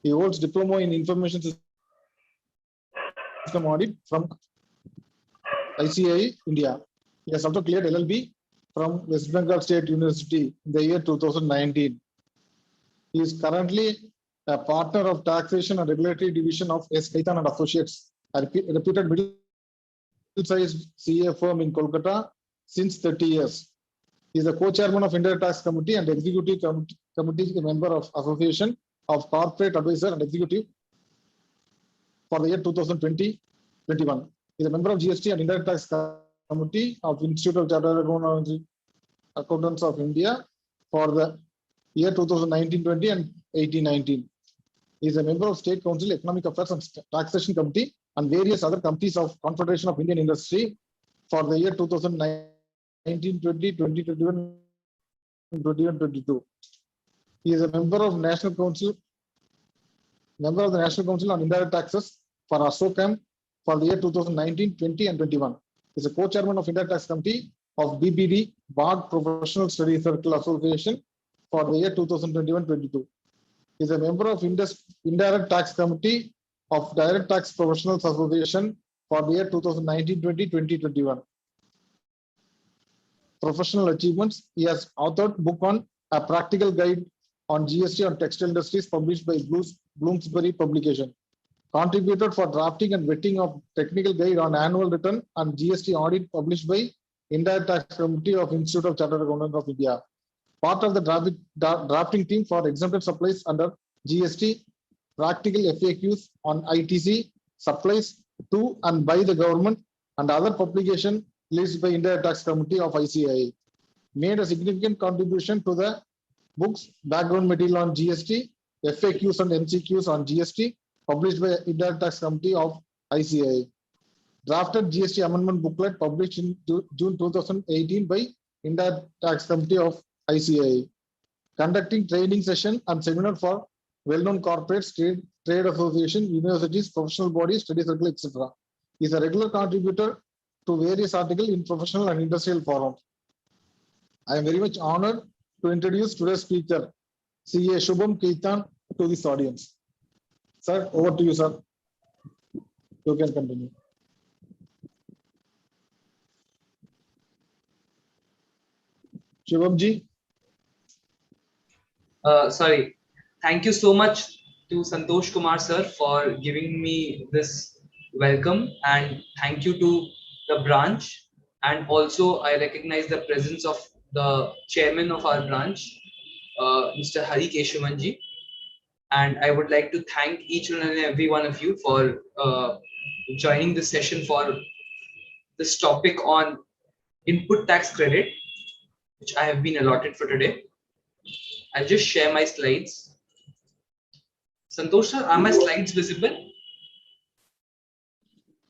He holds diploma in information system audit from ICAI, India. He has also cleared LLB from West Bengal State University in the year 2019. He is currently a partner of Taxation and Regulatory Division of S. Khaitan and Associates, a reputed middle-sized CA firm in Kolkata since 30 years. He is the co-chairman of Indirect Tax Committee and Executive Committee member of Association of Corporate Advisor and Executive for the year 2020-21. He is a member of GST and Indirect Tax Committee of Institute of Chartered Accountants of India for the year 2019-20 and 18-19. He is a member of State Council, Economic Affairs and Taxation Committee and various other committees of Confederation of Indian Industry for the year 2019-20, 2021, and 21-22. He is a member of the National Council on Indirect Taxes for ASSOCHAM for the year 2019, 20, and 21. He is a co-chairman of Indirect Tax Committee of BPD, Bar Professional Study Circle Association for the year 2021-22. He is a member of Indirect Tax Committee of Direct Tax Professionals Association for the year 2019-20, 2021. Professional achievements: he has authored book on a practical guide on GST on textile industries published by Bloomsbury publication. Contributed for drafting and vetting of technical guide on annual return and GST audit published by Indirect Tax Committee of Institute of Chartered Accountants of India. Part of the drafting team for exempted supplies under GST, practical FAQs on ITC, supplies to and by the government and other publication released by Indirect Tax Committee of ICAI. Made a significant contribution to the books, background material on GST, FAQs and MCQs on GST, published by Indirect Tax Committee of ICAI. Drafted GST amendment booklet published in June 2018 by Indirect Tax Committee of ICAI. Conducting training session and seminar for well-known corporates, trade association, universities, professional bodies, study circle, etc. He is a regular contributor to various articles in professional and industrial forums. I am very much honored to introduce today's speaker, CA Shubham Khaitan, to this audience. Sir, over to you, sir. You can continue. Shubham ji. Sorry. Thank you so much to Santosh Kumar sir for giving me this welcome, and thank you to the branch, and also I recognize the presence of the chairman of our branch, Mr. Hari Keshavan ji, and I would like to thank each and every one of you for joining this session for this topic on input tax credit, which I have been allotted for today. I'll just share my slides. Santosh sir, are my slides visible?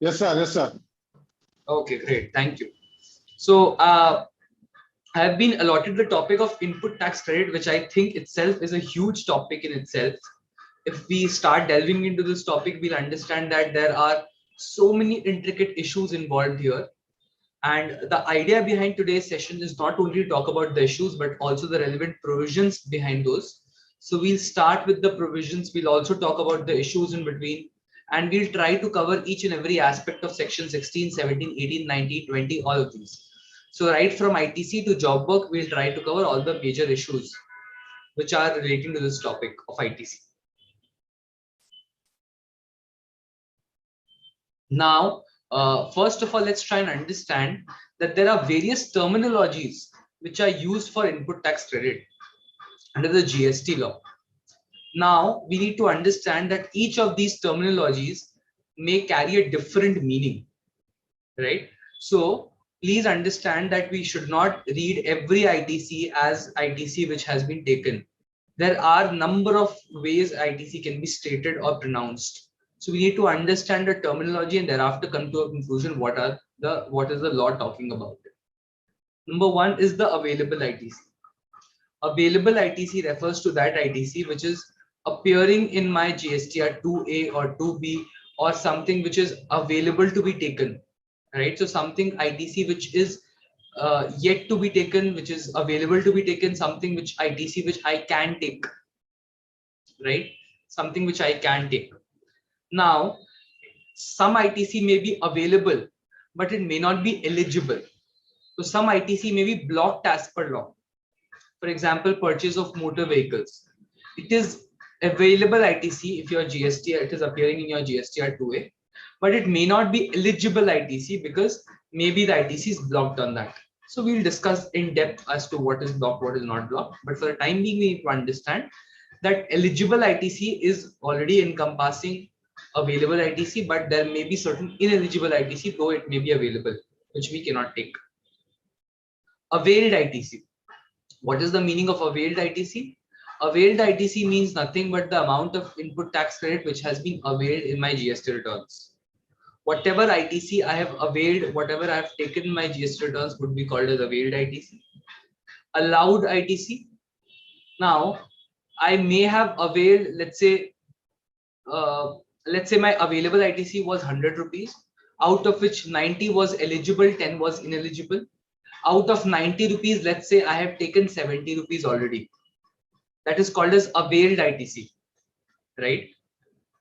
Yes, sir. Yes, sir. Okay, great. Thank you. So I have been allotted the topic of input tax credit, which I think itself is a huge topic in itself. If we start delving into this topic, we'll understand that there are so many intricate issues involved here. And the idea behind today's session is not only to talk about the issues, but also the relevant provisions behind those. So we'll start with the provisions. We'll also talk about the issues in between, and we'll try to cover each and every aspect of section 16, 17, 18, 19, 20, all of these. So right from ITC to job work, we'll try to cover all the major issues which are relating to this topic of ITC. Now, first of all, let's try and understand that there are various terminologies which are used for input tax credit under the GST law. Now, we need to understand that each of these terminologies may carry a different meaning, right? So please understand that we should not read every ITC as ITC which has been taken. There are a number of ways ITC can be stated or pronounced. So we need to understand the terminology and thereafter come to a conclusion what is the law talking about. Number one is the available ITC. Available ITC refers to that ITC which is appearing in my GSTR 2A or 2B or something which is available to be taken, right? So something ITC which is yet to be taken, which is available to be taken, something which ITC which I can take, right? something which I can take. Now, some ITC may be available, but it may not be eligible. So some ITC may be blocked as per law. For example, purchase of motor vehicles. It is available ITC if your GST, it is appearing in your GSTR 2A, but it may not be eligible ITC because maybe the ITC is blocked on that. So we'll discuss in depth as to what is blocked, what is not blocked. But for the time being, we need to understand that eligible ITC is already encompassing available ITC, but there may be certain ineligible ITC, though it may be available, which we cannot take. Availed ITC. What is the meaning of availed ITC? Availed ITC means nothing but the amount of input tax credit which has been availed in my GST returns. Whatever ITC I have availed, whatever I have taken in my GST returns would be called as availed ITC. Allowed ITC. Now, I may have availed, let's say my available ITC was 100 rupees, out of which 90 was eligible, 10 was ineligible. Out of 90 rupees, let's say I have taken 70 rupees already. That is called as availed ITC, right?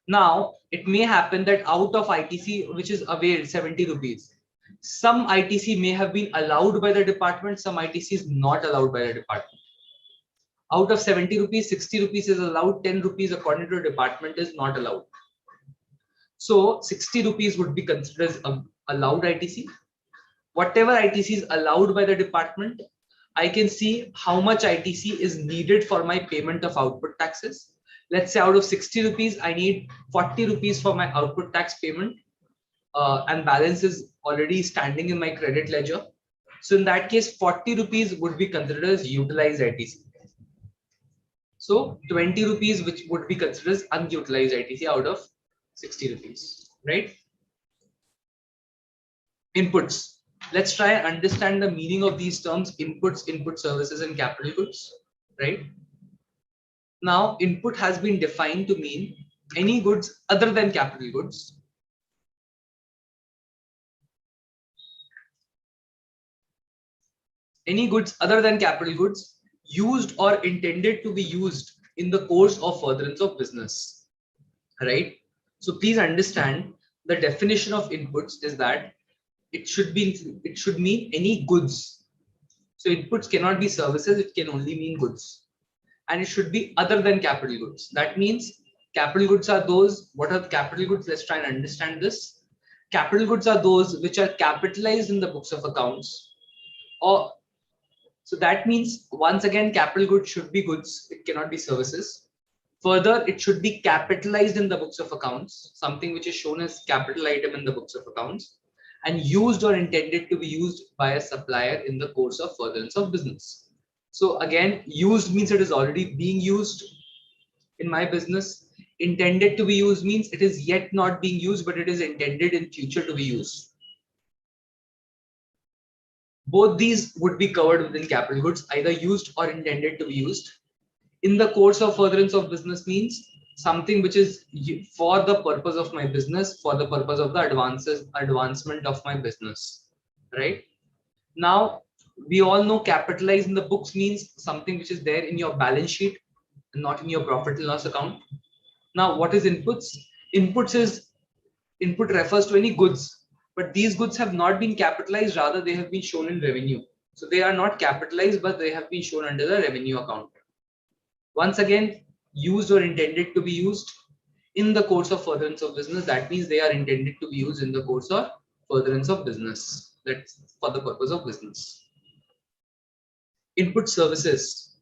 Now, it may happen that out of ITC, which is availed 70 rupees, some ITC may have been allowed by the department, some ITC is not allowed by the department. Out of 70 rupees, 60 rupees is allowed, 10 rupees according to the department is not allowed. So 60 rupees would be considered as allowed ITC. Whatever ITC is allowed by the department, I can see how much ITC is needed for my payment of output taxes. Let's say out of 60 rupees, I need 40 rupees for my output tax payment, and balance is already standing in my credit ledger. So in that case, 40 rupees would be considered as utilized ITC. So 20 rupees, which would be considered as unutilized ITC out of 60 rupees, right? Inputs. Let's try and understand the meaning of these terms: inputs, input services, and capital goods, right? Now, input has been defined to mean any goods other than capital goods. Any goods other than capital goods used or intended to be used in the course of furtherance of business, right? So please understand the definition of inputs is that it should mean any goods. So inputs cannot be services, it can only mean goods. And it should be other than capital goods. That means capital goods are those, what are the capital goods? Let's try and understand this. Capital goods are those which are capitalized in the books of accounts. Or so that means, once again, capital goods should be goods, it cannot be services. Further, it should be capitalized in the books of accounts, something which is shown as capital item in the books of accounts, and used or intended to be used by a supplier in the course of furtherance of business. So again, used means it is already being used in my business. Intended to be used means it is yet not being used, but it is intended in future to be used. Both these would be covered within capital goods, either used or intended to be used. In the course of furtherance of business means something which is for the purpose of my business, for the purpose of the advancement of my business, right? Now, we all know capitalized in the books means something which is there in your balance sheet and not in your profit and loss account. Now, what is inputs? Input refers to any goods, but these goods have not been capitalized, rather they have been shown in revenue. So they are not capitalized, but they have been shown under the revenue account. Once again, used or intended to be used in the course of furtherance of business. That means they are intended to be used in the course of furtherance of business. That's for the purpose of business. Input services.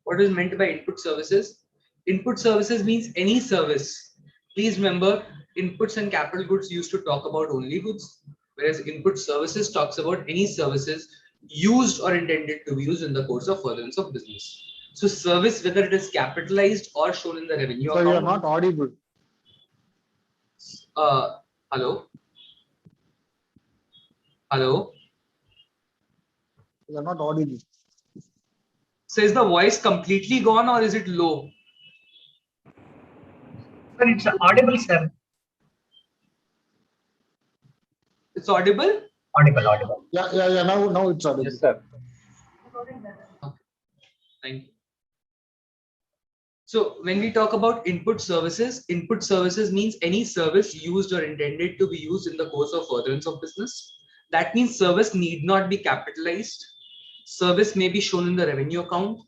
What is meant by input services? Input services means any service. Please remember, inputs and capital goods used to talk about only goods, whereas input services talks about any services used or intended to be used in the course of furtherance of business. So service, whether it is capitalized or shown in the revenue account. So you are not audible. Hello? Hello? You are not audible. So is the voice completely gone or is it low? Sir, it's audible, sir. It's audible? Audible. Yeah. Now it's audible. Yes, sir. Thank you. So when we talk about input services means any service used or intended to be used in the course of furtherance of business. That means service need not be capitalized. Service may be shown in the revenue account,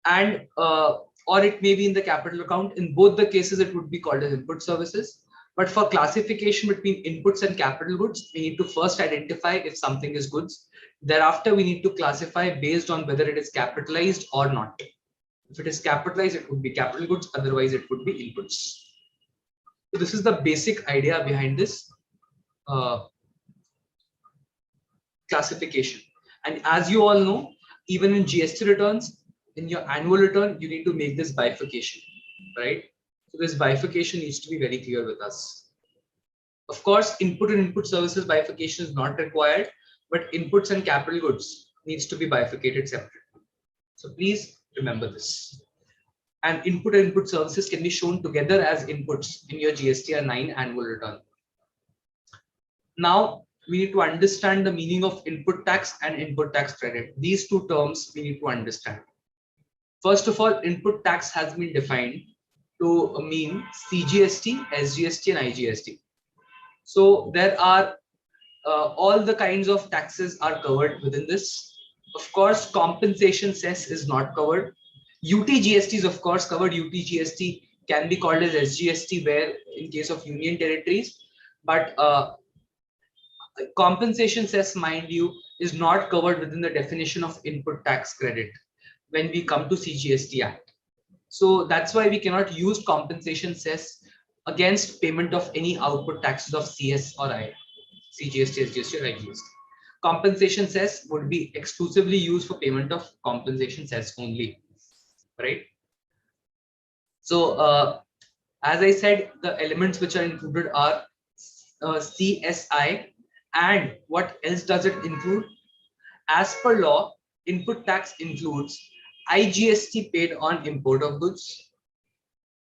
and or it may be in the capital account. In both the cases, it would be called as input services. But for classification between inputs and capital goods, we need to first identify if something is goods. Thereafter, we need to classify based on whether it is capitalized or not. If it is capitalized, it would be capital goods. Otherwise, it would be inputs. So this is the basic idea behind this classification. And as you all know, even in GST returns, in your annual return, you need to make this bifurcation, right? So this bifurcation needs to be very clear with us. Of course, input and input services bifurcation is not required, but inputs and capital goods needs to be bifurcated separately. So please remember this. And input services can be shown together as inputs in your GSTR 9 annual return. Now, we need to understand the meaning of input tax and input tax credit. These two terms we need to understand. First of all, input tax has been defined to mean CGST, SGST, and IGST. So there are all the kinds of taxes are covered within this. Of course, compensation cess is not covered. UTGST is of course covered. UTGST can be called as SGST where in case of union territories, but compensation cess, mind you, is not covered within the definition of input tax credit when we come to CGST Act. So that's why we cannot use compensation cess against payment of any output taxes of CS or I, CGST, SGST, or IGST. Compensation cess would be exclusively used for payment of compensation cess only, right? So as I said, the elements which are included are CSI, and what else does it include? As per law, input tax includes IGST paid on import of goods,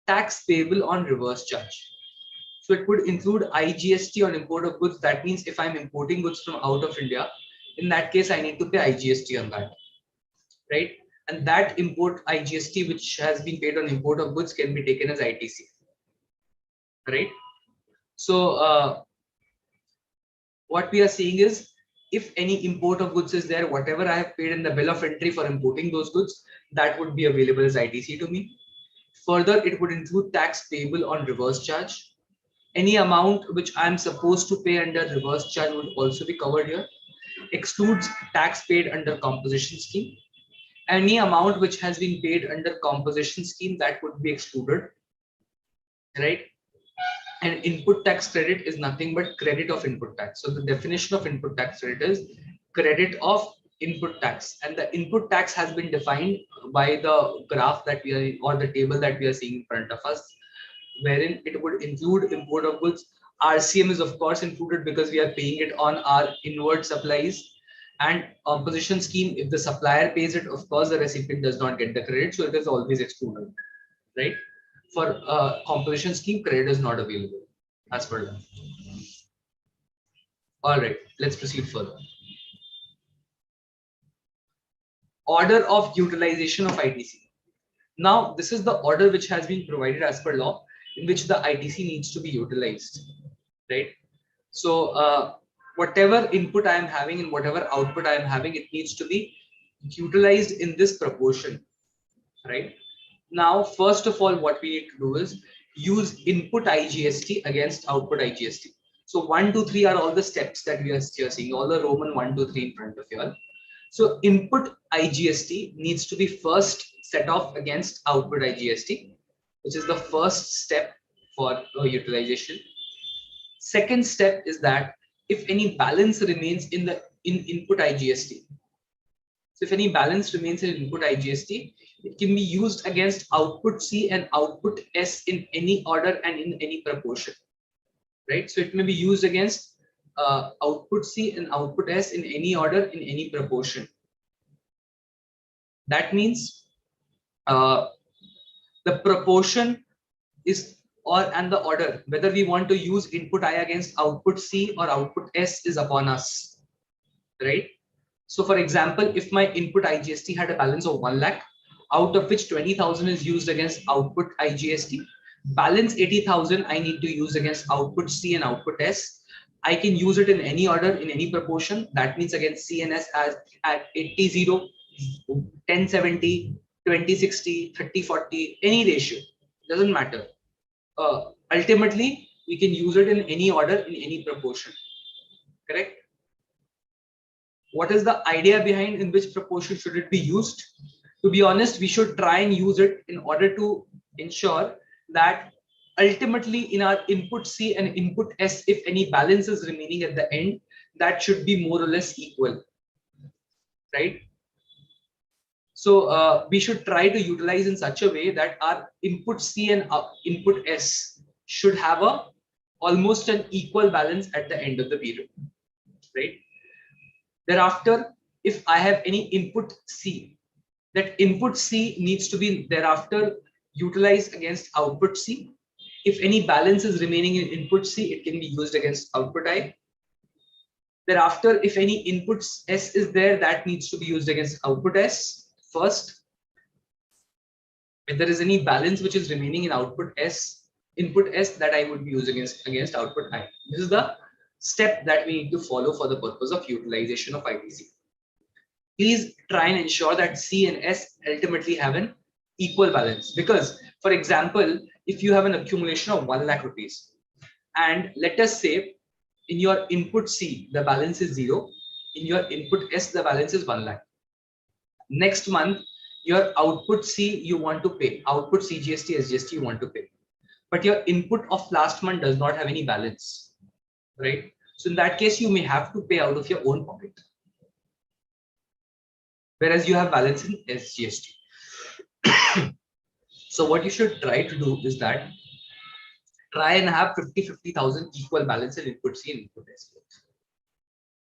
tax payable on reverse charge. So it would include IGST on import of goods. That means if I'm importing goods from out of India, in that case, I need to pay IGST on that, right? And that import IGST, which has been paid on import of goods, can be taken as ITC, right? So what we are seeing is, if any import of goods is there, whatever I have paid in the bill of entry for importing those goods, that would be available as ITC to me. Further, it would include tax payable on reverse charge. Any amount which I'm supposed to pay under reverse charge would also be covered here. Excludes tax paid under composition scheme. Any amount which has been paid under composition scheme, that would be excluded, right? And input tax credit is nothing but credit of input tax. So the definition of input tax credit is credit of input tax, and the input tax has been defined by the graph that we are, or the table that we are seeing in front of us, wherein it would include import of goods. RCM is of course included because we are paying it on our inward supplies, and composition scheme, if the supplier pays it, of course the recipient does not get the credit, so it is always excluded, right? For composition scheme, credit is not available as per law. All right, let's proceed further. Order of utilization of ITC. Now, this is the order which has been provided as per law, in which the ITC needs to be utilized, right? So whatever input I am having and whatever output I am having, it needs to be utilized in this proportion, right? Now, first of all, what we need to do is use input IGST against output IGST. So 1, 2, 3 are all the steps that we are seeing, all the Roman 1, 2, 3 in front of you all. So input IGST needs to be first set off against output IGST, which is the first step for utilization. Second step is that if any balance remains in input IGST, so if any balance remains in input IGST, it can be used against output C and output S in any order and in any proportion, right? So it may be used against output C and output S in any order, in any proportion. That means the proportion is, and the order, whether we want to use input I against output C or output S, is upon us, right? So for example, if my input IGST had a balance of 1 lakh, out of which 20,000 is used against output IGST. Balance 80,000 I need to use against output C and output S. I can use it in any order, in any proportion. That means against C and S as at 80-0, 10-70, 20-60, 30-40, any ratio. Doesn't matter. Ultimately, we can use it in any order, in any proportion. Correct? What is the idea behind in which proportion should it be used? To be honest, we should try and use it in order to ensure that ultimately in our input C and input S, if any balance is remaining at the end, that should be more or less equal, right? So we should try to utilize in such a way that our input C and input S should have almost an equal balance at the end of the period, right? Thereafter, if I have any input C, that input C needs to be thereafter utilized against output C. If any balance is remaining in input C, it can be used against output I. Thereafter, if any input S is there, that needs to be used against output S first. If there is any balance which is remaining in output S, input S, that I would be using against output I. This is the step that we need to follow for the purpose of utilization of ITC. Please try and ensure that C and S ultimately have an equal balance. Because, for example, if you have an accumulation of 1 lakh rupees, and let us say in your input C, the balance is 0, in your input S, the balance is 1 lakh. Next month, your output C you want to pay, output CGST, SGST you want to pay, but your input of last month does not have any balance, right? So in that case, you may have to pay out of your own pocket, whereas you have balance in SGST. So what you should try to do is that try and have 50,000 equal balance in input C and input S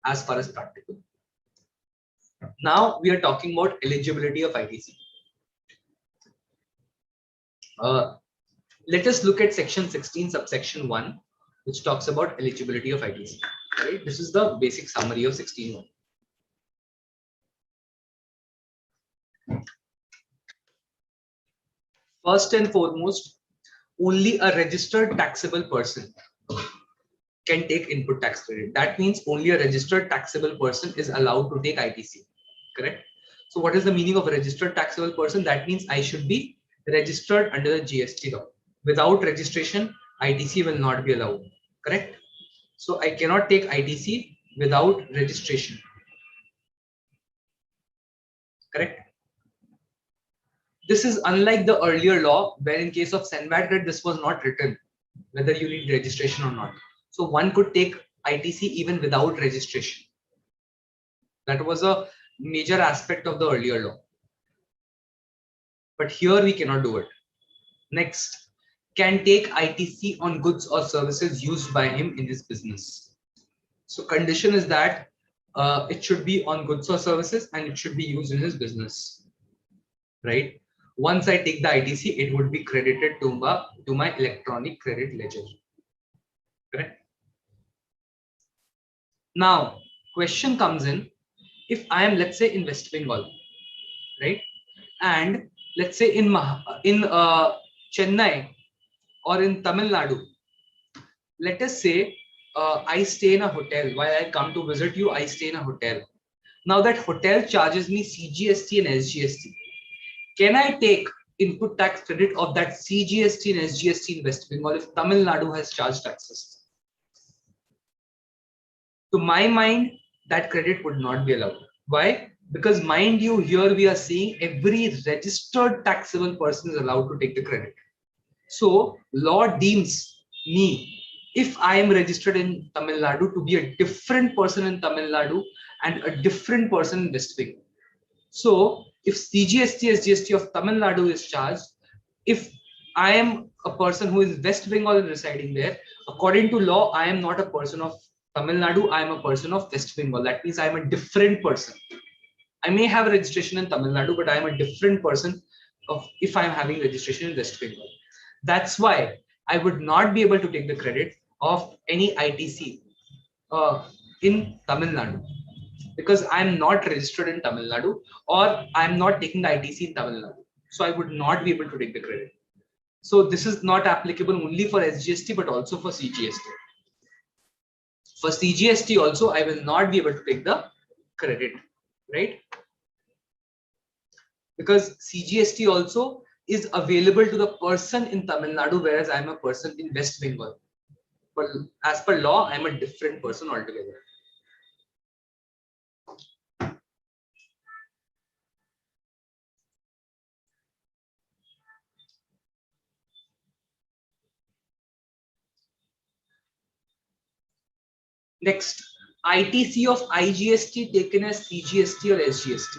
as far as practical. Now we are talking about eligibility of ITC. Let us look at section 16 subsection 1, which talks about eligibility of ITC. Right? This is the basic summary of 16.1. First and foremost, only a registered taxable person can take input tax credit. That means only a registered taxable person is allowed to take ITC. Correct? So what is the meaning of a registered taxable person? That means I should be registered under the GST law. Without registration, ITC will not be allowed. Correct? So I cannot take ITC without registration. Correct? This is unlike the earlier law, where in case of Senvat, this was not written, whether you need registration or not. So one could take ITC even without registration. That was a major aspect of the earlier law. But here we cannot do it. Next, can take ITC on goods or services used by him in his business. So condition is that it should be on goods or services and it should be used in his business. Right? Once I take the ITC, it would be credited to my electronic credit ledger. Correct? Now, question comes in, if I am, let's say, in West Bengal, right? And let's say in Chennai or in Tamil Nadu, let us say I stay in a hotel. While I come to visit you, I stay in a hotel. Now that hotel charges me CGST and SGST. Can I take input tax credit of that CGST and SGST in West Bengal if Tamil Nadu has charged taxes? To my mind, that credit would not be allowed. Why? Because mind you, here we are seeing every registered taxable person is allowed to take the credit. So law deems me, if I am registered in Tamil Nadu, to be a different person in Tamil Nadu and a different person in West Bengal. So if CGST, SGST of Tamil Nadu is charged, if I am a person who is West Bengal and residing there, according to law, I am not a person of Tamil Nadu, I am a person of West Bengal. That means I am a different person. I may have registration in Tamil Nadu, but I am a different person if I am having registration in West Bengal. That's why I would not be able to take the credit of any ITC in Tamil Nadu, because I am not registered in Tamil Nadu, or I am not taking the ITC in Tamil Nadu. So I would not be able to take the credit. So this is not applicable only for SGST, but also for CGST. For CGST also, I will not be able to take the credit, right? Because CGST also is available to the person in Tamil Nadu, whereas I am a person in West Bengal. But as per law, I am a different person altogether. Next, ITC of IGST taken as CGST or SGST.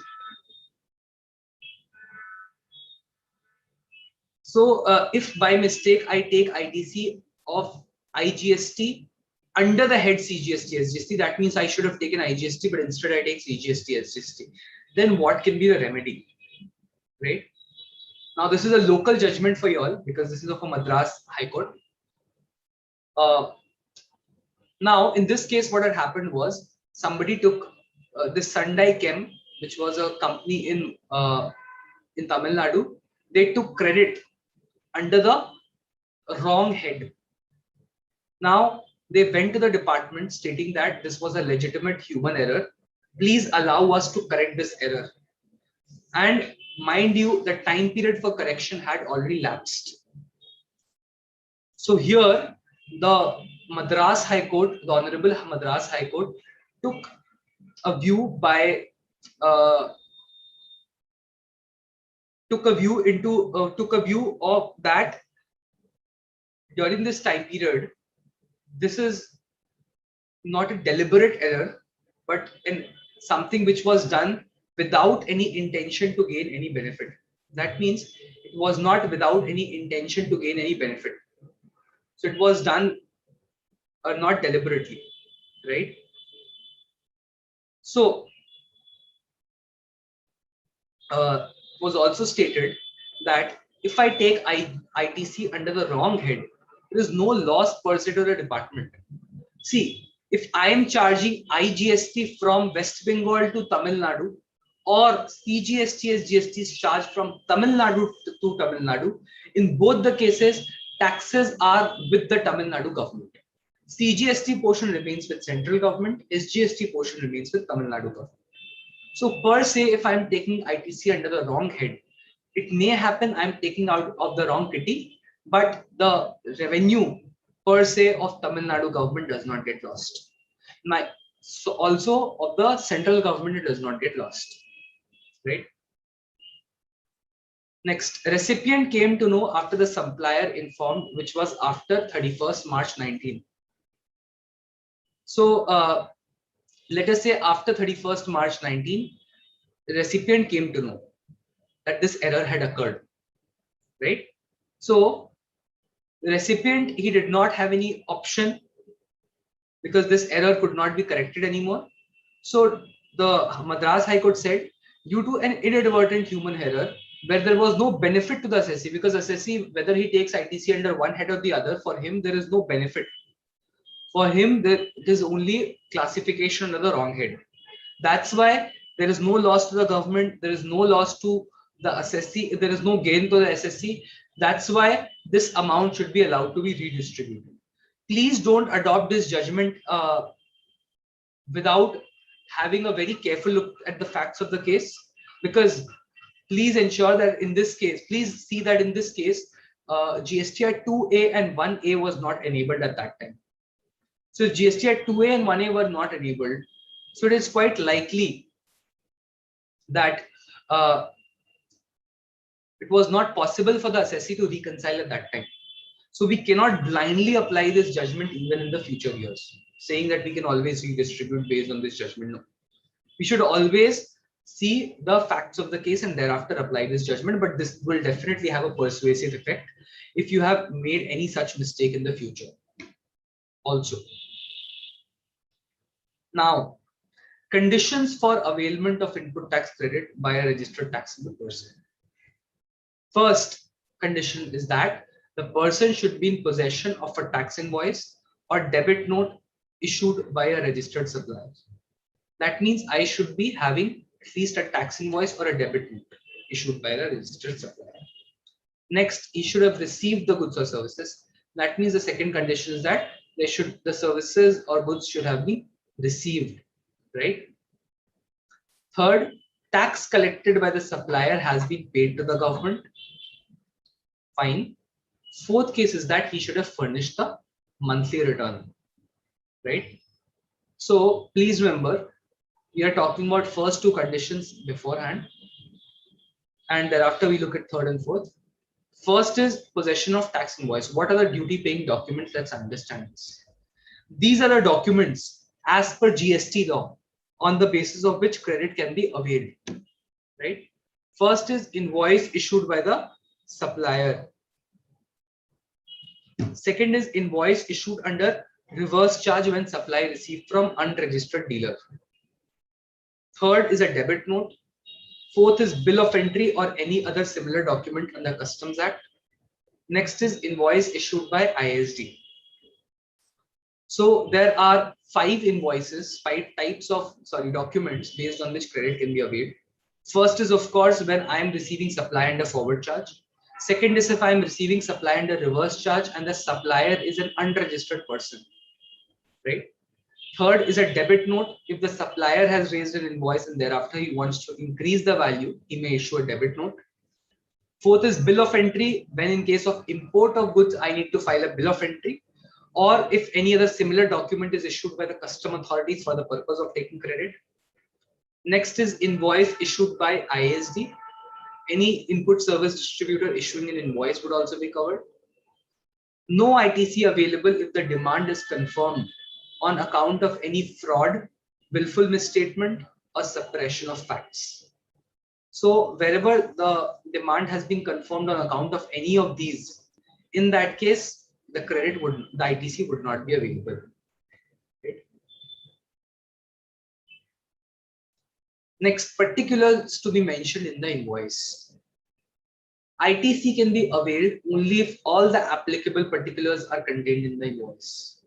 So if by mistake I take ITC of IGST under the head CGST SGST, that means I should have taken IGST, but instead I take CGST SGST. Then what can be the remedy, right? Now this is a local judgment for you all because this is of a Madras High Court. Now in this case, what had happened was somebody took this Sundai Chem, which was a company in Tamil Nadu. They took credit under the wrong head. Now they went to the department stating that this was a legitimate human error. Please allow us to correct this error. And mind you, the time period for correction had already lapsed. So here, the Madras High Court, the Honorable Madras High Court, took a view by took a view of that during this time period. This is not a deliberate error, but something which was done without any intention to gain any benefit. That means it was not without any intention to gain any benefit. So it was done not deliberately, right? So was also stated that if I take ITC under the wrong head, there is no loss per se to the department. See, if I am charging IGST from West Bengal to Tamil Nadu, or CGST as GST is charged from Tamil Nadu to Tamil Nadu, in both the cases, taxes are with the Tamil Nadu government. CGST portion remains with central government, SGST portion remains with Tamil Nadu government. So per se, if I'm taking ITC under the wrong head, it may happen I'm taking out of the wrong kitty, but the revenue per se of Tamil Nadu government does not get lost. So also of the central government, it does not get lost, right? Next, recipient came to know after the supplier informed, which was after 31st March 19. So let us say after 31st March 19, the recipient came to know that this error had occurred, right? So the recipient, he did not have any option because this error could not be corrected anymore. So the Madras High Court said, due to an inadvertent human error, where there was no benefit to the assessee, because assessee, whether he takes ITC under one head or the other, for him there is no benefit. For him, it is only classification under the wrong head. That's why there is no loss to the government, there is no loss to the assessee, there is no gain to the assessee. That's why this amount should be allowed to be redistributed. Please don't adopt this judgment without having a very careful look at the facts of the case, because please ensure that in this case, please see that in this case, GSTI 2A and 1A was not enabled at that time. So GSTI 2A and 1A were not enabled. So it is quite likely that it was not possible for the assessee to reconcile at that time. So we cannot blindly apply this judgment even in the future years, saying that we can always redistribute based on this judgment. No. We should always see the facts of the case and thereafter apply this judgment, but this will definitely have a persuasive effect if you have made any such mistake in the future also. Now, conditions for availment of input tax credit by a registered taxable person. First condition is that the person should be in possession of a tax invoice or debit note issued by a registered supplier. That means I should be having at least a tax invoice or a debit note issued by the registered supplier. Next, he should have received the goods or services. That means the second condition is that the services or goods should have been received, right? Third, tax collected by the supplier has been paid to the government. Fine. Fourth case is that he should have furnished the monthly return, right? So please remember, we are talking about first two conditions beforehand, and thereafter we look at third and fourth. First is possession of tax invoice. What are the duty paying documents? Let's understand this. These are the documents as per GST law on the basis of which credit can be availed, right? First is invoice issued by the supplier. Second is invoice issued under reverse charge when supply received from unregistered dealer. Third is a debit note. Fourth is bill of entry or any other similar document under Customs Act. Next is invoice issued by ISD. So there are five types of documents based on which credit can be availed. First is, of course, when I am receiving supply under forward charge. Second is if I am receiving supply under reverse charge and the supplier is an unregistered person, right? Third is a debit note. If the supplier has raised an invoice and thereafter he wants to increase the value, he may issue a debit note. Fourth is bill of entry. When in case of import of goods, I need to file a bill of entry, or if any other similar document is issued by the custom authorities for the purpose of taking credit. Next is invoice issued by ISD. Any input service distributor issuing an invoice would also be covered. No ITC available if the demand is confirmed on account of any fraud, willful misstatement, or suppression of facts. So wherever the demand has been confirmed on account of any of these, in that case, the ITC would not be available. Right? Next, particulars to be mentioned in the invoice. ITC can be availed only if all the applicable particulars are contained in the invoice.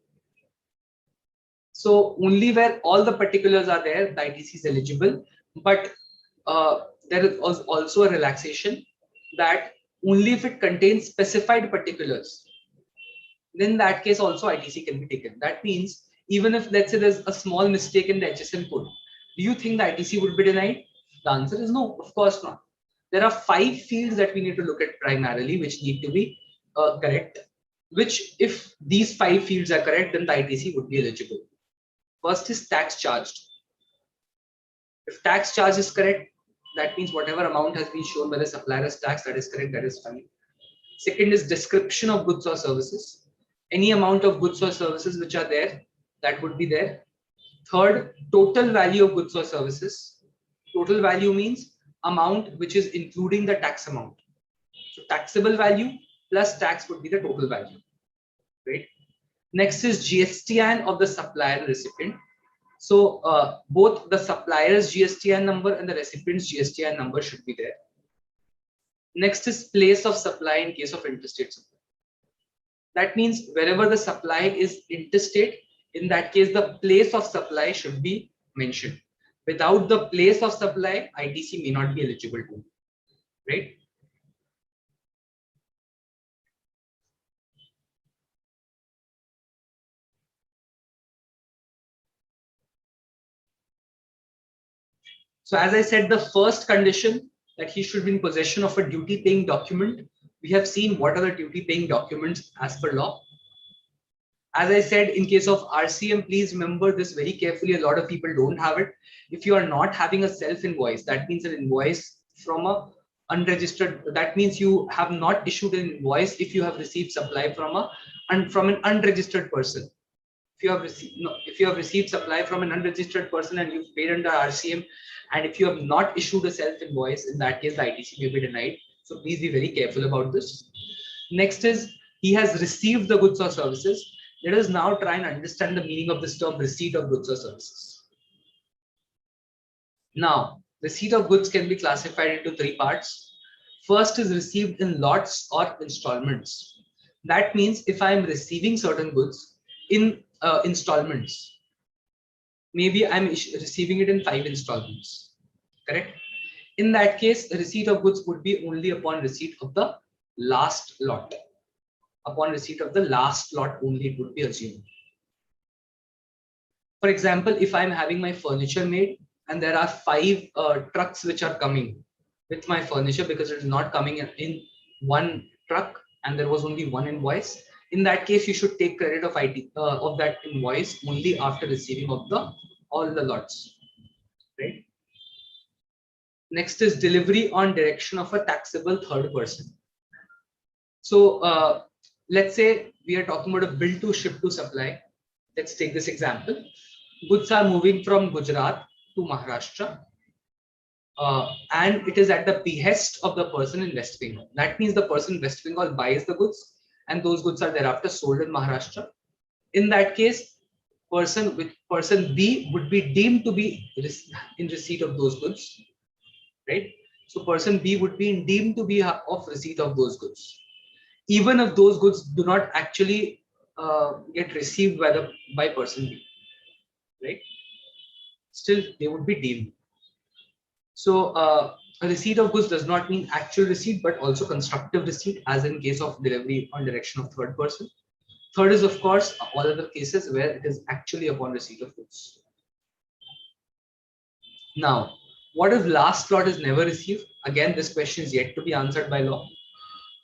So only where all the particulars are there, the ITC is eligible. But there is also a relaxation that only if it contains specified particulars, then in that case also ITC can be taken. That means even if, let's say, there's a small mistake in the HSN code, do you think the ITC would be denied? The answer is no, of course not. There are 5 fields that we need to look at primarily, which need to be correct. Which, if these 5 fields are correct, then the ITC would be eligible. First is tax charged. If tax charge is correct, that means whatever amount has been shown by the supplier as tax, that is correct, that is fine. Second is description of goods or services. Any amount of goods or services which are there, that would be there. Third, total value of goods or services. Total value means amount which is including the tax amount. So taxable value plus tax would be the total value, right? Next is GSTN of the supplier and recipient. So both the supplier's GSTN number and the recipient's GSTN number should be there. Next is place of supply in case of interstate supply. That means wherever the supply is interstate, in that case, the place of supply should be mentioned. Without the place of supply, ITC may not be eligible to, right? So as I said, the first condition that he should be in possession of a duty paying document. We have seen what are the duty paying documents as per law. As I said, in case of RCM, please remember this very carefully. A lot of people don't have it. If you are not having a self invoice, that means an invoice from a unregistered, that means you have not issued an invoice if you have received supply from an unregistered person. If you have received supply from an unregistered person and you've paid under RCM, and if you have not issued a self invoice, in that case the ITC may be denied. So please be very careful about this. Next is he has received the goods or services. Let us now try and understand the meaning of this term, receipt of goods or services. Now, receipt of goods can be classified into 3 parts. First is received in lots or installments. That means if I am receiving certain goods in installments, maybe I'm receiving it in 5 installments, correct? In that case, the receipt of goods would be only upon receipt of the last lot. Upon receipt of the last lot only it would be assumed. For example, if I'm having my furniture made and there are 5 trucks which are coming with my furniture because it is not coming in one truck and there was only one invoice, in that case you should take credit of of that invoice only after receiving of all the lots, right? Next is delivery on direction of a taxable third person. So let's say we are talking about a bill to ship to supply. Let's take this example. Goods are moving from Gujarat to Maharashtra, and it is at the behest of the person in West Bengal. That means the person in West Bengal buys the goods, and those goods are thereafter sold in Maharashtra. In that case, person B would be deemed to be in receipt of those goods, right? So person B would be deemed to be of receipt of those goods, even if those goods do not actually get received by person B, right? Still, they would be deemed. So a receipt of goods does not mean actual receipt, but also constructive receipt, as in case of delivery on direction of third person. Third is, of course, all other cases where it is actually upon receipt of goods. Now, what if last lot is never received? Again, this question is yet to be answered by law.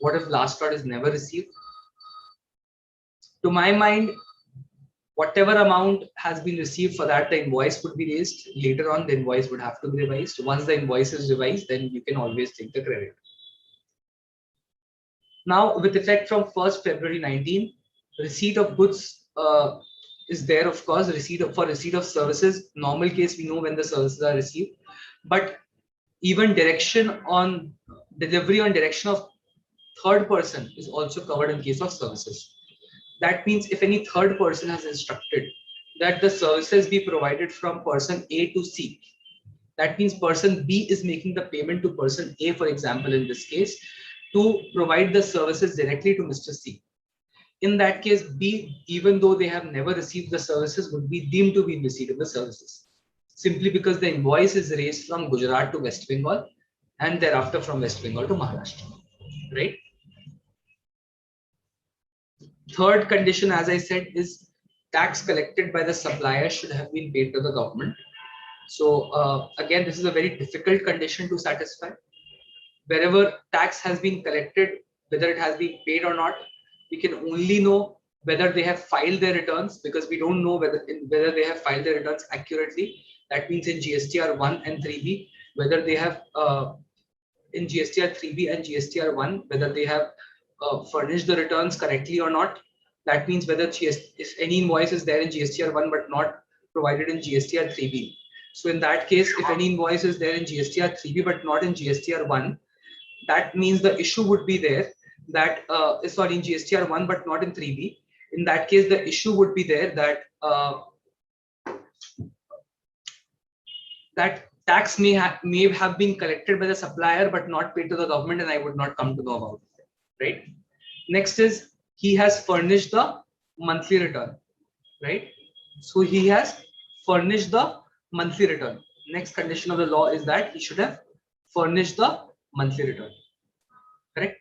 What if last lot is never received? To my mind, whatever amount has been received, for that the invoice would be raised. Later on, the invoice would have to be revised. Once the invoice is revised, then you can always take the credit. Now, with effect from 1st February 19, receipt of goods is there, of course. Receipt of services. Normal case, we know when the services are received, but even direction on delivery on direction of third person is also covered in case of services. That means if any third person has instructed that the services be provided from person A to C, that means person B is making the payment to person A, for example, in this case, to provide the services directly to Mr. C. In that case, B, even though they have never received the services, would be deemed to be in receipt of the services, simply because the invoice is raised from Gujarat to West Bengal and thereafter from West Bengal to Maharashtra, right? Third condition, as I said, is tax collected by the supplier should have been paid to the government. So again, this is a very difficult condition to satisfy. Wherever tax has been collected, whether it has been paid or not, we can only know whether they have filed their returns, because we don't know whether they have filed their returns accurately. That means in GSTR 1 and 3B, whether they have in GSTR 3B and GSTR 1, whether they have furnished the returns correctly or not. That means whether if any invoice is there in GSTR 1 but not provided in GSTR 3B. So in that case, if any invoice is there in GSTR 3B but not in GSTR 1, that means the issue would be there that sorry, in GSTR 1 but not in 3B. In that case, the issue would be there that that tax may have been collected by the supplier but not paid to the government, and I would not come to know about it, right? Next is he has furnished the monthly return, right? So he has furnished the monthly return. Next condition of the law is that he should have furnished the monthly return, correct?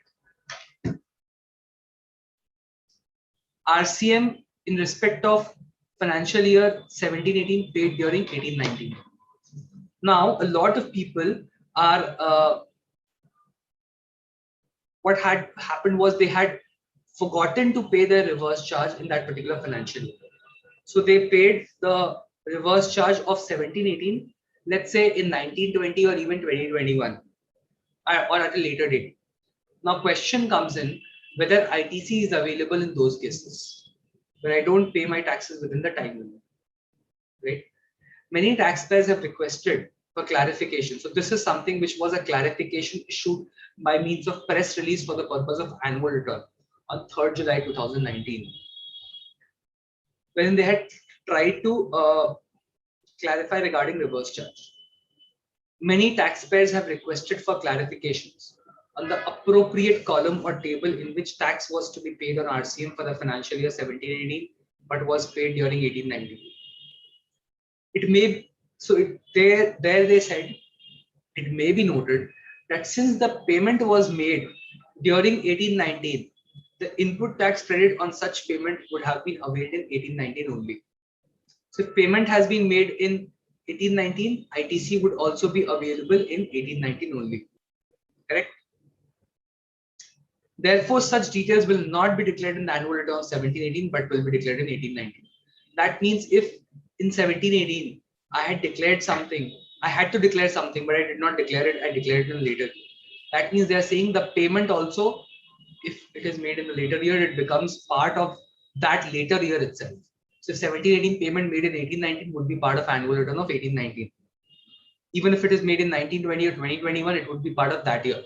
RCM in respect of financial year 17-18 paid during 18-19. Now, a lot of people are what had happened was they had forgotten to pay their reverse charge in that particular financial year. So they paid the reverse charge of 17-18, let's say in 19-20 or even 20-21, or at a later date. Now, question comes in whether ITC is available in those cases when I don't pay my taxes within the time limit, right? Many taxpayers have requested for clarification. So this is something which was a clarification issued by means of press release for the purpose of annual return on 3rd July 2019. When they had tried to clarify regarding reverse charge. Many taxpayers have requested for clarifications on the appropriate column or table in which tax was to be paid on RCM for the financial year 17-18, but was paid during 18-19. It may, so there they said, it may be noted that since the payment was made during 1819, the input tax credit on such payment would have been availed in 1819 only. So if payment has been made in 1819, ITC would also be available in 1819 only. Correct? Therefore, such details will not be declared in the annual return of 1718, but will be declared in 1819. That means if in 1718 I had declared something, I had to declare something, but I did not declare it, I declared it in later. That means they are saying the payment also, if it is made in the later year, it becomes part of that later year itself. So 1718 payment made in 1819 would be part of annual return of 1819. Even if it is made in 1920 or 2021, it would be part of that year.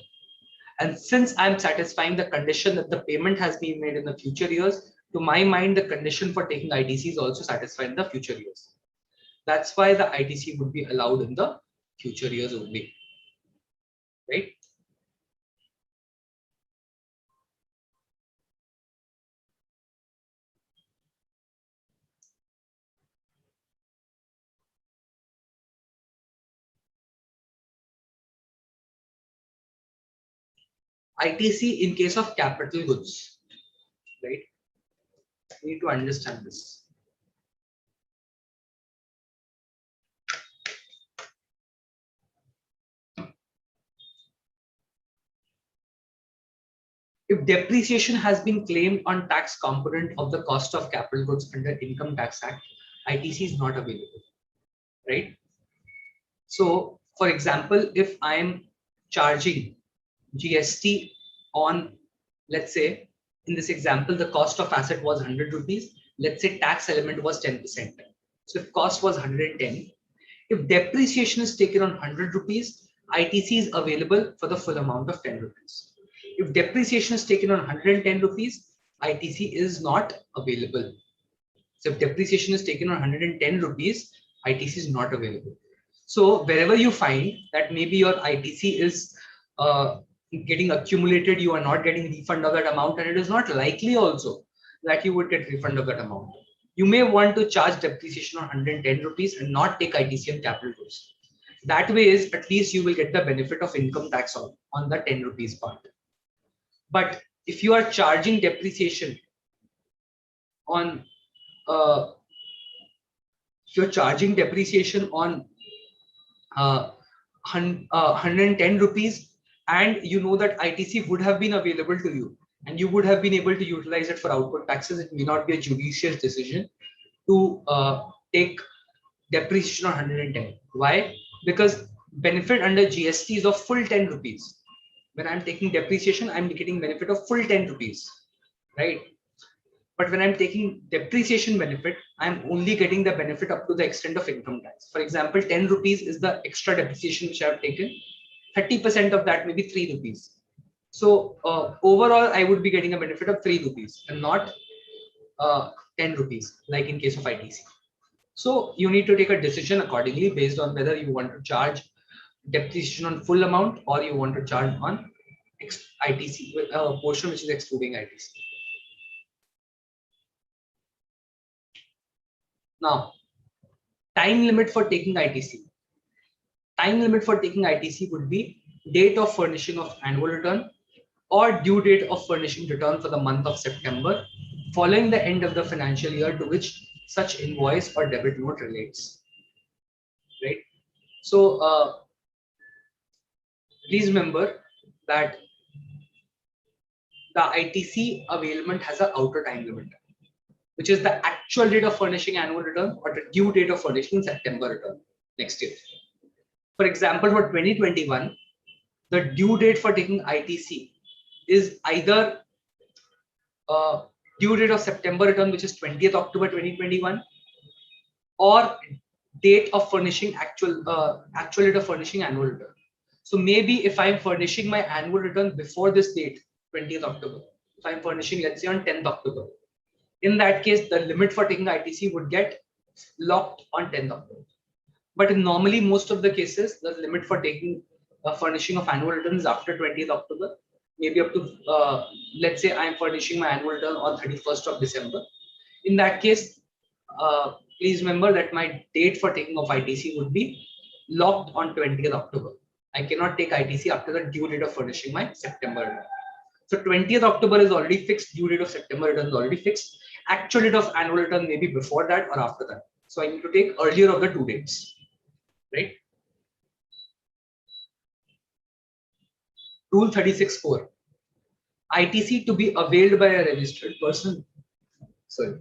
And since I'm satisfying the condition that the payment has been made in the future years, to my mind, the condition for taking ITC is also satisfied in the future years. That's why the ITC would be allowed in the future years only, right? ITC in case of capital goods, right? We need to understand this. If depreciation has been claimed on tax component of the cost of capital goods under Income Tax Act, ITC is not available, right? So, for example, if I am charging GST on, let's say, in this example, the cost of asset was 100 rupees. Let's say tax element was 10%. So if cost was 110, if depreciation is taken on 100 rupees, ITC is available for the full amount of 10 rupees. If depreciation is taken on 110 rupees, ITC is not available. So if depreciation is taken on 110 rupees, ITC is not available. So wherever you find that maybe your ITC is getting accumulated, you are not getting refund of that amount, and it is not likely also that you would get refund of that amount. You may want to charge depreciation on 110 rupees and not take ITC on capital goods. That way is at least you will get the benefit of income tax on the 10 rupees part. But if you are charging depreciation on you're charging depreciation on 110 rupees, and you know that ITC would have been available to you and you would have been able to utilize it for output taxes, it may not be a judicious decision to take depreciation on 110. Why? Because benefit under GST is of full 10 rupees. When I'm taking depreciation, I'm getting benefit of full 10 rupees, right? But when I'm taking depreciation benefit, I'm only getting the benefit up to the extent of income tax. For example, 10 rupees is the extra depreciation which I've taken. 30% of that may be 3 rupees. So overall, I would be getting a benefit of 3 rupees and not 10 rupees, like in case of ITC. So you need to take a decision accordingly based on whether you want to charge depreciation on full amount or you want to charge on ITC, a portion which is excluding ITC. Now, time limit for taking ITC. Time limit for taking ITC would be date of furnishing of annual return or due date of furnishing return for the month of September following the end of the financial year to which such invoice or debit note relates. Right? So please remember that the ITC availment has an outer time limit, which is the actual date of furnishing annual return or the due date of furnishing September return next year. For example, for 2021, the due date for taking ITC is either due date of September return, which is 20th October 2021, or date of furnishing actual date of furnishing annual return. So maybe if I'm furnishing my annual return before this date, 20th October, if I'm furnishing, let's say on 10th October, in that case, the limit for taking ITC would get locked on 10th October. But in normally most of the cases, the limit for taking furnishing of annual return is after 20th October, maybe up to, let's say I'm furnishing my annual return on 31st of December. In that case, please remember that my date for taking of ITC would be locked on 20th October. I cannot take ITC after the due date of furnishing my September return. So 20th October is already fixed, due date of September return is already fixed. Actual date of annual return may be before that or after that. So I need to take earlier of the 2 dates, right? Rule 36(4). ITC to be availed by a registered person. Sorry.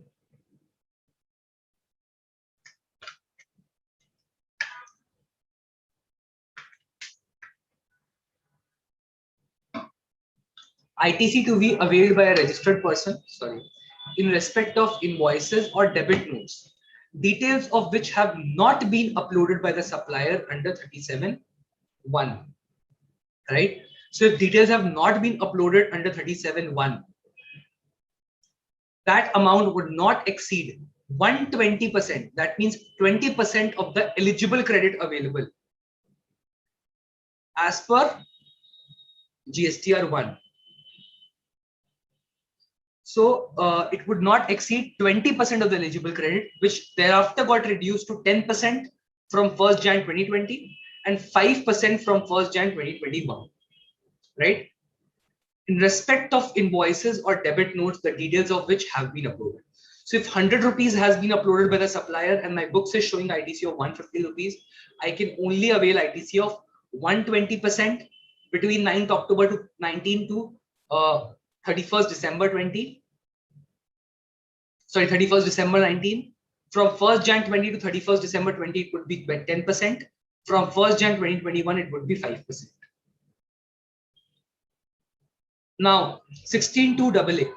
ITC to be availed by a registered person, in respect of invoices or debit notes, details of which have not been uploaded by the supplier under 37(1). Right? So if details have not been uploaded under 37(1), that amount would not exceed 120%. That means 20% of the eligible credit available as per GSTR 1. So it would not exceed 20% of the eligible credit, which thereafter got reduced to 10% from 1st Jan 2020 and 5% from 1st Jan 2021. Right? In respect of invoices or debit notes, the details of which have been uploaded. So if 100 rupees has been uploaded by the supplier and my books is showing ITC of 150 rupees, I can only avail ITC of 120% between 9th October to 19 to 31st December 20. Sorry, 31st December 19. From 1st Jan 20 to 31st December 20, it would be 10%. From 1st Jan 2021, it would be 5%. Now, 16(2)AA.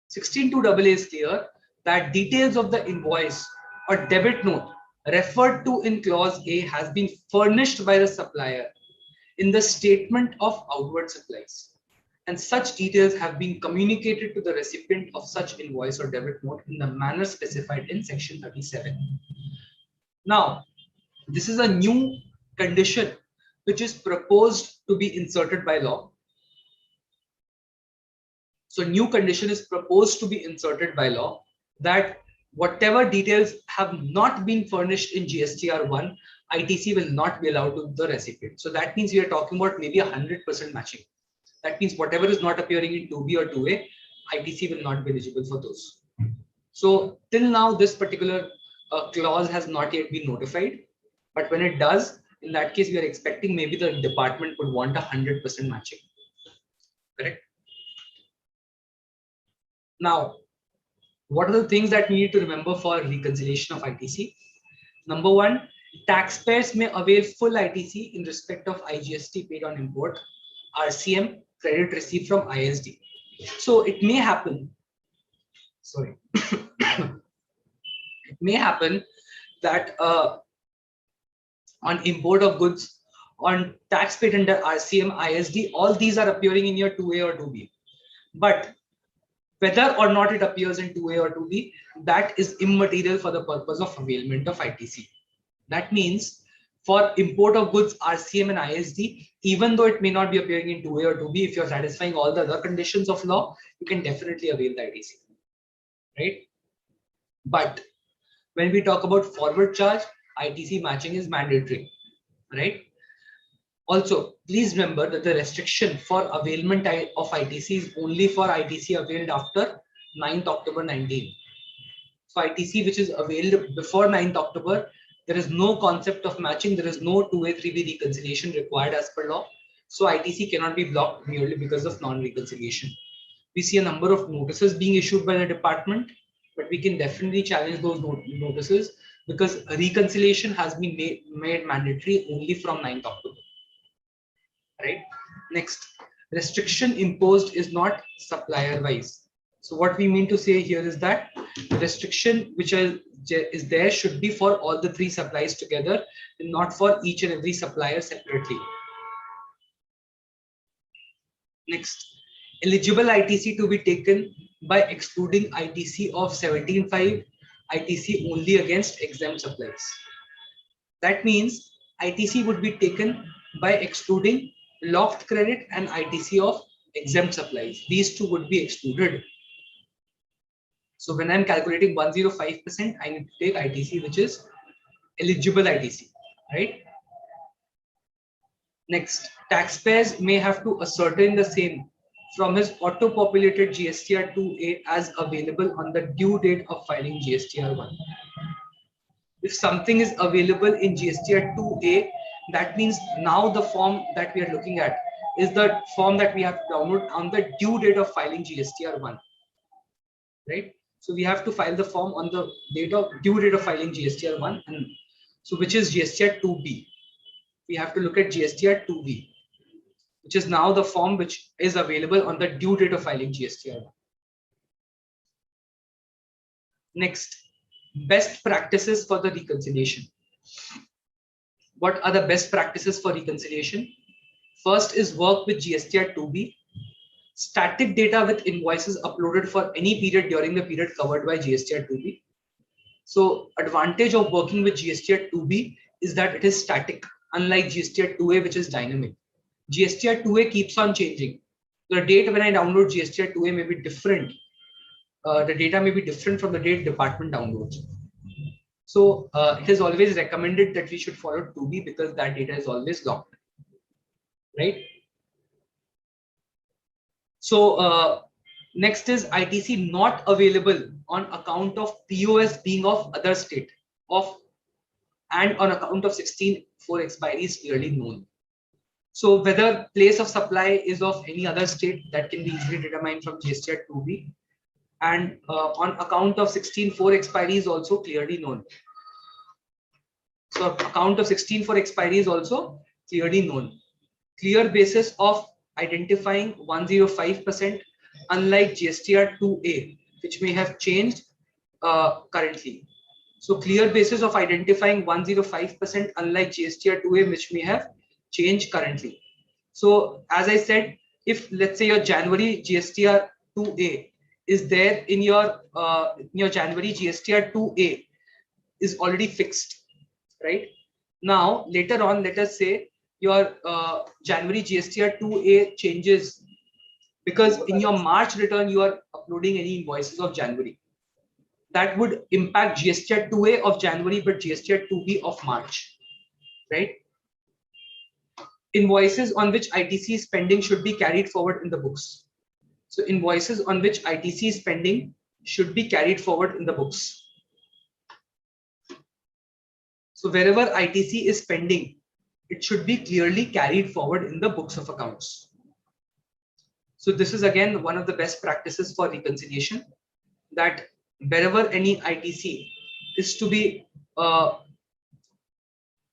16(2)AA is clear that details of the invoice or debit note referred to in clause A has been furnished by the supplier in the statement of outward supplies, and such details have been communicated to the recipient of such invoice or debit note in the manner specified in section 37. Now, this is a new condition which is proposed to be inserted by law. So new condition is proposed to be inserted by law that whatever details have not been furnished in GSTR 1, ITC will not be allowed to the recipient. So that means we are talking about maybe 100% matching. That means whatever is not appearing in 2B or 2A, ITC will not be eligible for those. So till now, this particular clause has not yet been notified. But when it does, in that case, we are expecting maybe the department would want 100% matching. Correct? Now, what are the things that we need to remember for reconciliation of ITC? Number one, taxpayers may avail full ITC in respect of IGST paid on import, RCM, credit received from ISD. So it may happen, it may happen that on import of goods, on tax paid under RCM, ISD, all these are appearing in your 2A or 2B. But whether or not it appears in 2A or 2B, that is immaterial for the purpose of availment of ITC. That means for import of goods, RCM and ISD, even though it may not be appearing in 2A or 2B, if you're satisfying all the other conditions of law, you can definitely avail the ITC, right? But when we talk about forward charge, ITC matching is mandatory, right? Also, please remember that the restriction for availment of ITC is only for ITC availed after 9th October 19. So ITC which is availed before 9th October, there is no concept of matching. There is no 2A, 3B reconciliation required as per law. So ITC cannot be blocked merely because of non-reconciliation. We see a number of notices being issued by the department, but we can definitely challenge those notices because reconciliation has been made mandatory only from 9th October. Right? Next, restriction imposed is not supplier wise. So what we mean to say here is that the restriction which is there should be for all the 3 suppliers together and not for each and every supplier separately. Next, eligible ITC to be taken by excluding ITC of 17.5, ITC only against exempt suppliers. That means ITC would be taken by excluding locked credit and ITC of exempt supplies. These two would be excluded. So when I'm calculating 105%, I need to take ITC which is eligible ITC, right? Next, taxpayers may have to ascertain the same from his auto-populated GSTR 2A as available on the due date of filing GSTR 1. If something is available in GSTR 2A, that means now the form that we are looking at is the form that we have to download on the due date of filing GSTR 1, right? So we have to file the form on the due date of filing GSTR 1, and so which is GSTR 2B. We have to look at GSTR 2B, which is now the form which is available on the due date of filing GSTR 1. Next, best practices for the reconciliation. What are the best practices for reconciliation? First is work with GSTR 2B. Static data with invoices uploaded for any period during the period covered by GSTR 2B. So advantage of working with GSTR 2B is that it is static, unlike GSTR 2A, which is dynamic. GSTR 2A keeps on changing. The date when I download GSTR 2A may be different. The data may be different from the date department downloads. So it is always recommended that we should follow 2B because that data is always locked, right? So next is ITC not available on account of POS being of other state and on account of 16(4) expiry is clearly known. So whether place of supply is of any other state, that can be easily determined from GSTR 2B, and on account of 16(4) expiry is also clearly known. So account of 16(4) expiry is also clearly known. Clear basis of identifying 105%, unlike GSTR 2A, which may have changed currently. So clear basis of identifying 105%, unlike GSTR 2A, which may have changed currently. So as I said, if let's say your January GSTR 2A is there in your January GSTR 2A is already fixed, right? Now later on, let us say your January GSTR 2A changes because in your March return you are uploading any invoices of January. That would impact GSTR 2A of January but GSTR 2B of March, right? Invoices on which ITC is pending should be carried forward in the books. So invoices on which ITC is pending should be carried forward in the books. So wherever ITC is pending, it should be clearly carried forward in the books of accounts. So this is again one of the best practices for reconciliation, that wherever any ITC is to be,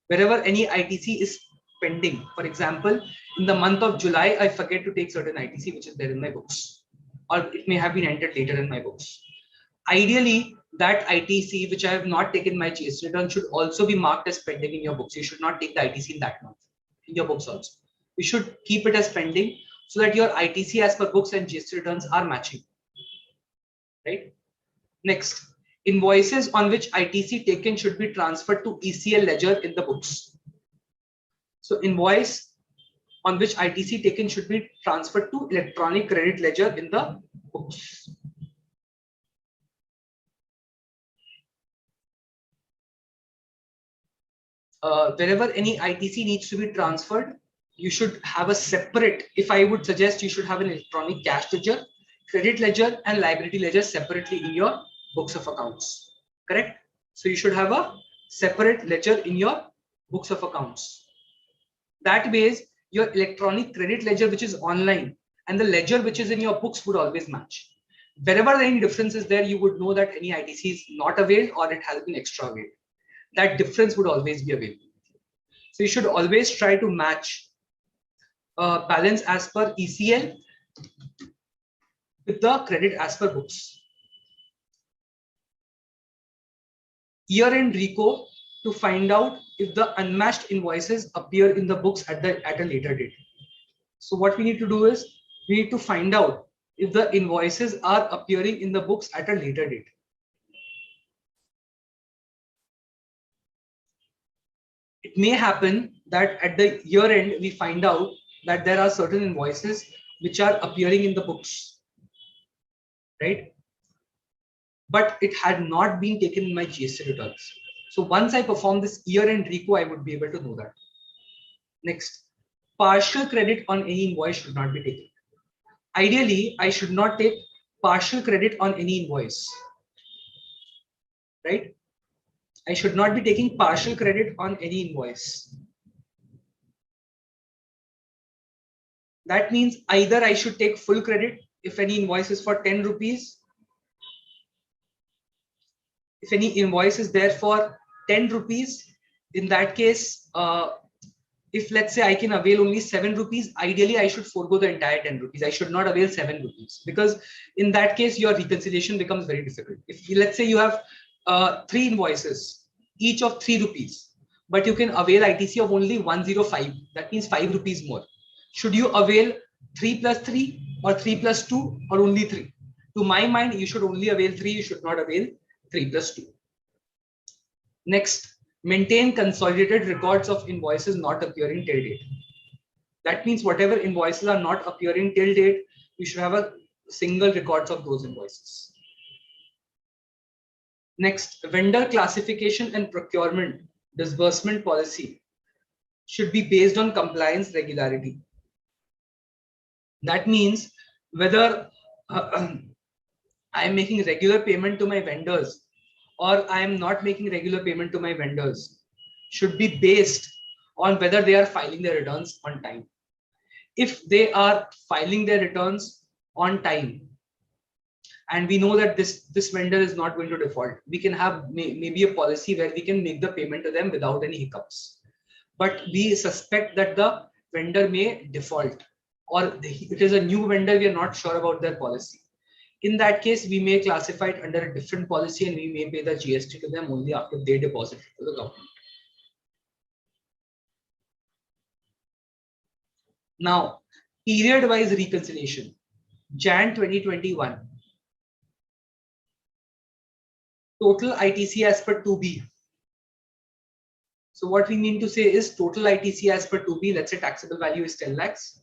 wherever any ITC is pending, for example, in the month of July, I forget to take certain ITC which is there in my books, or it may have been entered later in my books. Ideally, that ITC which I have not taken my GST return should also be marked as pending in your books. You should not take the ITC in that month in your books also. You should keep it as pending so that your ITC as per books and GST returns are matching, right? Next, invoices on which ITC taken should be transferred to ECL ledger in the books. So invoice on which ITC taken should be transferred to electronic credit ledger in the books. Wherever any ITC needs to be transferred, you should have a separate, if I would suggest, you should have an electronic cash ledger, credit ledger and liability ledger separately in your books of accounts, correct? So you should have a separate ledger in your books of accounts. That way, your electronic credit ledger, which is online, and the ledger which is in your books would always match. Wherever any difference is there, you would know that any ITC is not availed or it has been extra availed. That difference would always be available. So you should always try to match balance as per ECL with the credit as per books. Year-end RECO to find out if the unmatched invoices appear in the books at a later date. So what we need to do is we need to find out if the invoices are appearing in the books at a later date. It may happen that at the year end, we find out that there are certain invoices which are appearing in the books, right? But it had not been taken in my GST returns. So once I perform this year end RECO, I would be able to know that. Next, partial credit on any invoice should not be taken. Ideally, I should not take partial credit on any invoice, right? I should not be taking partial credit on any invoice. That means either I should take full credit if any invoice is for 10 rupees. If any invoice is there for 10 rupees, in that case, if let's say I can avail only 7 rupees, ideally I should forego the entire 10 rupees. I should not avail 7 rupees, because in that case, your reconciliation becomes very difficult. If let's say you have 3 invoices, each of 3 rupees, but you can avail ITC of only 105, that means 5 rupees more. Should you avail 3 plus 3 or 3 plus 2 or only 3? To my mind, you should only avail 3, you should not avail 3 plus 2. Next, maintain consolidated records of invoices not appearing till date. That means whatever invoices are not appearing till date, you should have a single records of those invoices. Next, vendor classification and procurement disbursement policy should be based on compliance regularity. That means whether I am making regular payment to my vendors or I am not making regular payment to my vendors should be based on whether they are filing their returns on time. If they are filing their returns on time, and we know that this vendor is not going to default, we can have maybe a policy where we can make the payment to them without any hiccups. But we suspect that the vendor may default, or it is a new vendor, we are not sure about their policy. In that case, we may classify it under a different policy and we may pay the GST to them only after they deposit it to the government. Now, period-wise reconciliation, Jan 2021. Total ITC as per 2B. So what we mean to say is total ITC as per 2B, let's say taxable value is 10 lakhs.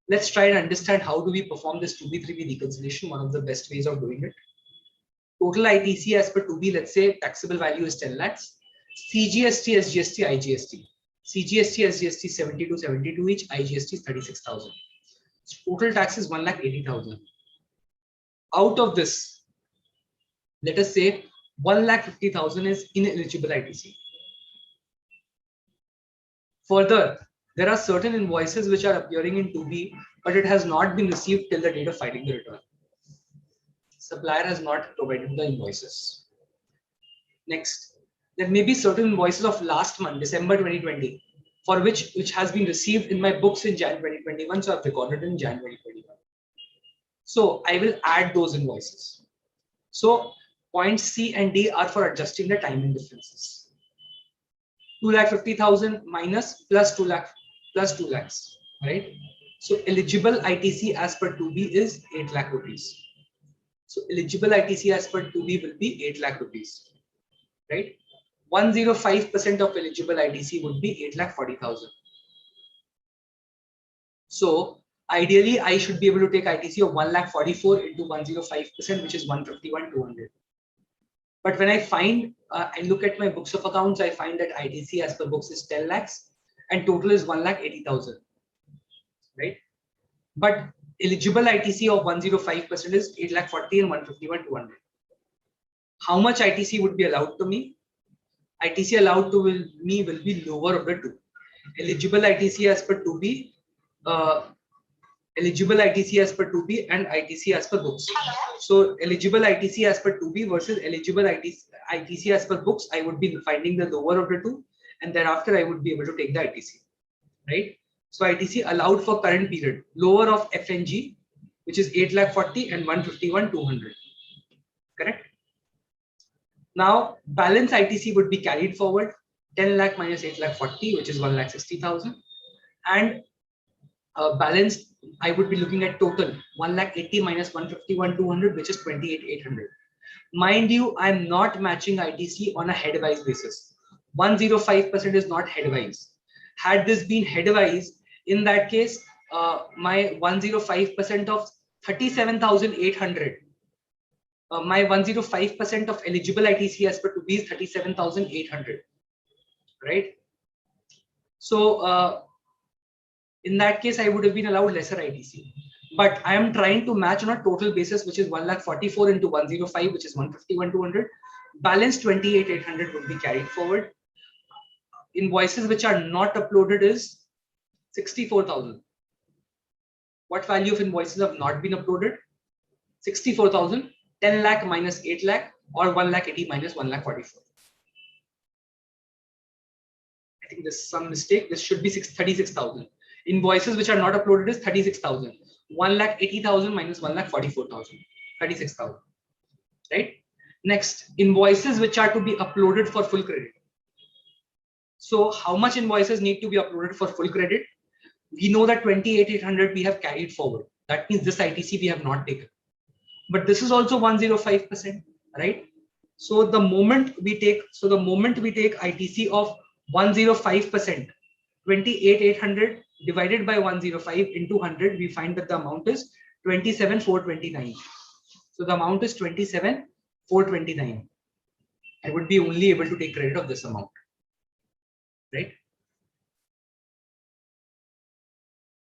Let's try and understand how do we perform this 2B 3B reconciliation, one of the best ways of doing it. Total ITC as per 2B, let's say taxable value is 10 lakhs. CGST, SGST, IGST. CGST, SGST 72 each, IGST is 36,000. So total tax is 1,80,000. Out of this, let us say 1,50,000 is ineligible ITC. Further, there are certain invoices which are appearing in 2B, but it has not been received till the date of filing the return. Supplier has not provided the invoices. Next, there may be certain invoices of last month, December 2020, for which has been received in my books in Jan 2021, so I've recorded in Jan 2021. So I will add those invoices. So points C and D are for adjusting the timing differences. 2,50,000 minus plus 2 lakh plus 2 lakhs, right? So eligible ITC as per 2B is 8 lakh rupees. So eligible ITC as per 2B will be 8 lakh rupees, right? 105% of eligible ITC would be 8,40,000. So ideally, I should be able to take ITC of 1,44,000 into 105%, which is 151,200. But when I find, I look at my books of accounts, I find that ITC as per books is 10 lakhs and total is 1,80,000, right? But eligible ITC of 105% is 8,40,000 and 151,200. How much ITC would be allowed to me? ITC allowed to me will be lower of the two. Eligible ITC as per 2B, eligible ITC as per 2B and ITC as per books. So eligible ITC as per 2B versus eligible ITC as per books, I would be finding the lower of the two, and thereafter I would be able to take the ITC, right? So ITC allowed for current period, lower of FNG, which is 8,40,000 and 151,200, correct? Now balance ITC would be carried forward, 10 lakh minus 8,40,000, which is 1,60,000, and balance I would be looking at total 1,80,000 minus 151,200, which is 28,800. Mind you, I am not matching ITC on a headwise basis. 105% is not headwise. Had this been headwise, in that case, my 105% of 37,800. My 105% of eligible ITC as per 2B is 37,800, right? So In that case, I would have been allowed lesser ITC. But I am trying to match on a total basis, which is 1,44,000 into 105, which is 151,200. Balance 28,800 would be carried forward. Invoices which are not uploaded is 64,000. What value of invoices have not been uploaded? 64,000. 10 lakh minus 8 lakh, or 1,80,000 minus 1,44,000. I think there's some mistake. This should be 36,000. Invoices which are not uploaded is 36,000. 1,80,000 minus 1,44,000. 36,000. Right? Next, invoices which are to be uploaded for full credit. So how much invoices need to be uploaded for full credit? We know that 28,800 we have carried forward. That means this ITC we have not taken. But this is also 105%, right? So the moment we take ITC of 105%, 28,800 divided by 105 into 100, we find that the amount is 27,429. So the amount is 27,429. I would be only able to take credit of this amount, right?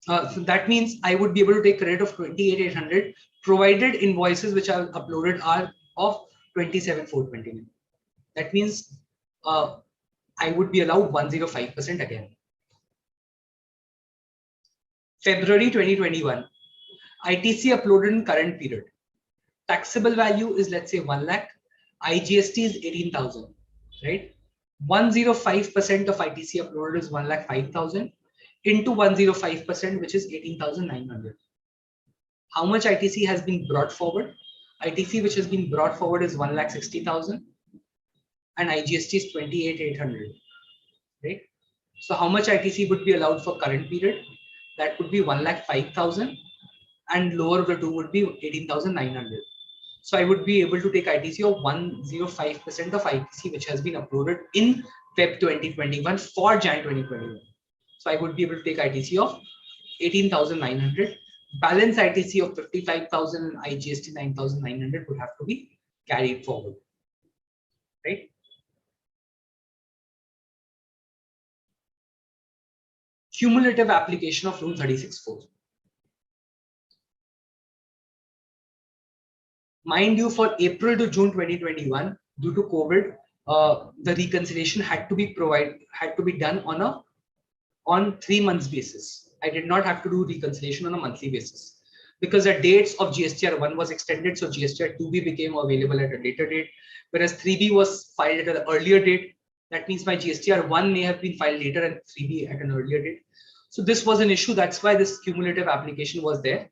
So that means I would be able to take credit of 28,800 provided invoices which are uploaded are of 27,429. That means I would be allowed 105% again. February 2021, ITC uploaded in current period. Taxable value is, let's say, 1 lakh. IGST is 18,000, right? 105% of ITC uploaded is 1,05,000 into 105%, which is 18,900. How much ITC has been brought forward? ITC which has been brought forward is 1,60,000 and IGST is 28,800, right? So how much ITC would be allowed for current period? That would be 1,05,000 and lower of the two would be 18,900. So I would be able to take ITC of 105% of ITC which has been uploaded in Feb 2021 for Jan 2021. So I would be able to take ITC of 18,900. Balance ITC of 55,000 and IGST 9,900 would have to be carried forward, right? Cumulative application of Rule 36(4). Mind you, for April to June 2021, due to COVID, the reconciliation had to be done on 3 months basis. I did not have to do reconciliation on a monthly basis because the dates of GSTR 1 was extended, so GSTR 2B became available at a later date, whereas 3B was filed at an earlier date. That means my GSTR 1 may have been filed later and 3B at an earlier date. So this was an issue. That's why this cumulative application was there.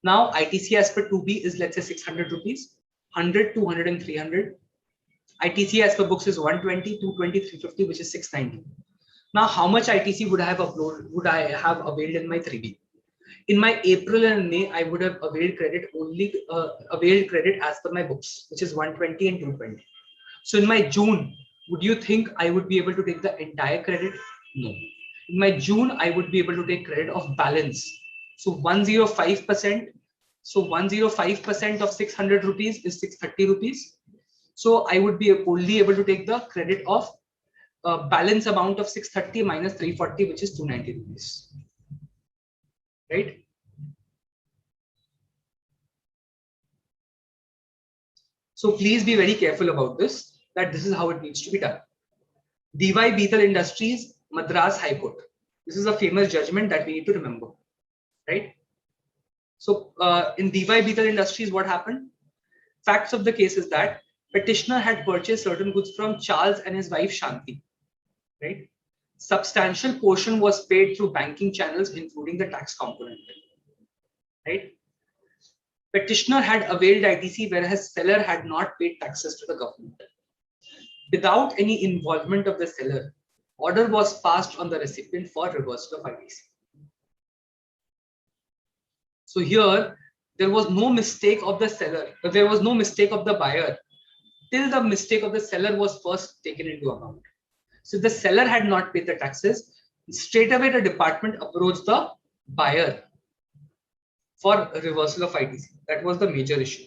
Now ITC as per 2B is, let's say, 600 rupees, 100, 200 and 300. ITC as per books is 120, 220, 350, which is 690. Now, how much ITC would I have availed in my 3B? In my April and May, I would have availed credit as per my books, which is 120 and 220. So in my June, would you think I would be able to take the entire credit? No. In my June, I would be able to take credit of balance. So 105%. So 105% of 600 rupees is 630 rupees. So I would be only able to take the credit of balance amount of 630 minus 340, which is 290 rupees, right? So please be very careful about this, that this is how it needs to be done. DY Beetle Industries, Madras High Court. This is a famous judgment that we need to remember, right? So in DY Beetle Industries, what happened? Facts of the case is that petitioner had purchased certain goods from Charles and his wife Shanti, right? Substantial portion was paid through banking channels, including the tax component, right? Petitioner had availed ITC, whereas seller had not paid taxes to the government. Without any involvement of the seller, order was passed on the recipient for reversal of ITC. So here, there was no mistake of the seller, but there was no mistake of the buyer till the mistake of the seller was first taken into account. So if the seller had not paid the taxes, straight away the department approached the buyer for reversal of ITC. That was the major issue.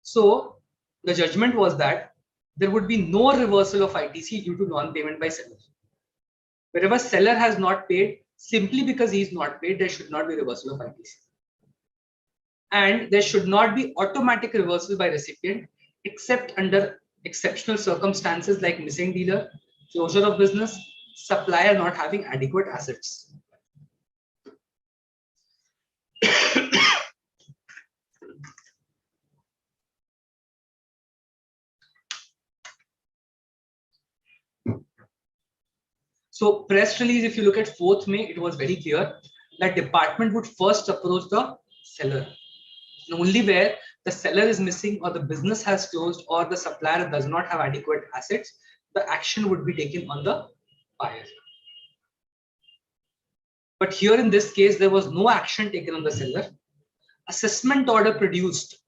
So the judgment was that there would be no reversal of ITC due to non-payment by seller. Wherever seller has not paid, simply because he is not paid, there should not be reversal of ITC. And there should not be automatic reversal by recipient except under exceptional circumstances like missing dealer, closure of business, supplier not having adequate assets. So press release, if you look at 4th May, it was very clear that department would first approach the seller. And only where the seller is missing or the business has closed or the supplier does not have adequate assets, the action would be taken on the buyer. But here in this case, there was no action taken on the seller. Assessment order produced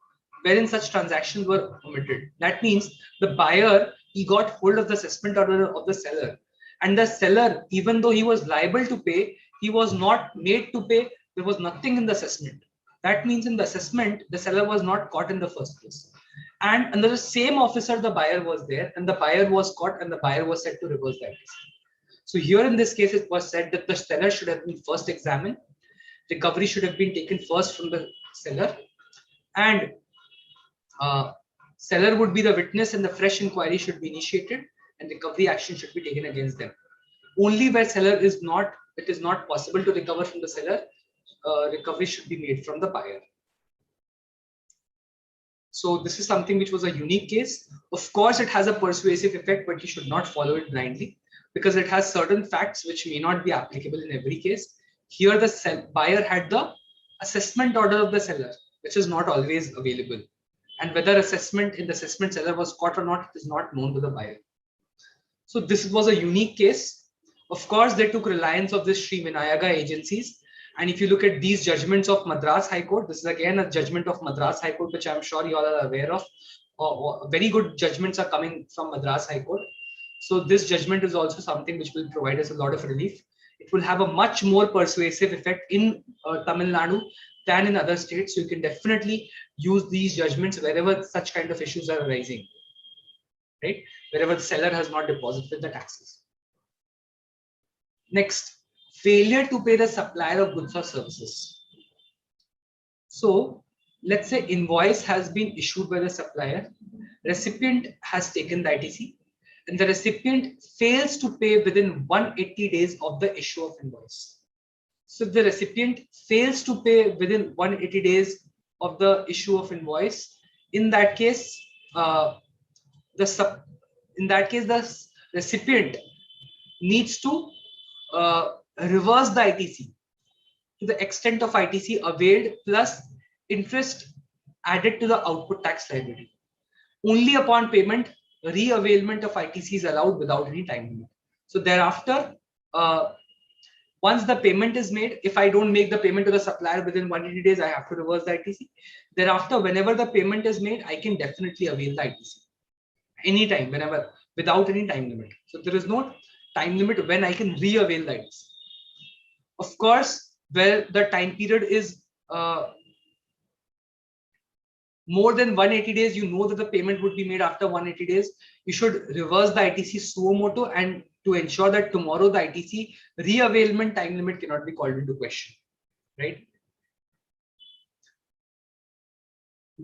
wherein such transactions were omitted. That means the buyer, he got hold of the assessment order of the seller, and the seller, even though he was liable to pay, he was not made to pay. There was nothing in the assessment. That means in the assessment, the seller was not caught in the first place. And under the same officer, the buyer was there, and the buyer was caught, and the buyer was said to reverse that. So here in this case, it was said that the seller should have been first examined. Recovery should have been taken first from the seller, and seller would be the witness, and the fresh inquiry should be initiated, and recovery action should be taken against them. Only where seller is not, it is not possible to recover from the seller, recovery should be made from the buyer. So this is something which was a unique case. Of course, it has a persuasive effect, but you should not follow it blindly because it has certain facts which may not be applicable in every case. Here, the buyer had the assessment order of the seller, which is not always available. And whether assessment in the assessment seller was caught or not is not known to the buyer. So this was a unique case. Of course, they took reliance of this Sri Vinayaga agencies. And if you look at these judgments of Madras High Court, this is again a judgment of Madras High Court, which I'm sure you all are aware of. Very good judgments are coming from Madras High Court. So this judgment is also something which will provide us a lot of relief. It will have a much more persuasive effect in Tamil Nadu than in other states. So you can definitely use these judgments wherever such kind of issues are arising, right? Wherever the seller has not deposited the taxes. Next, failure to pay the supplier of goods or services. So let's say invoice has been issued by the supplier, recipient has taken the ITC, and the recipient fails to pay within 180 days of the issue of invoice. So if the recipient fails to pay within 180 days of the issue of invoice, in that case, the recipient needs to reverse the ITC to the extent of ITC availed plus interest added to the output tax liability. Only upon payment, re-availment of ITC is allowed without any time limit. So thereafter, once the payment is made, if I don't make the payment to the supplier within 180 days, I have to reverse the ITC. Thereafter, whenever the payment is made, I can definitely avail the ITC. Anytime, whenever, without any time limit. So there is no time limit when I can re-avail the ITC. Of course, where the time period is more than 180 days, you know that the payment would be made after 180 days. You should reverse the ITC suo motu, and to ensure that tomorrow the ITC re-availment time limit cannot be called into question, right?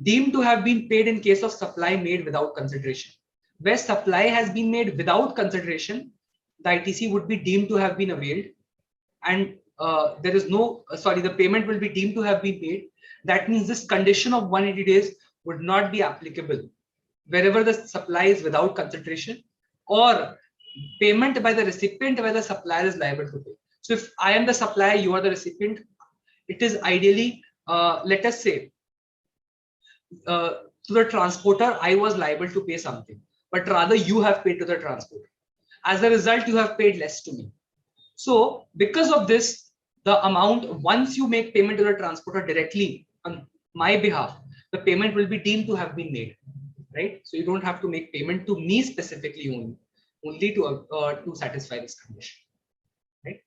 Deemed to have been paid in case of supply made without consideration. Where supply has been made without consideration, the ITC would be deemed to have been availed, and there is no, the payment will be deemed to have been paid. That means this condition of 180 days would not be applicable wherever the supply is without consideration or payment by the recipient where the supplier is liable to pay. So if I am the supplier, you are the recipient, it is ideally, let us say, to the transporter, I was liable to pay something, but rather you have paid to the transporter. As a result, you have paid less to me. So because of this, the amount, once you make payment to the transporter directly on my behalf, the payment will be deemed to have been made, right? So you don't have to make payment to me specifically only to satisfy this condition, right?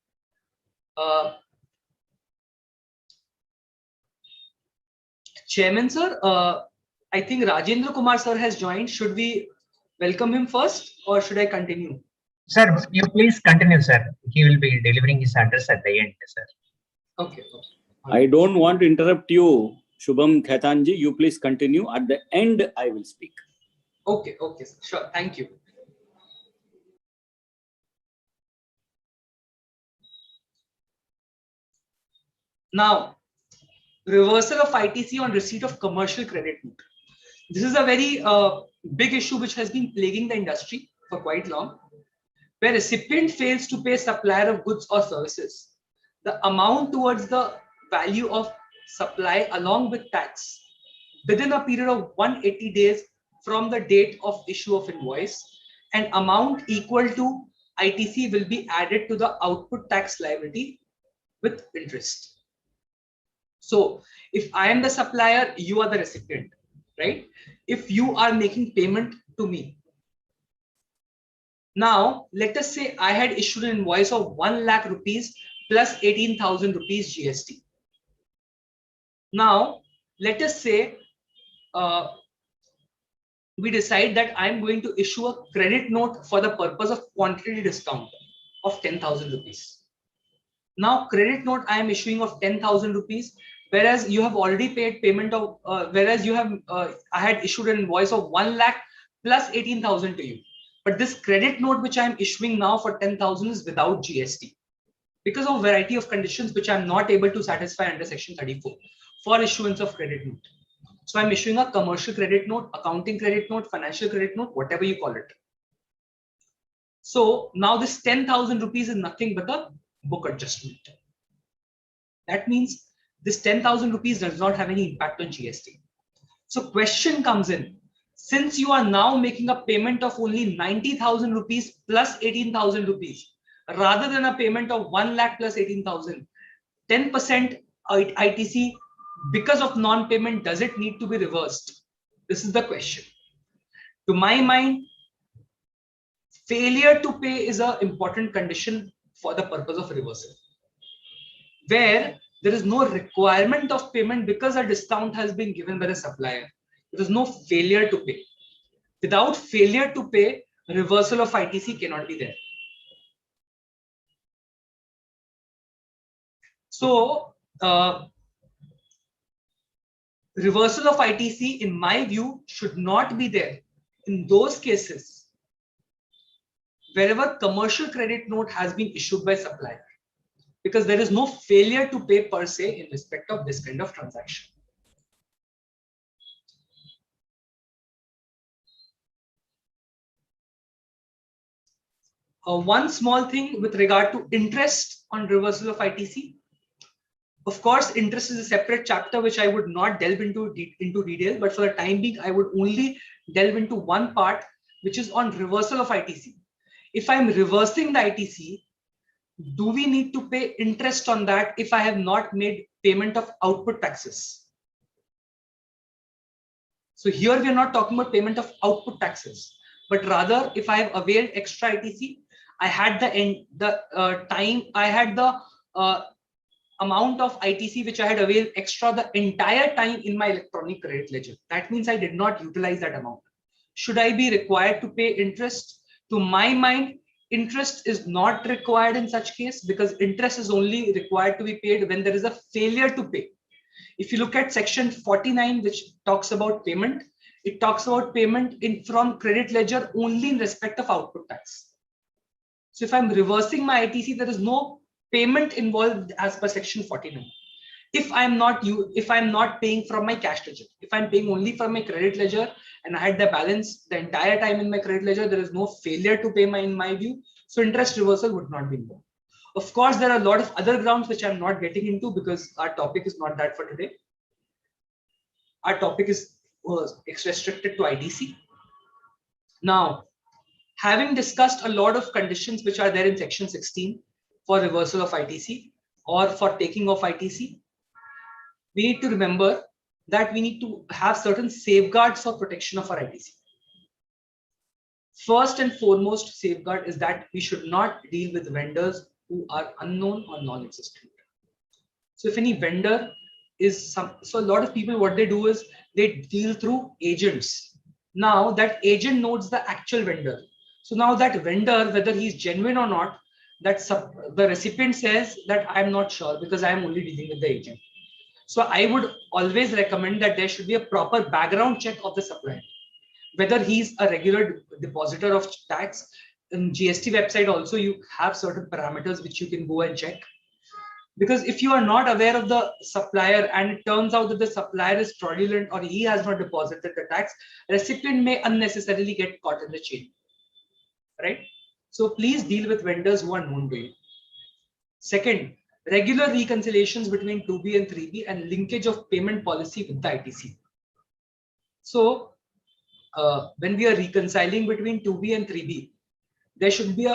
Chairman sir, I think Rajendra Kumar sir has joined. Should we welcome him first or should I continue? Sir, you please continue, sir. He will be delivering his address at the end, sir. Okay. I don't want to interrupt you, Shubham Khaitanji. You please continue. At the end, I will speak. Okay, sure. Thank you. Now, reversal of ITC on receipt of commercial credit note. This is a very big issue which has been plaguing the industry for quite long, where recipient fails to pay supplier of goods or services. The amount towards the value of supply along with tax within a period of 180 days from the date of issue of invoice, and amount equal to ITC will be added to the output tax liability with interest. So if I am the supplier, you are the recipient, right? If you are making payment to me, now let us say I had issued an invoice of 1 lakh rupees plus 18,000 rupees GST. Now let us say we decide that I'm going to issue a credit note for the purpose of quantity discount of 10,000 rupees. Now credit note I am issuing of 10,000 rupees, whereas you have already paid payment of, whereas you have, I had issued an invoice of 1 lakh plus 18,000 to you. But this credit note which I am issuing now for 10,000 is without GST because of a variety of conditions which I am not able to satisfy under section 34 for issuance of credit note. So I'm issuing a commercial credit note, accounting credit note, financial credit note, whatever you call it. So now this 10,000 rupees is nothing but a book adjustment. That means this 10,000 rupees does not have any impact on GST. So question comes in, since you are now making a payment of only 90,000 rupees plus 18,000 rupees, rather than a payment of 1 lakh plus 18,000, 10% ITC because of non-payment, does it need to be reversed? This is the question. To my mind, failure to pay is an important condition for the purpose of reversal, where there is no requirement of payment because a discount has been given by the supplier. There is no failure to pay. Without failure to pay, reversal of ITC cannot be there. So, reversal of ITC, in my view, should not be there in those cases wherever commercial credit note has been issued by supplier, because there is no failure to pay per se in respect of this kind of transaction. One small thing with regard to interest on reversal of ITC. Of course, interest is a separate chapter which I would not delve into detail, but for the time being, I would only delve into one part, which is on reversal of ITC. If I'm reversing the ITC, do we need to pay interest on that if I have not made payment of output taxes? So here we are not talking about payment of output taxes, but rather if I have availed extra ITC, I had the amount of ITC which I had availed extra the entire time in my electronic credit ledger. That means I did not utilize that amount. Should I be required to pay interest? To my mind, interest is not required in such case, because interest is only required to be paid when there is a failure to pay. If you look at section 49, which talks about payment, it talks about payment from credit ledger only in respect of output tax. So if I'm reversing my ITC, there is no payment involved as per section 49. If I'm not paying from my cash ledger, if I'm paying only from my credit ledger and I had the balance the entire time in my credit ledger, there is no failure to pay in my view. So interest reversal would not be involved. Of course, there are a lot of other grounds which I'm not getting into because our topic is not that for today. Our topic is restricted to ITC. Now, having discussed a lot of conditions which are there in section 16 for reversal of ITC or for taking of ITC, we need to remember that we need to have certain safeguards for protection of our ITC. First and foremost safeguard is that we should not deal with vendors who are unknown or non-existent. So if any vendor is so a lot of people, what they do is they deal through agents. Now that agent knows the actual vendor. So now that vendor, whether he's genuine or not, the recipient says that I'm not sure because I'm only dealing with the agent. So I would always recommend that there should be a proper background check of the supplier, whether he's a regular depositor of tax. In GST website also, you have certain parameters which you can go and check. Because if you are not aware of the supplier and it turns out that the supplier is fraudulent or he has not deposited the tax, recipient may unnecessarily get caught in the chain, right? So please deal with vendors who are known to you. Second, regular reconciliations between 2B and 3B and linkage of payment policy with the ITC. So when we are reconciling between 2B and 3B, there should be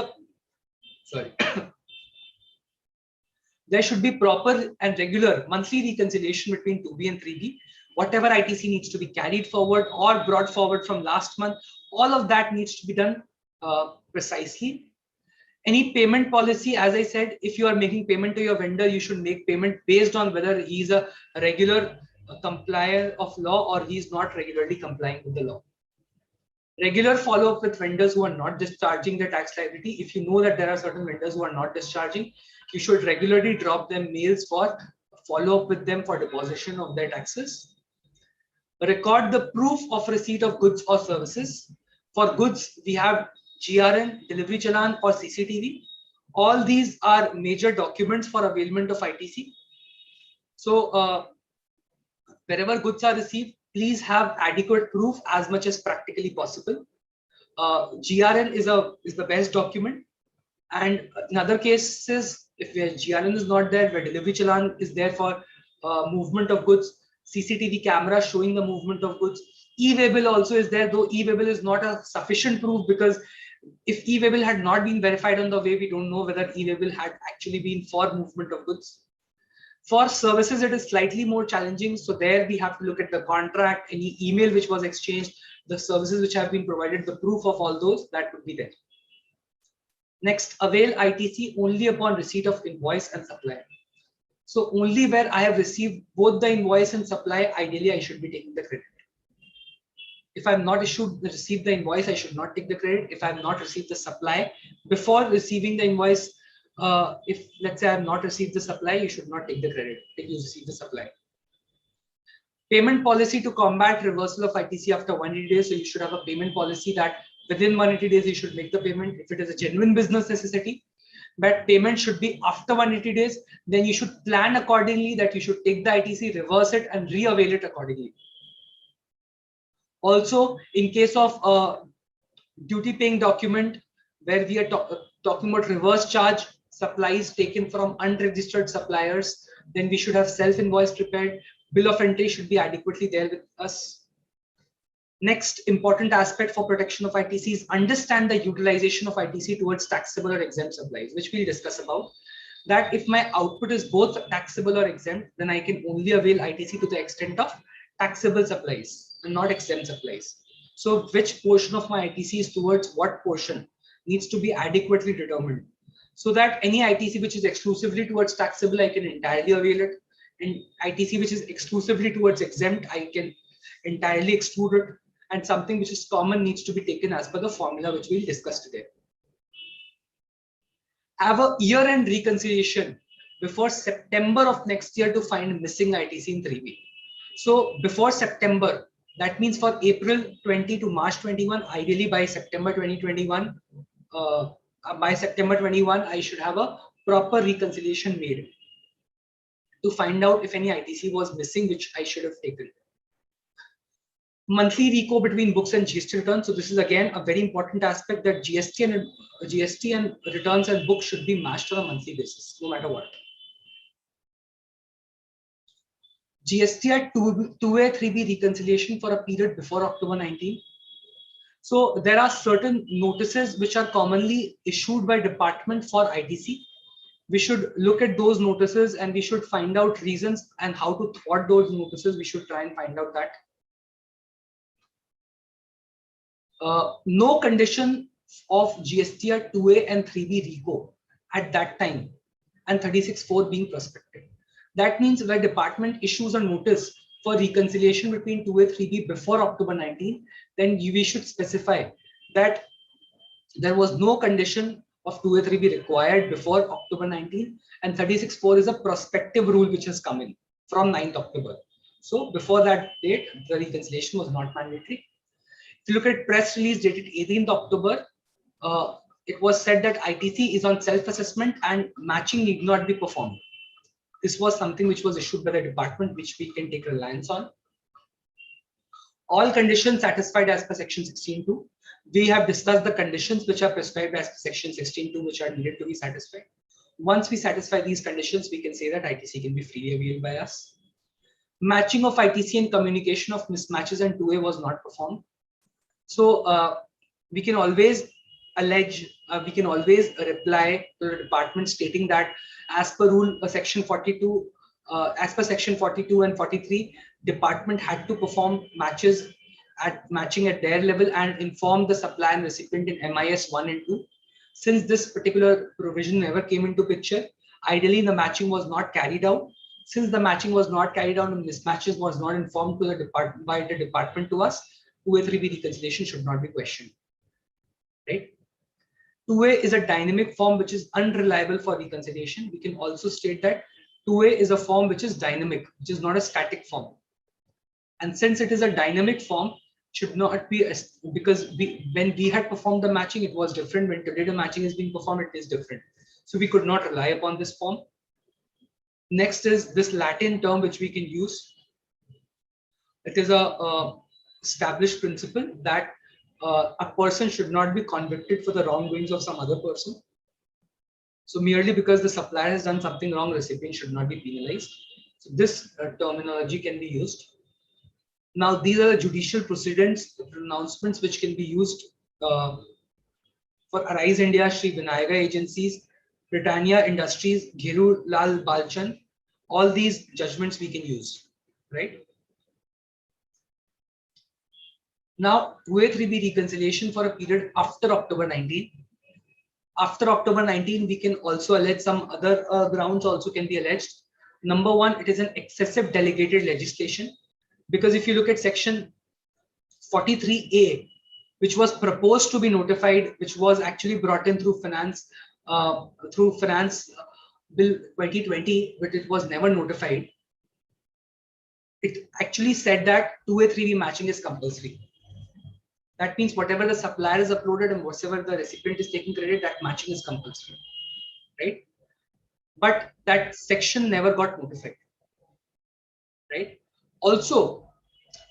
there should be proper and regular monthly reconciliation between 2B and 3B. Whatever ITC needs to be carried forward or brought forward from last month, all of that needs to be done precisely. Any payment policy, as I said, if you are making payment to your vendor, you should make payment based on whether he's a regular complier of law or he's not regularly complying with the law. Regular follow-up with vendors who are not discharging their tax liability. If you know that there are certain vendors who are not discharging, you should regularly drop them mails for follow-up with them for deposition of their taxes. Record the proof of receipt of goods or services. For goods, we have GRN, delivery challan, or CCTV. All these are major documents for availment of ITC. So wherever goods are received, please have adequate proof as much as practically possible. GRN is the best document. And in other cases, if GRN is not there, where delivery challan is there for movement of goods, CCTV camera showing the movement of goods. E-Waybill also is there, though E-Waybill is not a sufficient proof, because if E-Waybill had not been verified on the way, we don't know whether E-Waybill had actually been for movement of goods. For services, it is slightly more challenging. So there we have to look at the contract, any email which was exchanged, the services which have been provided, the proof of all those, that would be there. Next, avail ITC only upon receipt of invoice and supply. So only where I have received both the invoice and supply, ideally I should be taking the credit. If I'm not received the invoice, I should not take the credit. If I'm not received the supply before receiving the invoice, if let's say I have not received the supply, you should not take the credit if you receive the supply. Payment policy to combat reversal of ITC after 180 days. So you should have a payment policy that within 180 days you should make the payment. If it is a genuine business necessity, but payment should be after 180 days, then you should plan accordingly that you should take the ITC, reverse it, and re-avail it accordingly. Also, in case of a duty paying document where we are talking about reverse charge supplies taken from unregistered suppliers, then we should have self-invoice prepared. Bill of entry should be adequately there with us. Next important aspect for protection of ITC is understand the utilization of ITC towards taxable or exempt supplies, which we'll discuss about. That if my output is both taxable or exempt, then I can only avail ITC to the extent of taxable supplies and not exempt supplies. So which portion of my ITC is towards what portion needs to be adequately determined, so that any ITC which is exclusively towards taxable, I can entirely avail it. And ITC which is exclusively towards exempt, I can entirely exclude it. And something which is common needs to be taken as per the formula which we'll discuss today. Have a year-end reconciliation before September of next year to find missing ITC in 3B. So before September, that means for April 20 to March 21, ideally by September 2021, by September 21, I should have a proper reconciliation made to find out if any ITC was missing, which I should have taken. Monthly reco between books and GST returns. So this is again a very important aspect, that GST and returns and books should be matched on a monthly basis, no matter what. GST at 2A, 3B reconciliation for a period before October 19. So there are certain notices which are commonly issued by department for ITC. We should look at those notices and we should find out reasons and how to thwart those notices. We should try and find out that. No condition of GST at 2A and 3B reco at that time, and 36(4) being prospected. That means where department issues a notice for reconciliation between 2A, 3B before October 19, then we should specify that there was no condition of 2A3B required before October 19, and 36(4) is a prospective rule which has come in from 9th October. So before that date, the reconciliation was not mandatory. If you look at press release dated 18th October, it was said that ITC is on self-assessment and matching need not be performed. This was something which was issued by the department, which we can take reliance on. All conditions satisfied as per section 16(2). We have discussed the conditions which are prescribed as per section 16(2), which are needed to be satisfied. Once we satisfy these conditions, we can say that ITC can be freely availed by us. Matching of ITC and communication of mismatches and 2A was not performed. So we can always allege, we can always reply to the department stating that as per rule section 42, as per section 42 and 43, department had to perform matching at their level and inform the supplier and recipient in MIS 1 and 2. Since this particular provision never came into picture, ideally the matching was not carried out. Since the matching was not carried out and mismatches was not informed to the department by the department to us, 2A3B reconciliation should not be questioned. Right? 2A is a dynamic form which is unreliable for reconciliation. We can also state that 2A is a form which is dynamic, which is not a static form. And since it is a dynamic form, should not be, because when we had performed the matching, it was different. When today the matching is being performed, it is different. So we could not rely upon this form. Next is this Latin term which we can use. It is a established principle that a person should not be convicted for the wrongdoings of some other person. So merely because the supplier has done something wrong, recipient should not be penalized. So this terminology can be used. Now these are the judicial precedents, pronouncements which can be used for Arise India, Sri Vinayaga Agencies, Britannia Industries, Ghiru Lal Balchan. All these judgments we can use, right? Now 2A3B reconciliation for a period after October 19. After October 19, we can also allege some other grounds also can be alleged. Number one, it is an excessive delegated legislation. Because if you look at section 43A, which was proposed to be notified, which was actually brought in through finance bill 2020, but it was never notified. It actually said that 2A3B matching is compulsory. That means whatever the supplier has uploaded and whatever the recipient is taking credit, that matching is compulsory, right? But that section never got notified, right? Also,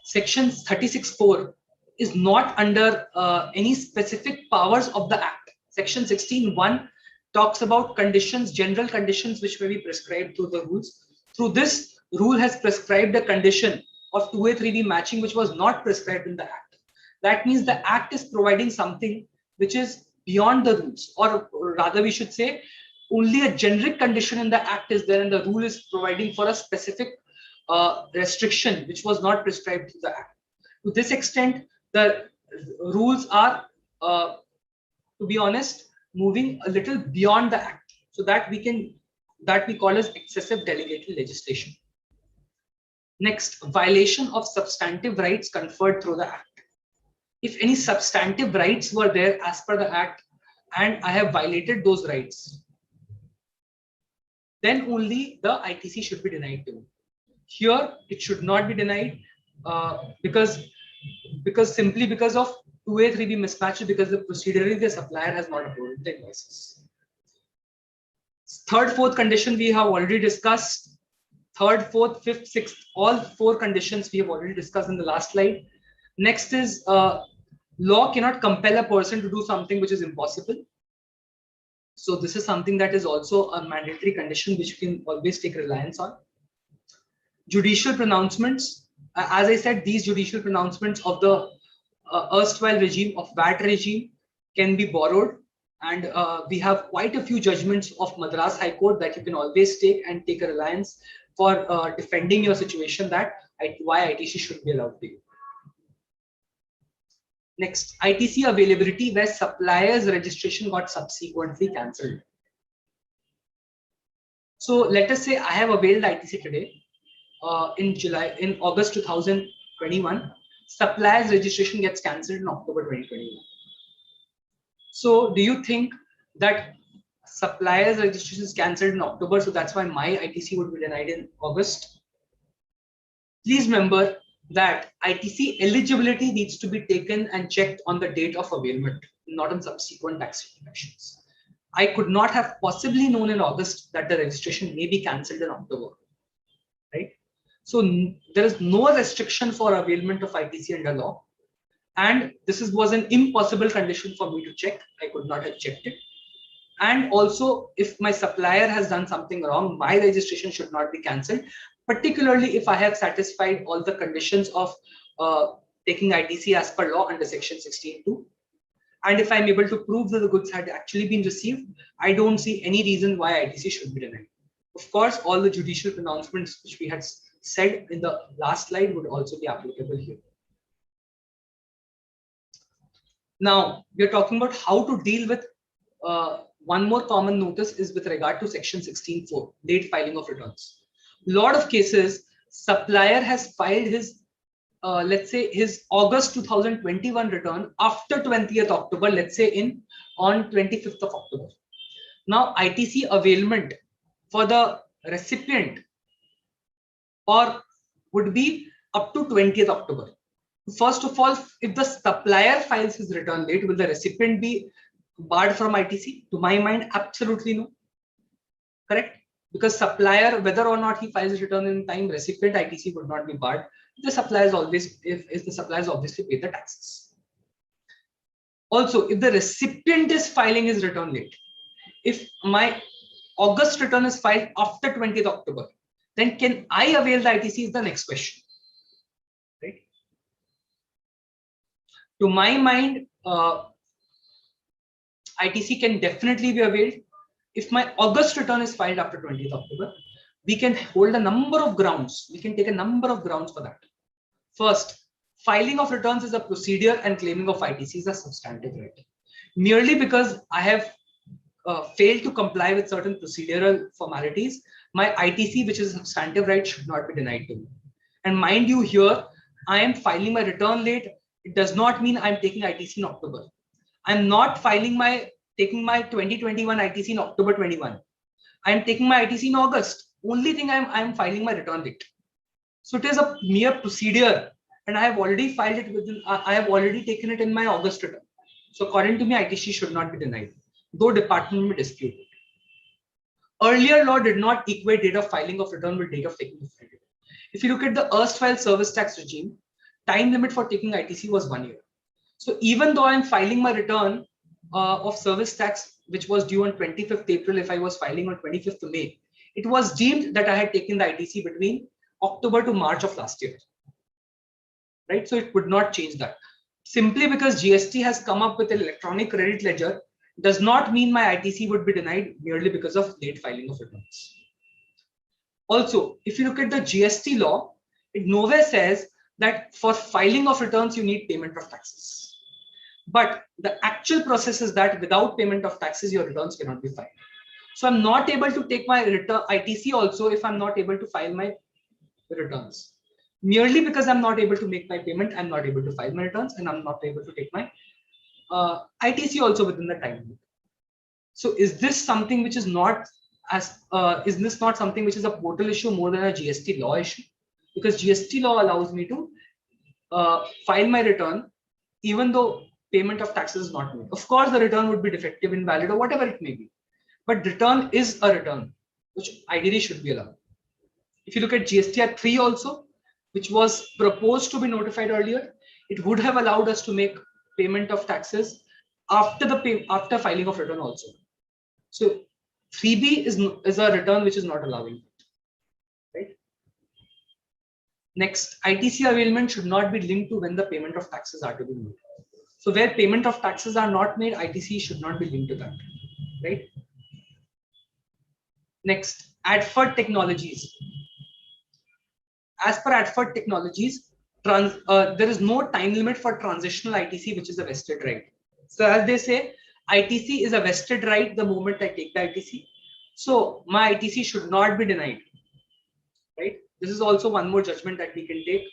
section 36(4) is not under any specific powers of the Act. Section 16(1) talks about conditions, general conditions which may be prescribed through the rules. Through this rule has prescribed a condition of 2A3B matching which was not prescribed in the Act. That means the Act is providing something which is beyond the rules, or rather we should say only a generic condition in the Act is there and the rule is providing for a specific restriction which was not prescribed through the Act. To this extent, the rules are, to be honest, moving a little beyond the Act, so that we call as excessive delegated legislation. Next, violation of substantive rights conferred through the Act. If any substantive rights were there as per the Act and I have violated those rights, then only the ITC should be denied to me. Here, it should not be denied because simply because of 2A3B mismatches, because the procedurally the supplier has not uploaded the invoices. Third, fourth condition we have already discussed. Third, fourth, fifth, sixth, all four conditions we have already discussed in the last slide. Next is law cannot compel a person to do something which is impossible. So this is something that is also a mandatory condition which you can always take reliance on. Judicial pronouncements. As I said, these judicial pronouncements of the erstwhile regime of VAT regime can be borrowed, and we have quite a few judgments of Madras High Court that you can always take and take a reliance for defending your situation, that why ITC should be allowed to you. Next, ITC availability where supplier's registration got subsequently cancelled. So let us say I have availed ITC today. In August 2021, supplier's registration gets cancelled in October 2021. So do you think that supplier's registration is cancelled in October, so that's why my ITC would be denied in August? Please remember that ITC eligibility needs to be taken and checked on the date of availment, not on subsequent tax reductions. I could not have possibly known in August that the registration may be cancelled in October, right? So there is no restriction for availment of ITC under law. And this was an impossible condition for me to check. I could not have checked it. And also, if my supplier has done something wrong, my registration should not be cancelled, particularly if I have satisfied all the conditions of taking ITC as per law under section 16(2). And if I'm able to prove that the goods had actually been received, I don't see any reason why ITC should be denied. Of course, all the judicial pronouncements which we had said in the last slide would also be applicable here. Now, we are talking about how to deal with one more common notice is with regard to section 16(4), late filing of returns. A lot of cases, supplier has filed his, let's say his August 2021 return after 20th October, let's say on 25th of October. Now, ITC availment for the recipient would be up to 20th October. First of all, if the supplier files his return late, will the recipient be barred from ITC? To my mind, absolutely no. Correct? Because supplier, whether or not he files his return in time, recipient ITC would not be barred. The suppliers always, if the suppliers obviously pay the taxes. Also, if the recipient is filing his return late, if my August return is filed after 20th October, then can I avail the ITC is the next question. Right? To my mind, ITC can definitely be availed. If my August return is filed after 20th October, we can hold a number of grounds. We can take a number of grounds for that. First, filing of returns is a procedure and claiming of ITC is a substantive right. Merely because I have failed to comply with certain procedural formalities, my ITC, which is a substantive right, should not be denied to me. And mind you, here, I am filing my return late. It does not mean I'm taking ITC in October. I'm not taking my 2021 ITC in October 21. I'm taking my ITC in August. Only thing I'm filing my return late. So it is a mere procedure, and I have already filed it within. I have already taken it in my August return. So according to me, ITC should not be denied, though department may dispute it. Earlier law did not equate date of filing of return with date of taking of credit. If you look at the erstwhile service tax regime, time limit for taking ITC was 1 year. So even though I'm filing my return of service tax, which was due on 25th April, if I was filing on 25th of May, it was deemed that I had taken the ITC between October to March of last year. Right? So it would not change that. Simply because GST has come up with an electronic credit ledger does not mean my ITC would be denied merely because of late filing of returns. Also, if you look at the GST law, it nowhere says that for filing of returns, you need payment of taxes. But the actual process is that without payment of taxes, your returns cannot be filed. So I'm not able to take my return ITC also if I'm not able to file my returns. Merely because I'm not able to make my payment, I'm not able to file my returns, and I'm not able to take my ITC also within the time limit. So is this something which is not something which is a portal issue more than a GST law issue? Because GST law allows me to file my return even though payment of taxes is not made. Of course, the return would be defective, invalid, or whatever it may be. But return is a return, which ideally should be allowed. If you look at GSTR 3 also, which was proposed to be notified earlier, it would have allowed us to make payment of taxes after filing of return also. So 3B is a return which is not allowing it. Right? Next, ITC availment should not be linked to when the payment of taxes are to be made. So where payment of taxes are not made, ITC should not be linked to that. Right? Next, ADFERT technologies. As per ADFERT technologies, there is no time limit for transitional ITC, which is a vested right. So as they say, ITC is a vested right the moment I take the ITC. So my ITC should not be denied. Right? This is also one more judgment that we can take,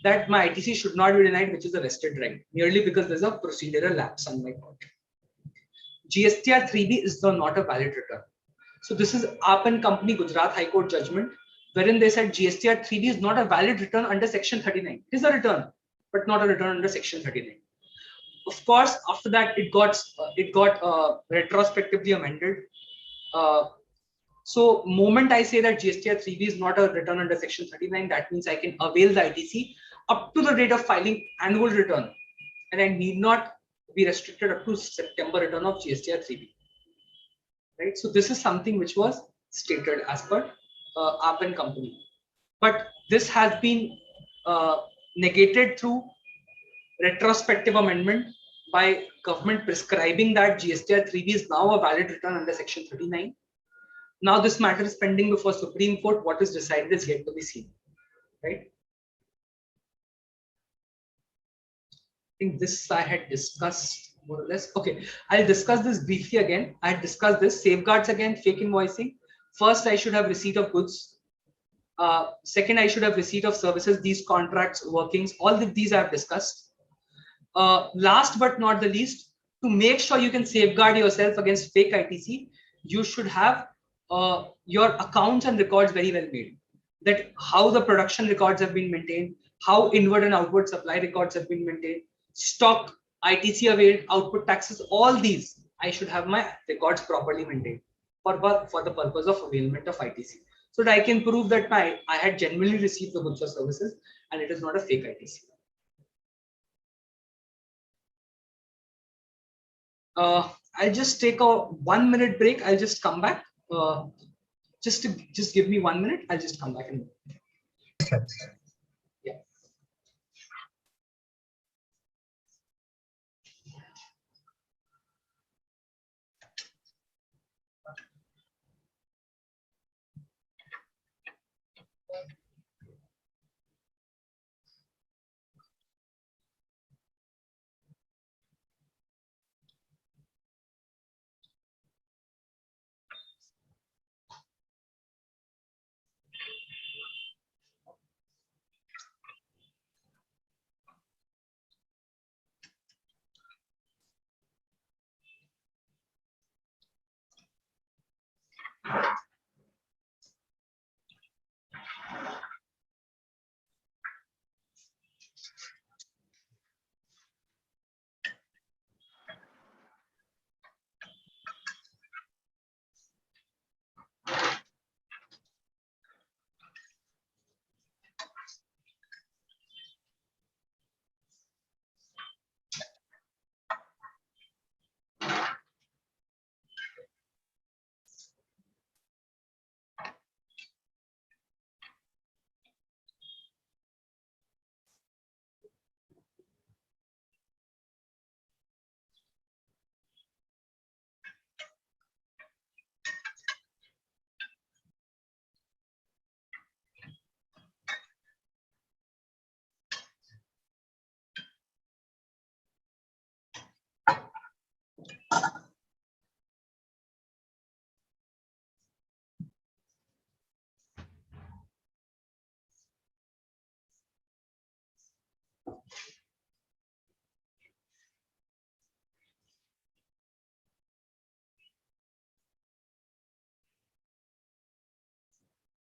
that my ITC should not be denied, which is a vested right, merely because there's a procedural lapse on my part. GSTR 3B is not a valid return. So this is Aap and Company Gujarat High Court judgment, wherein they said GSTR 3B is not a valid return under Section 39. It is a return, but not a return under Section 39. Of course, after that, it got retrospectively amended. So moment I say that GSTR 3B is not a return under Section 39, that means I can avail the ITC up to the date of filing annual return, and I need not be restricted up to September return of GSTR 3B. Right. So this is something which was stated as per Aap and Company, but this has been negated through retrospective amendment by government prescribing that GSTR 3B is now a valid return under Section 39. Now this matter is pending before Supreme Court. What is decided is yet to be seen. Right. I think this I had discussed more or less. Okay, I'll discuss this briefly again. I had discussed this safeguards again, fake invoicing. First, I should have receipt of goods. Second, I should have receipt of services, these contracts, workings, all these I have discussed. Last but not the least, to make sure you can safeguard yourself against fake ITC, you should have your accounts and records very well made. That how the production records have been maintained, how inward and outward supply records have been maintained, stock, ITC availed, output taxes, all these, I should have my records properly maintained for the purpose of availment of ITC. So that I can prove that I had genuinely received the goods or services and it is not a fake ITC. I'll just take a 1 minute break. I'll just come back. Just give me 1 minute. I'll just come back in. Yeah.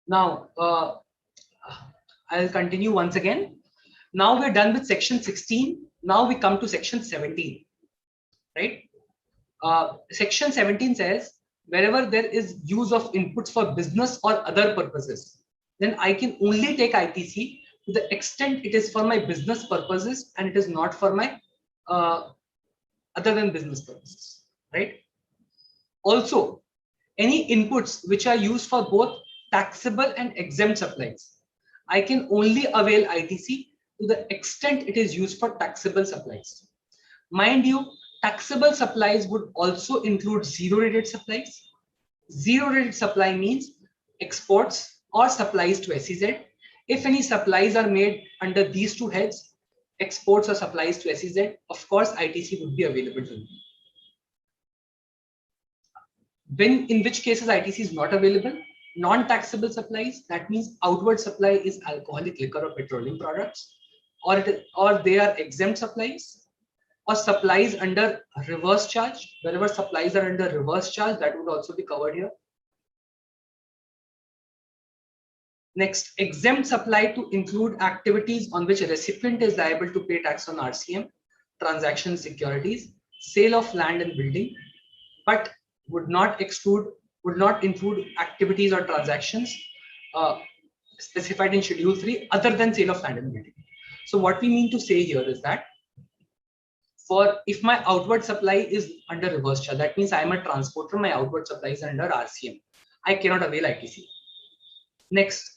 Now, I'll continue once again. Now we're done with section 16. Now we come to section 17, right? Section 17 says, wherever there is use of inputs for business or other purposes, then I can only take ITC to the extent it is for my business purposes and it is not for my other than business purposes, right? Also, any inputs which are used for both taxable and exempt supplies, I can only avail ITC to the extent it is used for taxable supplies. Mind you, taxable supplies would also include zero-rated supplies. Zero-rated supply means exports or supplies to SEZ. If any supplies are made under these two heads, exports or supplies to SEZ, of course, ITC would be available to me. When, in which cases ITC is not available, non-taxable supplies, that means outward supply is alcoholic liquor or petroleum products, or they are exempt supplies. or supplies under reverse charge. Wherever supplies are under reverse charge, that would also be covered here. Next, exempt supply to include activities on which a recipient is liable to pay tax on RCM, transaction securities, sale of land and building, but would not include activities or transactions specified in Schedule 3 other than sale of land and building. So what we mean to say here is that if my outward supply is under reverse charge, that means I am a transporter, my outward supply is under RCM, I cannot avail ITC. Next,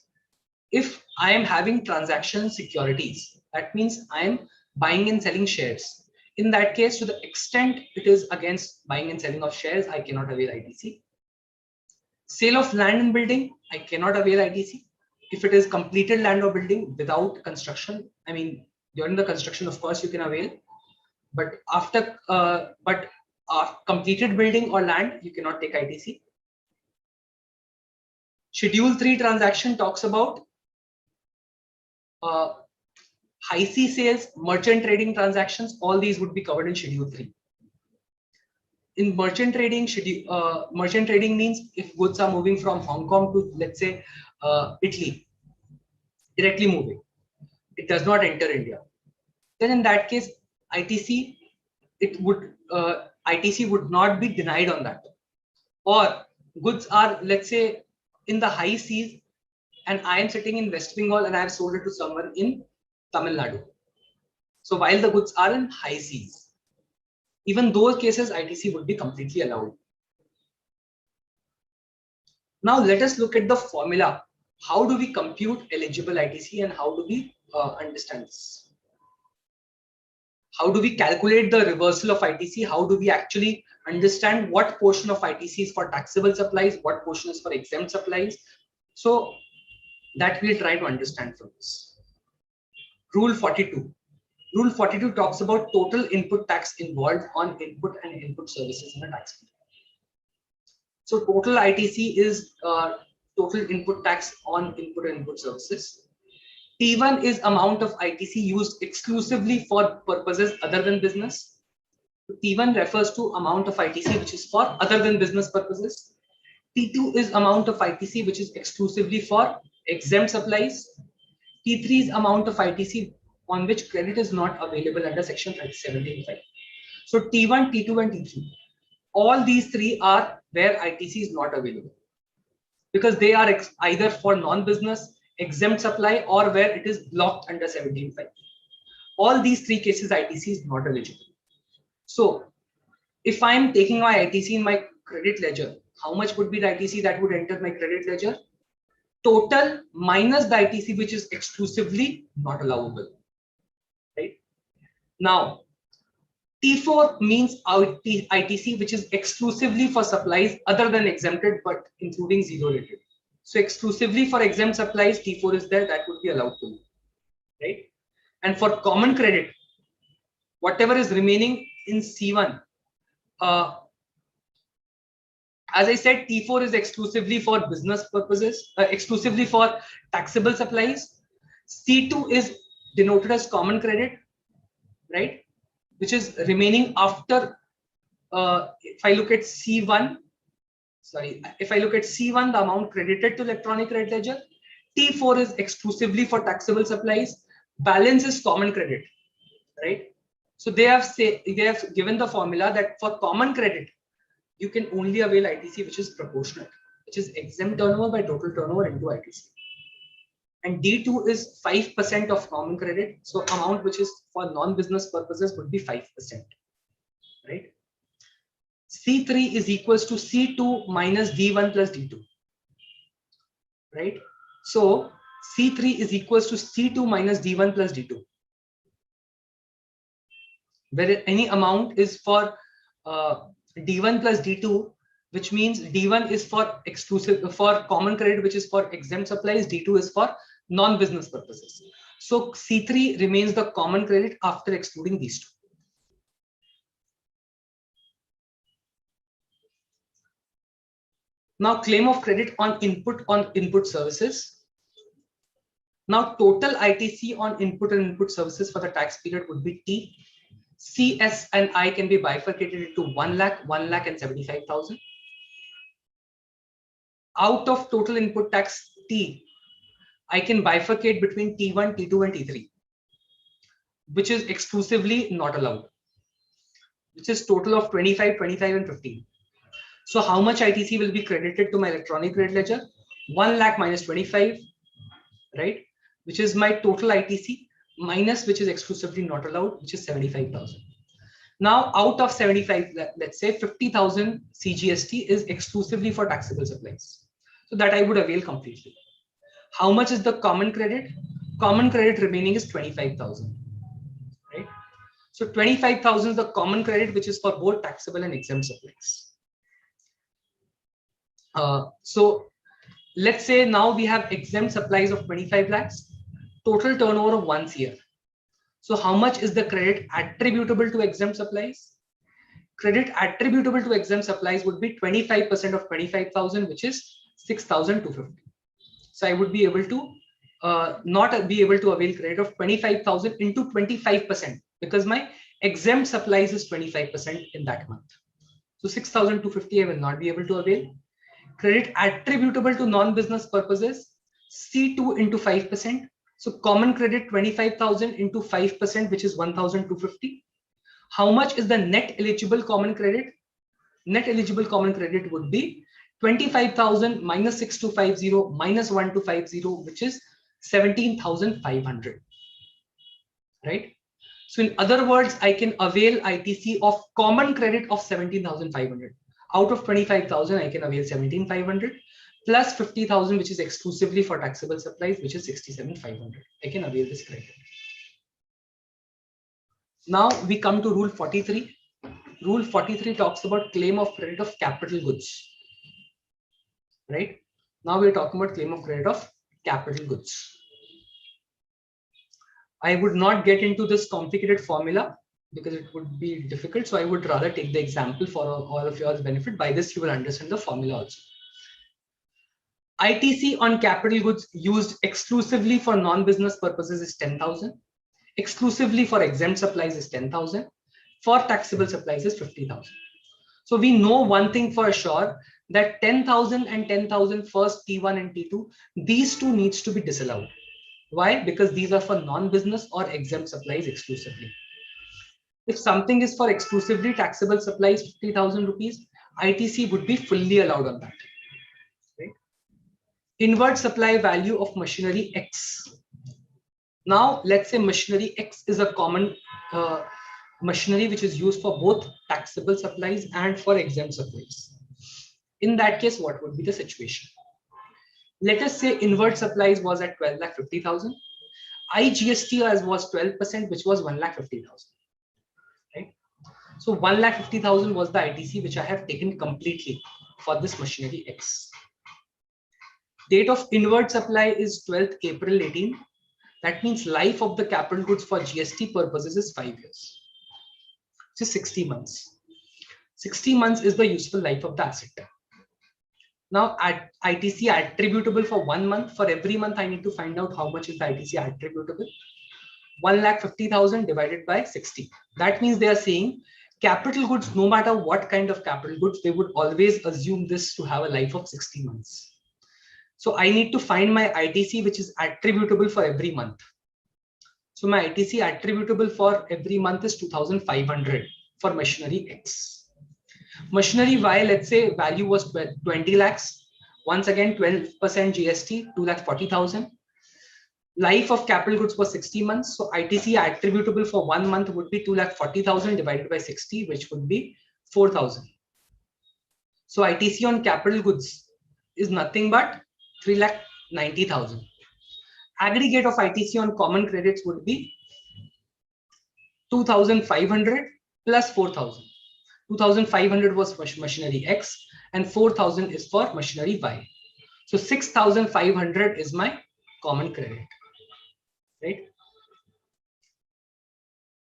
if I am having transaction securities, that means I am buying and selling shares. In that case, to the extent it is against buying and selling of shares, I cannot avail ITC. Sale of land and building, I cannot avail ITC. If it is completed land or building without construction, I mean, during the construction, of course, you can avail. But after, completed building or land, you cannot take ITC. Schedule 3 transaction talks about high C sales, merchant trading transactions. All these would be covered in Schedule 3. In merchant trading, merchant trading means if goods are moving from Hong Kong to, let's say, Italy, directly moving, it does not enter India. Then in that case, ITC would not be denied on that. Or goods are, let's say, in the high seas, and I am sitting in West Bengal and I have sold it to someone in Tamil Nadu. So while the goods are in high seas, even those cases ITC would be completely allowed. Now let us look at the formula. How do we compute eligible ITC and how do we understand this? How do we calculate the reversal of ITC? How do we actually understand what portion of ITC is for taxable supplies, what portion is for exempt supplies? So that we'll try to understand from this. Rule 42. Rule 42 talks about total input tax involved on input and input services in a tax period. So total ITC is total input tax on input and input services. T1 is amount of ITC used exclusively for purposes other than business. T1 refers to amount of ITC which is for other than business purposes. T2 is amount of ITC which is exclusively for exempt supplies. T3 is amount of ITC on which credit is not available under section 17.5. So T1, T2 and T3, all these three are where ITC is not available because they are either for non-business, exempt supply, or where it is blocked under 17.5. All these three cases ITC is not eligible. So if I am taking my ITC in my credit ledger, how much would be the ITC that would enter my credit ledger? Total minus the ITC which is exclusively not allowable. Right? Now, T4 means ITC which is exclusively for supplies other than exempted but including zero rated. So exclusively for exempt supplies, T4 is there, that would be allowed to me. Right? And for common credit, whatever is remaining in C1, as I said, T4 is exclusively for business purposes, exclusively for taxable supplies. C2 is denoted as common credit, right? Which is remaining after, if I look at C1, the amount credited to electronic credit ledger. T4 is exclusively for taxable supplies. Balance is common credit, right? So they have given the formula that for common credit, you can only avail ITC which is proportionate, which is exempt turnover by total turnover into ITC. And D2 is 5% of common credit. So amount which is for non-business purposes would be 5%, right? C3 is equals to C2 minus D1 plus D2, right? So C3 is equals to C2 minus D1 plus D2, where any amount is for D1 plus D2, which means D1 is for common credit, which is for exempt supplies. D2 is for non-business purposes. So C3 remains the common credit after excluding these two. Now claim of credit on input services. Now total ITC on input and input services for the tax period would be T. C, S, and I can be bifurcated into 1 lakh, 1 lakh, and 75,000. Out of total input tax T, I can bifurcate between T1, T2, and T3, which is exclusively not allowed, which is total of 25, 25, and 15. So how much ITC will be credited to my electronic credit ledger? 1 lakh minus 25, right? Which is my total ITC minus which is exclusively not allowed, which is 75,000. Now out of 75, let's say 50,000 CGST is exclusively for taxable supplies. So that I would avail completely. How much is the common credit? Common credit remaining is 25,000, right? So 25,000 is the common credit, which is for both taxable and exempt supplies. So let's say now we have exempt supplies of 25 lakhs, total turnover of 1 CR. So how much is the credit attributable to exempt supplies? Credit attributable to exempt supplies would be 25% of 25,000, which is 6,250. So I would be able to not be able to avail credit of 25,000 into 25% because my exempt supplies is 25% in that month. So 6,250 I will not be able to avail. Credit attributable to non-business purposes, C2 into 5%. So common credit 25,000 into 5%, which is 1,250. How much is the net eligible common credit? Net eligible common credit would be 25,000 minus 6,250 minus 1,250, which is 17,500. Right? So in other words, I can avail ITC of common credit of 17,500. Out of 25,000, I can avail 17,500 plus 50,000, which is exclusively for taxable supplies, which is 67,500. I can avail this credit. Now we come to Rule 43. Rule 43 talks about claim of credit of capital goods. Right? Now we're talking about claim of credit of capital goods. I would not get into this complicated formula because it would be difficult. So I would rather take the example for all of yours benefit. By this, you will understand the formula also. ITC on capital goods used exclusively for non-business purposes is 10,000. Exclusively for exempt supplies is 10,000. For taxable supplies is 50,000. So we know one thing for sure, that 10,000 and 10,000 first T1 and T2, these two needs to be disallowed. Why? Because these are for non-business or exempt supplies exclusively. If something is for exclusively taxable supplies, 50,000 rupees, ITC would be fully allowed on that. Right? Inward supply value of machinery X. Now, let's say machinery X is a common machinery which is used for both taxable supplies and for exempt supplies. In that case, what would be the situation? Let us say inward supplies was at 12,50,000. IGST was 12%, which was 1,50,000. Right? So 1,50,000 was the ITC which I have taken completely for this machinery X. Date of inward supply is 12th April 18. That means life of the capital goods for GST purposes is 5 years. Which is 60 months. 60 months is the useful life of the asset. Now at ITC attributable for 1 month, for every month I need to find out how much is the ITC attributable. 1,50,000 divided by 60. That means they are saying capital goods, no matter what kind of capital goods, they would always assume this to have a life of 60 months. So I need to find my ITC, which is attributable for every month. So my ITC attributable for every month is 2,500 for machinery X. Machinery Y, let's say value was 20 lakhs. Once again, 12% GST, 2,40,000. Life of capital goods was 60 months. So ITC attributable for 1 month would be 2,40,000 divided by 60, which would be 4,000. So ITC on capital goods is nothing but 3,90,000. Aggregate of ITC on common credits would be 2,500 plus 4,000. 2,500 was for machinery X and 4,000 is for machinery Y. So 6,500 is my common credit, right?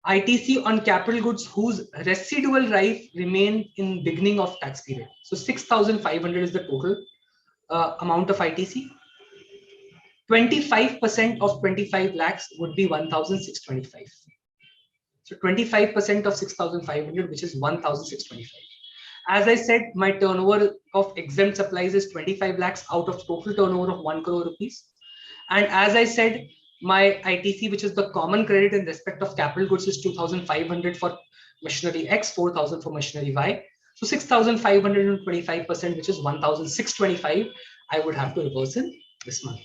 ITC on capital goods whose residual life remained in beginning of tax period. So 6,500 is the total amount of ITC. 25% of 25 lakhs would be 1,625. So 25% of 6,500, which is 1,625. As I said, my turnover of exempt supplies is 25 lakhs out of total turnover of 1 crore rupees. And as I said, my ITC, which is the common credit in respect of capital goods, is 2,500 for machinery X, 4,000 for machinery Y. So 6,525%, which is 1,625, I would have to reverse in this month.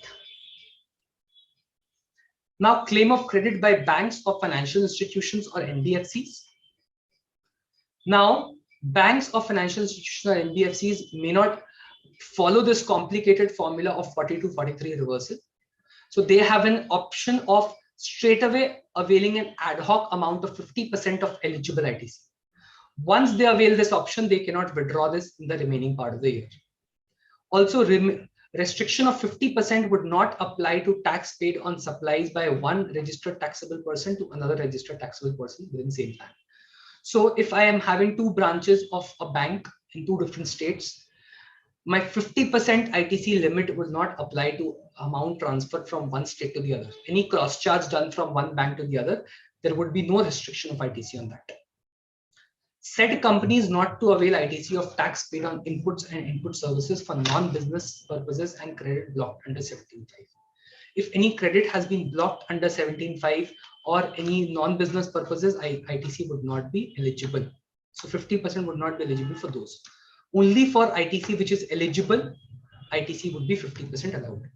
Now, claim of credit by banks or financial institutions or NBFCs. Now, banks or financial institutions or NBFCs may not follow this complicated formula of 40-43 reversal. So they have an option of straight away availing an ad hoc amount of 50% of eligible ITC. Once they avail this option, they cannot withdraw this in the remaining part of the year. Also, restriction of 50% would not apply to tax paid on supplies by one registered taxable person to another registered taxable person within the same time. So if I am having two branches of a bank in two different states, my 50% ITC limit will not apply to amount transferred from one state to the other. Any cross charge done from one bank to the other, there would be no restriction of ITC on that. Said companies not to avail ITC of tax paid on inputs and input services for non-business purposes and credit blocked under 17.5. If any credit has been blocked under 17.5 or any non-business purposes, ITC would not be eligible. So 50% would not be eligible for those. Only for ITC which is eligible, ITC would be 50% allowed.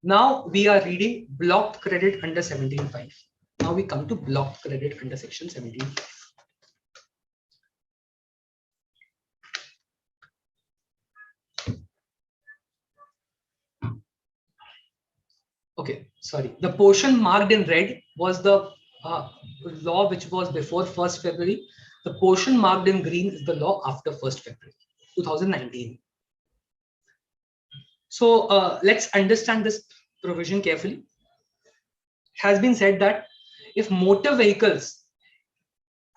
Now we are reading blocked credit under 17.5. Now we come to blocked credit under section 17.5. Okay, sorry. The portion marked in red was the law which was before 1st February. The portion marked in green is the law after 1st February 2019. So let's understand this provision carefully. It has been said that if motor vehicles,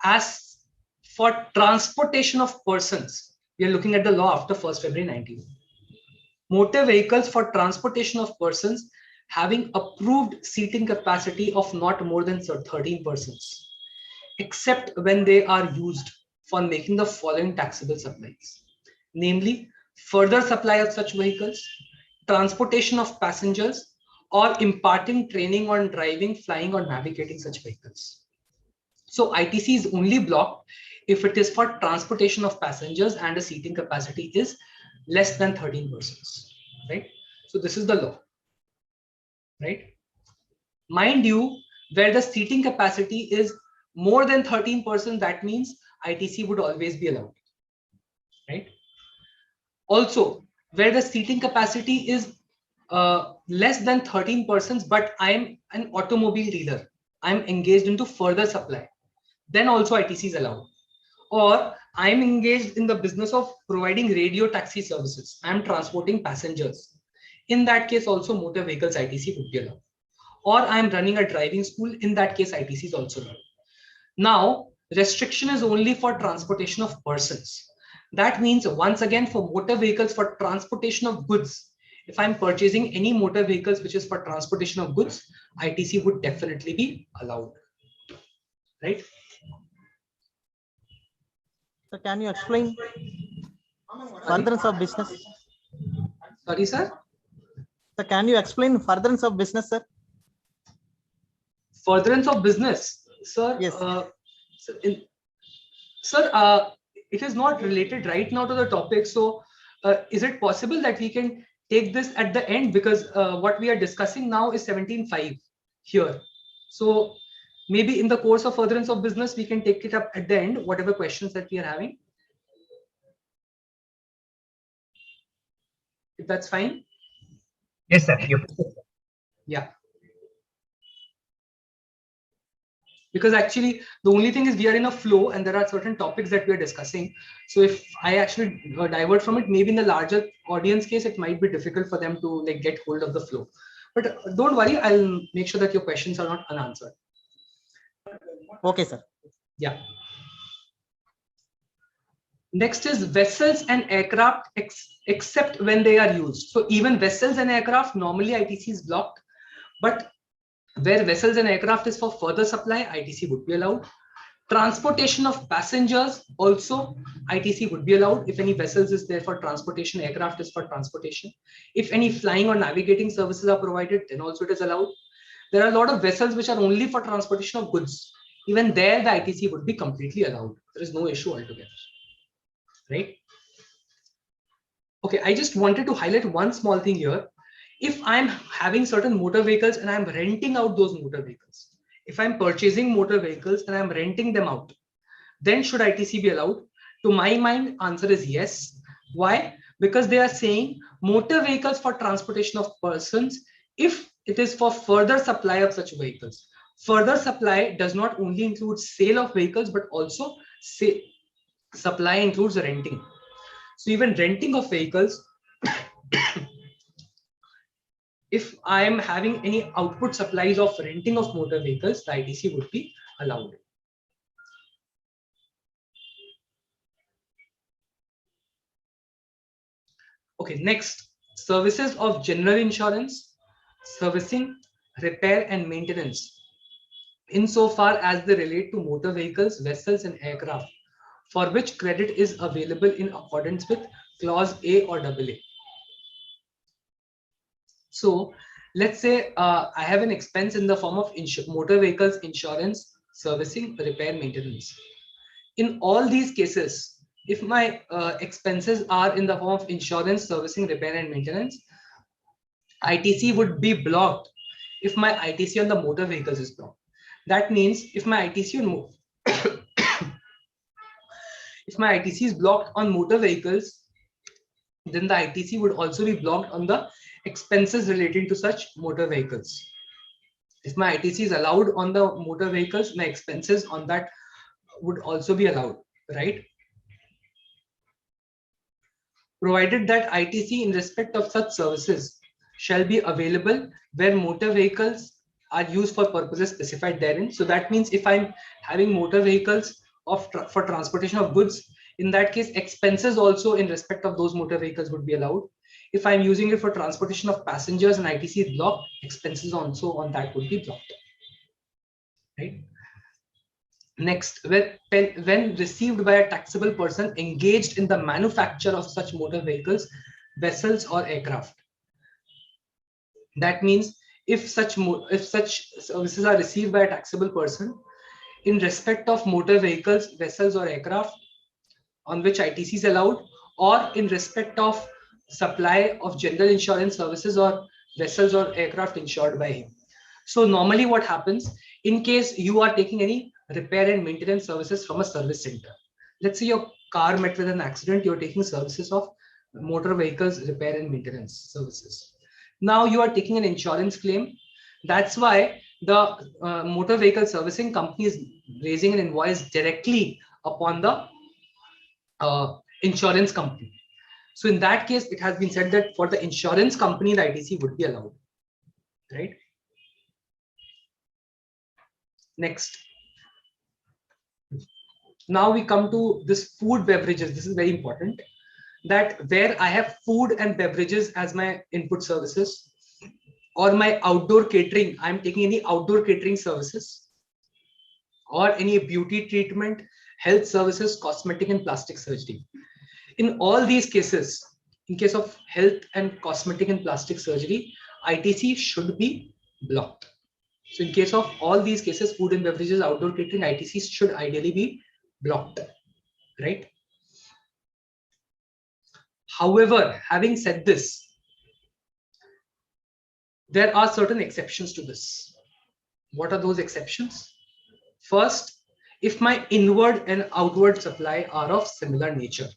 as for transportation of persons, we are looking at the law after 1st February 19. Motor vehicles for transportation of persons having approved seating capacity of not more than 13 persons, except when they are used for making the following taxable supplies, namely further supply of such vehicles, transportation of passengers, or imparting training on driving, flying, or navigating such vehicles. So ITC is only blocked if it is for transportation of passengers and the seating capacity is less than 13 persons, right? So this is the law, right? Mind you, where the seating capacity is more than 13 persons, that means ITC would always be allowed, right? Also, where the seating capacity is less than 13 persons, but I am an automobile dealer, I am engaged into further supply, then also ITC is allowed. Or I am engaged in the business of providing radio taxi services, I am transporting passengers. In that case, also motor vehicles ITC would be allowed. Or I am running a driving school, in that case, ITC is also allowed. Now, restriction is only for transportation of persons. That means, once again, for motor vehicles for transportation of goods, if I'm purchasing any motor vehicles which is for transportation of goods, ITC would definitely be allowed, right? So can you explain furtherance of business? Sorry, sir? So can you explain furtherance of business, sir? Furtherance of business, sir? Yes. Sir, it is not related right now to the topic. So is it possible that we can take this at the end, because what we are discussing now is 17.5 here. So maybe in the course of furtherance of business, we can take it up at the end, whatever questions that we are having. If that's fine. Yes, sir. Yeah. Because actually the only thing is we are in a flow and there are certain topics that we are discussing. So if I actually divert from it, maybe in the larger audience case, it might be difficult for them to like get hold of the flow. But don't worry, I'll make sure that your questions are not unanswered. Okay, sir. Yeah. Next is vessels and aircraft except when they are used. So even vessels and aircraft, normally ITC is blocked, but Where vessels and aircraft is for further supply, ITC would be allowed. Transportation of passengers also ITC would be allowed. If any vessels is there for transportation, aircraft is for transportation. If any flying or navigating services are provided, then also it is allowed. There are a lot of vessels which are only for transportation of goods. Even there, the ITC would be completely allowed. There is no issue altogether, right? Okay, I just wanted to highlight one small thing here. If I'm having certain motor vehicles and I'm renting out those motor vehicles, if I'm purchasing motor vehicles and I'm renting them out, then should ITC be allowed? To my mind, answer is yes. Why? Because they are saying motor vehicles for transportation of persons, if it is for further supply of such vehicles. Further supply does not only include sale of vehicles, but also supply includes renting. So even renting of vehicles, if I am having any output supplies of renting of motor vehicles, the ITC would be allowed. Okay, next, services of general insurance, servicing, repair and maintenance, insofar as they relate to motor vehicles, vessels and aircraft, for which credit is available in accordance with clause A or AA. So let's say I have an expense in the form of motor vehicles insurance, servicing, repair, maintenance. In all these cases, if my expenses are in the form of insurance, servicing, repair and maintenance, ITC would be blocked if my ITC on the motor vehicles is blocked. That means if my ITC on if my ITC is blocked on motor vehicles, then the ITC would also be blocked on the expenses relating to such motor vehicles. If my ITC is allowed on the motor vehicles, my expenses on that would also be allowed, right? Provided that ITC in respect of such services shall be available where motor vehicles are used for purposes specified therein. So that means if I'm having motor vehicles for transportation of goods, in that case, expenses also in respect of those motor vehicles would be allowed. If I'm using it for transportation of passengers and ITC is blocked, expenses also on that would be blocked, right? Next, when received by a taxable person engaged in the manufacture of such motor vehicles, vessels or aircraft. That means if such services are received by a taxable person in respect of motor vehicles, vessels or aircraft on which ITC is allowed, or in respect of supply of general insurance services or vessels or aircraft insured by him. So normally what happens in case you are taking any repair and maintenance services from a service center. Let's say your car met with an accident, you're taking services of motor vehicles repair and maintenance services. Now you are taking an insurance claim. That's why the motor vehicle servicing company is raising an invoice directly upon the insurance company. So in that case, it has been said that for the insurance company, the ITC would be allowed, right? Next. Now we come to this food beverages. This is very important, that where I have food and beverages as my input services, or my outdoor catering, I'm taking any outdoor catering services, or any beauty treatment, health services, cosmetic and plastic surgery. In all these cases, in case of health and cosmetic and plastic surgery, ITC should be blocked. So in case of all these cases, food and beverages, outdoor catering, ITC should ideally be blocked, right? However, having said this, there are certain exceptions to this. What are those exceptions? First, if my inward and outward supply are of similar nature.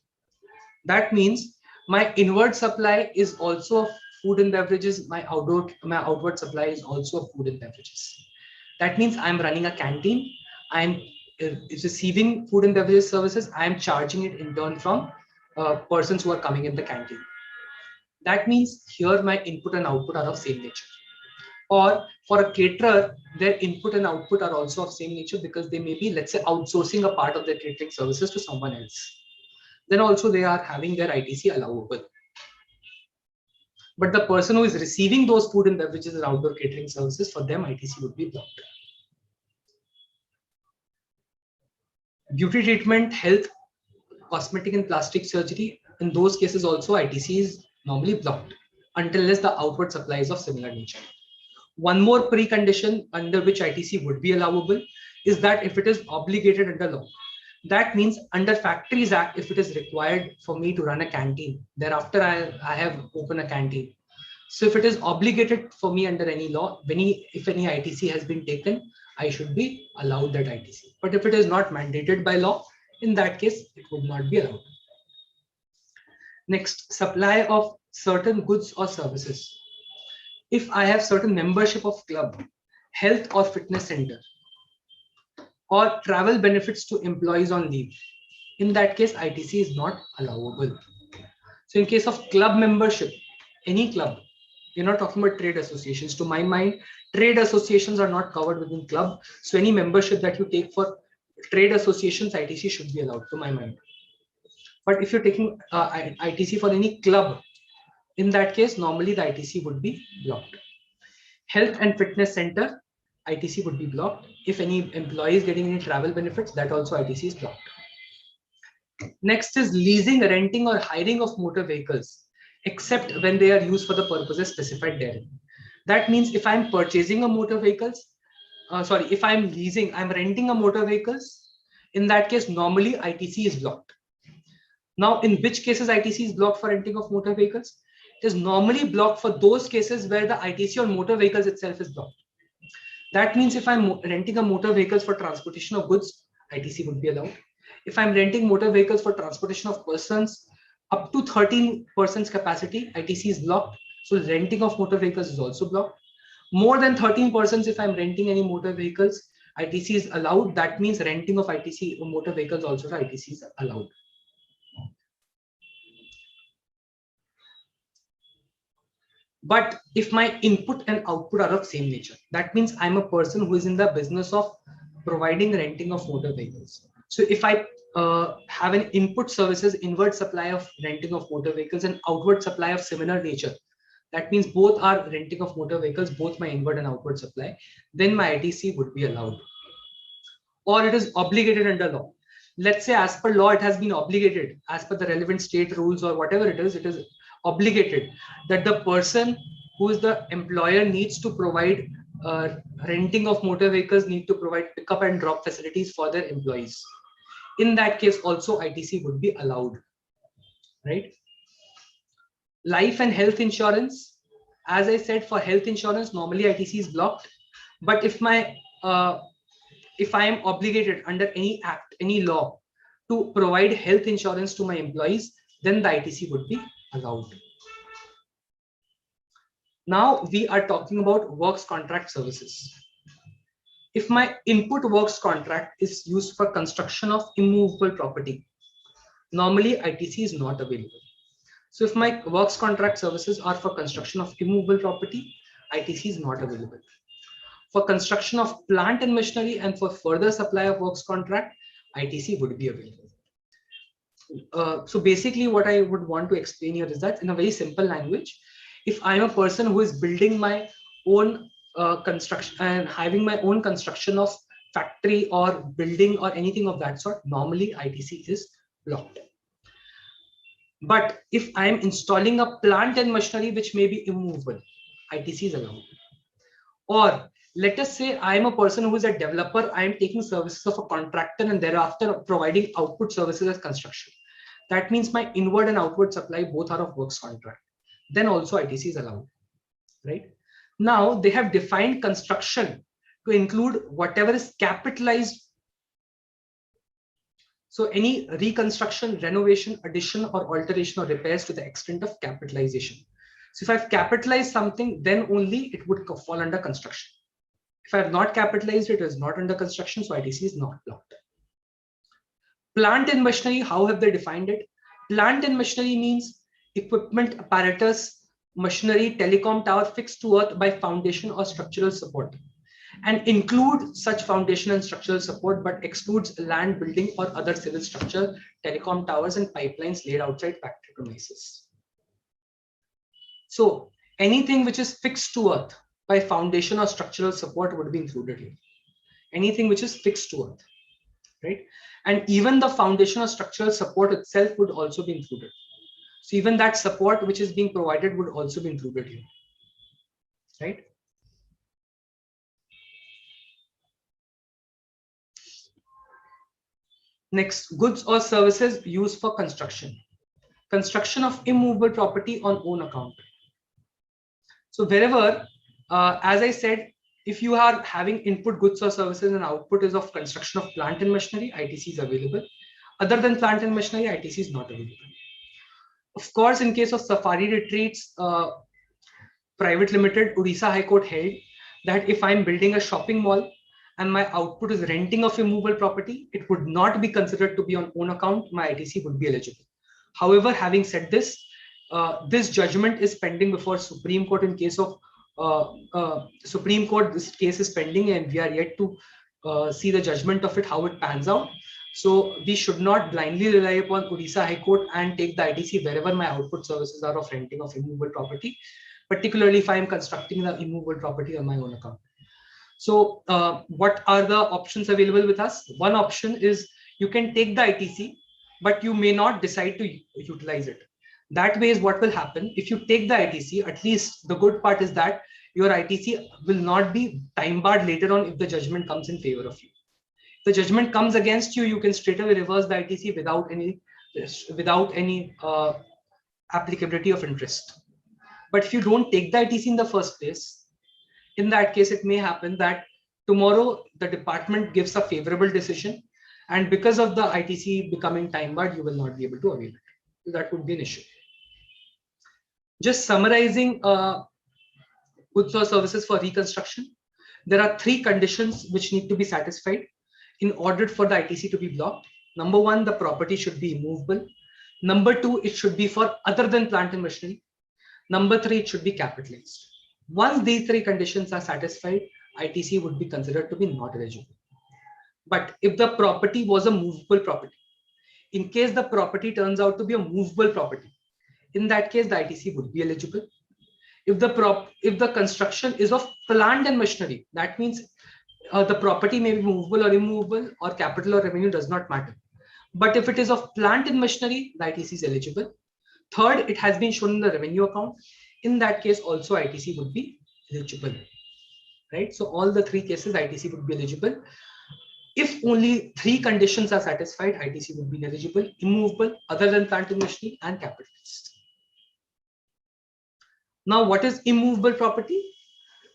That means my inward supply is also of food and beverages, my outward supply is also of food and beverages. That means I'm running a canteen, I'm receiving food and beverages services, I'm charging it in turn from persons who are coming in the canteen. That means here my input and output are of same nature. Or for a caterer, their input and output are also of same nature because they may be, let's say, outsourcing a part of their catering services to someone else. Then also they are having their ITC allowable. But the person who is receiving those food and beverages and outdoor catering services, for them ITC would be blocked. Beauty treatment, health, cosmetic and plastic surgery, in those cases also ITC is normally blocked until the outward supply is of similar nature. One more precondition under which ITC would be allowable is that if it is obligated under law. That means under Factories Act, if it is required for me to run a canteen, thereafter I have opened a canteen. So if it is obligated for me under any law, if any ITC has been taken, I should be allowed that ITC. But if it is not mandated by law, in that case, it would not be allowed. Next, supply of certain goods or services. If I have certain membership of club, health or fitness center, or travel benefits to employees on leave, in that case, ITC is not allowable. So in case of club membership, any club, we're not talking about trade associations. To my mind, trade associations are not covered within club. So any membership that you take for trade associations, ITC should be allowed, to my mind. But if you're taking ITC for any club, in that case, normally the ITC would be blocked. Health and fitness center, ITC would be blocked. If any employee is getting any travel benefits, that also ITC is blocked. Next is leasing, renting or hiring of motor vehicles, except when they are used for the purposes specified therein. That means if I'm purchasing a motor vehicles, if I'm leasing, I'm renting a motor vehicles, in that case, normally ITC is blocked. Now, in which cases ITC is blocked for renting of motor vehicles? It is normally blocked for those cases where the ITC on motor vehicles itself is blocked. That means if I'm renting a motor vehicles for transportation of goods, ITC would be allowed. If I'm renting motor vehicles for transportation of persons up to 13 persons capacity, ITC is blocked. So renting of motor vehicles is also blocked. More than 13 persons, if I'm renting any motor vehicles, ITC is allowed. That means renting of ITC motor vehicles also for ITC is allowed. But if my input and output are of same nature, that means I'm a person who is in the business of providing renting of motor vehicles. So if I have an input services, inward supply of renting of motor vehicles and outward supply of similar nature, that means both are renting of motor vehicles, both my inward and outward supply, then my ITC would be allowed. Or it is obligated under law. Let's say as per law, it has been obligated as per the relevant state rules or whatever it is obligated that the person who is the employer needs to provide renting of motor vehicles, need to provide pickup and drop facilities for their employees. In that case, also ITC would be allowed, right? Life and health insurance. As I said, for health insurance, normally ITC is blocked. But if I am obligated under any act, any law to provide health insurance to my employees, then the ITC would be allowed. Now we are talking about works contract services. If my input works contract is used for construction of immovable property, normally ITC is not available. So if my works contract services are for construction of immovable property, ITC is not available. For construction of plant and machinery and for further supply of works contract, ITC would be available. So basically what I would want to explain here is that in a very simple language, if I'm a person who is building my own construction and having my own construction of factory or building or anything of that sort, normally ITC is blocked. But if I am installing a plant and machinery which may be immovable, ITC is allowed. Or let us say I am a person who is a developer, I am taking services of a contractor and thereafter providing output services as construction. That means my inward and outward supply both are of works contract. Then also ITC is allowed, right? Now they have defined construction to include whatever is capitalized. So any reconstruction, renovation, addition or alteration or repairs to the extent of capitalization. So if I've capitalized something, then only it would fall under construction. If I have not capitalized it, is not under construction, so ITC is not blocked. Plant and machinery, how have they defined it? Plant and machinery means equipment, apparatus, machinery, telecom tower fixed to earth by foundation or structural support, and include such foundation and structural support, but excludes land, building or other civil structure, telecom towers and pipelines laid outside factory premises. So anything which is fixed to earth by foundation or structural support would be included here. Anything which is fixed to earth, right? And even the foundation or structural support itself would also be included. So even that support which is being provided would also be included here, right? Next, goods or services used for construction. Construction of immovable property on own account. So wherever, as I said, if you are having input goods or services and output is of construction of plant and machinery, ITC is available. Other than plant and machinery, ITC is not available. Of course, in case of safari retreats, private limited, Odisha High Court held that if I'm building a shopping mall and my output is renting of immovable property, it would not be considered to be on own account. My ITC would be eligible. However, having said this, this judgment is pending before Supreme Court. In case of Supreme Court, this case is pending and we are yet to see the judgment of it, how it pans out. So we should not blindly rely upon Odisha High Court and take the ITC wherever my output services are of renting of immovable property, particularly if I am constructing the immovable property on my own account. So what are the options available with us? One option is you can take the ITC, but you may not decide to utilize it. That way is what will happen. If you take the ITC, at least the good part is that your ITC will not be time barred later on if the judgment comes in favor of you. If the judgment comes against you, you can straight away reverse the ITC without any applicability of interest. But if you don't take the ITC in the first place, in that case, it may happen that tomorrow the department gives a favorable decision, and because of the ITC becoming time barred, you will not be able to avail it. So that would be an issue. Just summarizing goods or services for reconstruction, there are 3 conditions which need to be satisfied in order for the ITC to be blocked. Number 1, the property should be immovable. Number 2, it should be for other than plant and machinery. Number 3, it should be capitalized. Once these 3 conditions are satisfied, ITC would be considered to be not eligible. But if the property was a movable property, in case the property turns out to be a movable property, in that case, the ITC would be eligible. If the construction is of plant and machinery, that means the property may be movable or immovable, or capital or revenue does not matter. But if it is of plant and machinery, the ITC is eligible. Third, it has been shown in the revenue account. In that case, also ITC would be eligible, right? So all the 3 cases, ITC would be eligible. If only 3 conditions are satisfied, ITC would be eligible: immovable, other than plant and machinery, and capitalized. Now, what is immovable property?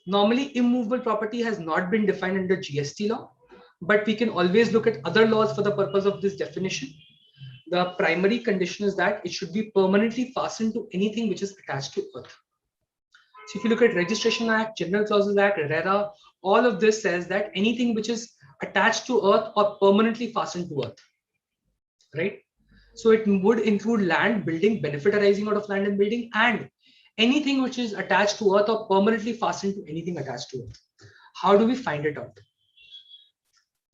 Normally, immovable property has not been defined under GST law, but we can always look at other laws for the purpose of this definition. The primary condition is that it should be permanently fastened to anything which is attached to earth. So if you look at Registration Act, General Clauses Act, RERA, all of this says that anything which is attached to earth or permanently fastened to earth, right? So it would include land, building, benefit arising out of land and building, and anything which is attached to earth or permanently fastened to anything attached to earth. How do we find it out?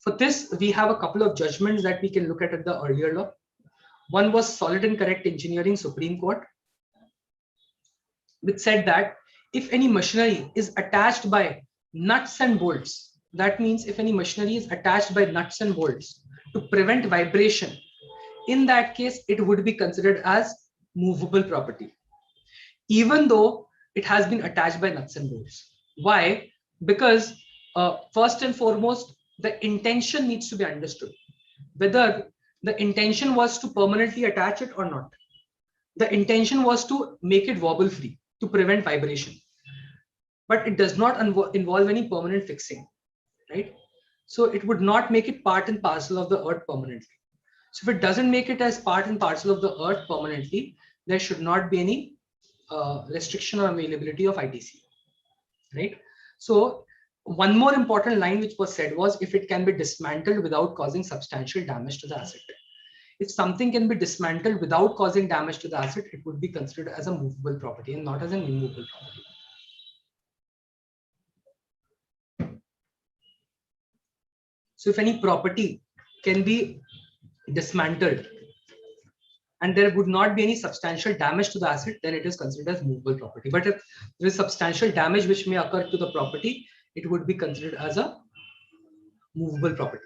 For this, we have a couple of judgments that we can look at the earlier law. One was Solid and Correct Engineering, Supreme Court, which said that if any machinery is attached by nuts and bolts, that means if any machinery is attached by nuts and bolts to prevent vibration, in that case, it would be considered as movable property, even though it has been attached by nuts and bolts. Why? Because first and foremost, the intention needs to be understood. Whether the intention was to permanently attach it or not. The intention was to make it wobble free, to prevent vibration. But it does not involve any permanent fixing, right? So it would not make it part and parcel of the earth permanently. So if it doesn't make it as part and parcel of the earth permanently, there should not be any restriction or availability of ITC, right? So one more important line which was said was if it can be dismantled without causing substantial damage to the asset. If something can be dismantled without causing damage to the asset, it would be considered as a movable property and not as an immovable property. So if any property can be dismantled and there would not be any substantial damage to the asset, then it is considered as movable property. But if there is substantial damage which may occur to the property, it would be considered as a movable property.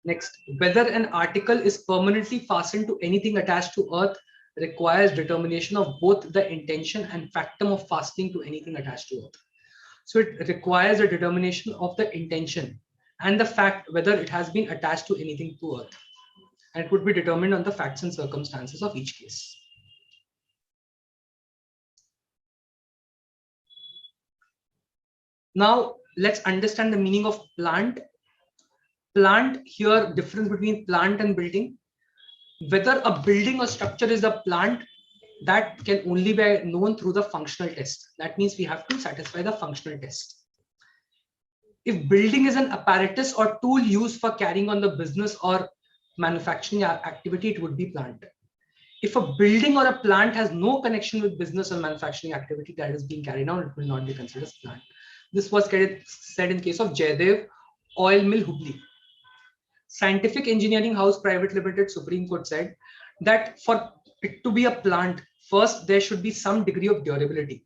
Next, whether an article is permanently fastened to anything attached to earth requires determination of both the intention and factum of fastening to anything attached to earth. So it requires a determination of the intention and the fact whether it has been attached to anything to earth. And it would be determined on the facts and circumstances of each case. Now, let's understand the meaning of plant. Plant, here, difference between plant and building. Whether a building or structure is a plant, that can only be known through the functional test. That means we have to satisfy the functional test. If building is an apparatus or tool used for carrying on the business or manufacturing activity, it would be plant. If a building or a plant has no connection with business or manufacturing activity that is being carried out, it will not be considered as plant. This was said in case of Jaidev Oil Mill, Hubli. Scientific Engineering House Private Limited, Supreme Court said that for it to be a plant, first there should be some degree of durability,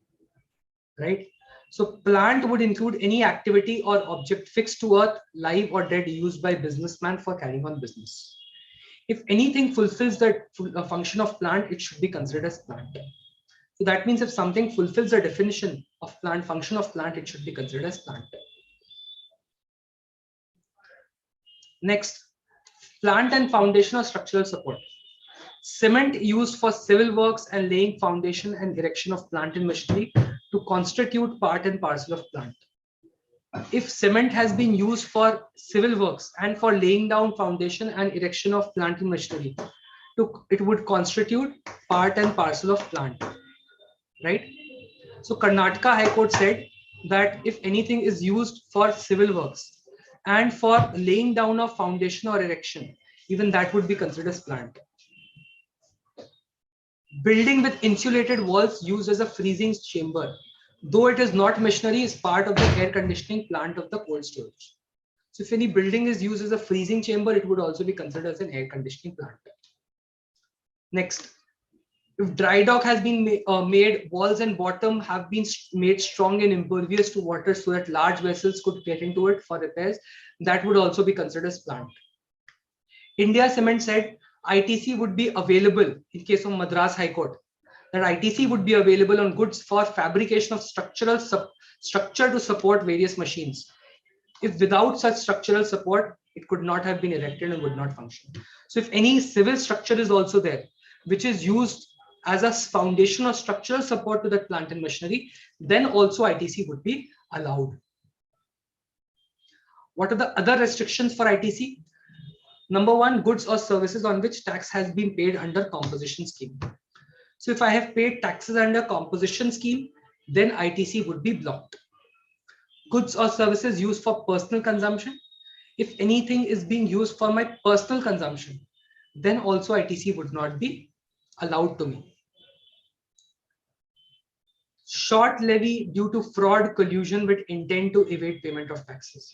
right? So plant would include any activity or object fixed to earth, live or dead, used by businessman for carrying on business. If anything fulfills the function of plant, it should be considered as plant. So that means if something fulfills the definition of plant, function of plant, it should be considered as plant. Next, plant and foundational structural support. Cement used for civil works and laying foundation and erection of plant and machinery to constitute part and parcel of plant. If cement has been used for civil works and for laying down foundation and erection of plant and machinery, it would constitute part and parcel of plant, right? So Karnataka High Court said that if anything is used for civil works and for laying down of foundation or erection, even that would be considered as plant. Building with insulated walls used as a freezing chamber, though it is not machinery, is part of the air conditioning plant of the cold storage. So if any building is used as a freezing chamber, it would also be considered as an air conditioning plant. Next, if dry dock has been made, walls and bottom have been made strong and impervious to water so that large vessels could get into it for repairs, that would also be considered as plant. India Cement said ITC would be available in case of Madras High Court, that ITC would be available on goods for fabrication of structure to support various machines. If without such structural support, it could not have been erected and would not function. So if any civil structure is also there, which is used as a foundation or structural support to that plant and machinery, then also ITC would be allowed. What are the other restrictions for ITC? Number one, goods or services on which tax has been paid under composition scheme. So if I have paid taxes under composition scheme, then ITC would be blocked. Goods or services used for personal consumption. If anything is being used for my personal consumption, then also ITC would not be allowed to me. Short levy due to fraud, collusion with intent to evade payment of taxes.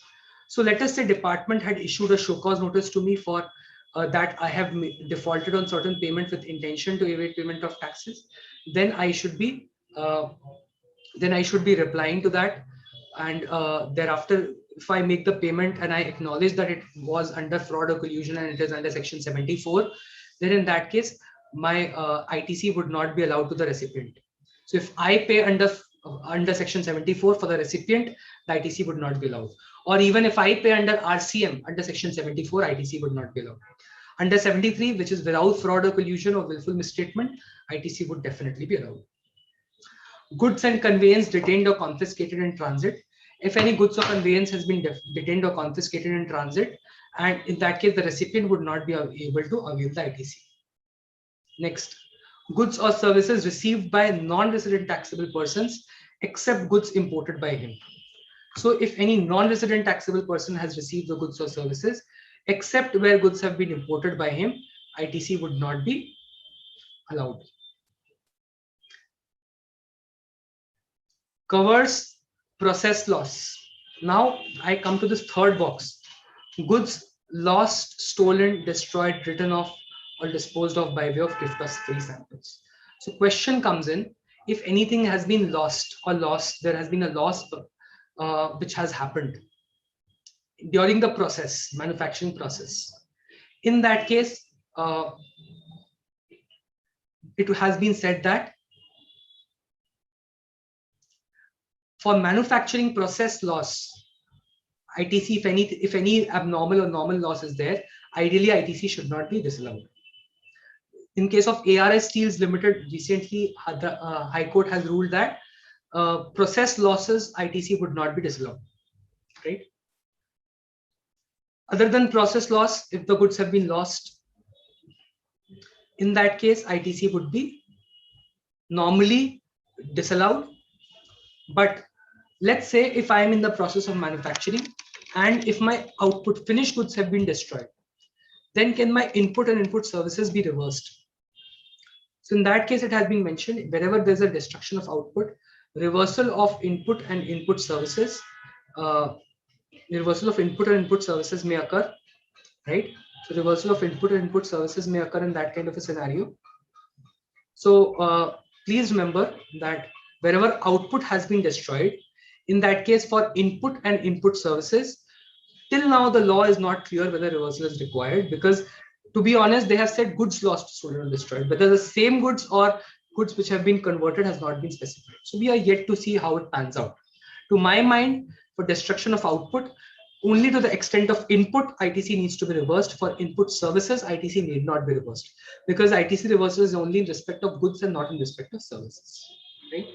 So let us say department had issued a show cause notice to me for that I have defaulted on certain payment with intention to evade payment of taxes. Then I should be replying to that, and thereafter, if I make the payment and I acknowledge that it was under fraud or collusion and it is under section 74, then in that case, my ITC would not be allowed to the recipient. So if I pay under section 74 for the recipient, the ITC would not be allowed. Or even if I pay under RCM under section 74, ITC would not be allowed. Under 73, which is without fraud or collusion or willful misstatement, ITC would definitely be allowed. Goods and conveyance detained or confiscated in transit. If any goods or conveyance has been detained or confiscated in transit, and in that case, the recipient would not be able to avail the ITC. Next, goods or services received by non-resident taxable persons, except goods imported by him. So if any non-resident taxable person has received the goods or services, except where goods have been imported by him, ITC would not be allowed. Covers process loss. Now I come to this third box. Goods lost, stolen, destroyed, written off, or disposed of by way of gift of free samples. So question comes in, if anything has been lost, there has been a loss which has happened during the process, manufacturing process. In that case, it has been said that for manufacturing process loss, ITC, if any abnormal or normal loss is there, ideally ITC should not be disallowed. In case of ARS Steels Limited, recently High Court has ruled that process losses ITC would not be disallowed, right? Other than process loss, if the goods have been lost, in that case ITC would be normally disallowed. But let's say if I am in the process of manufacturing and if my output finished goods have been destroyed, then can my input and input services be reversed? So in that case, it has been mentioned, wherever there's a destruction of output, reversal of input and input services, may occur, right? So reversal of input and input services may occur in that kind of a scenario. So please remember that wherever output has been destroyed, in that case for input and input services, till now the law is not clear whether reversal is required, because to be honest, they have said goods lost, stolen, or destroyed, whether the same goods or goods which have been converted has not been specified. So we are yet to see how it pans out. To my mind, for destruction of output, only to the extent of input, ITC needs to be reversed. For input services, ITC need not be reversed, because ITC reversal is only in respect of goods and not in respect of services, right?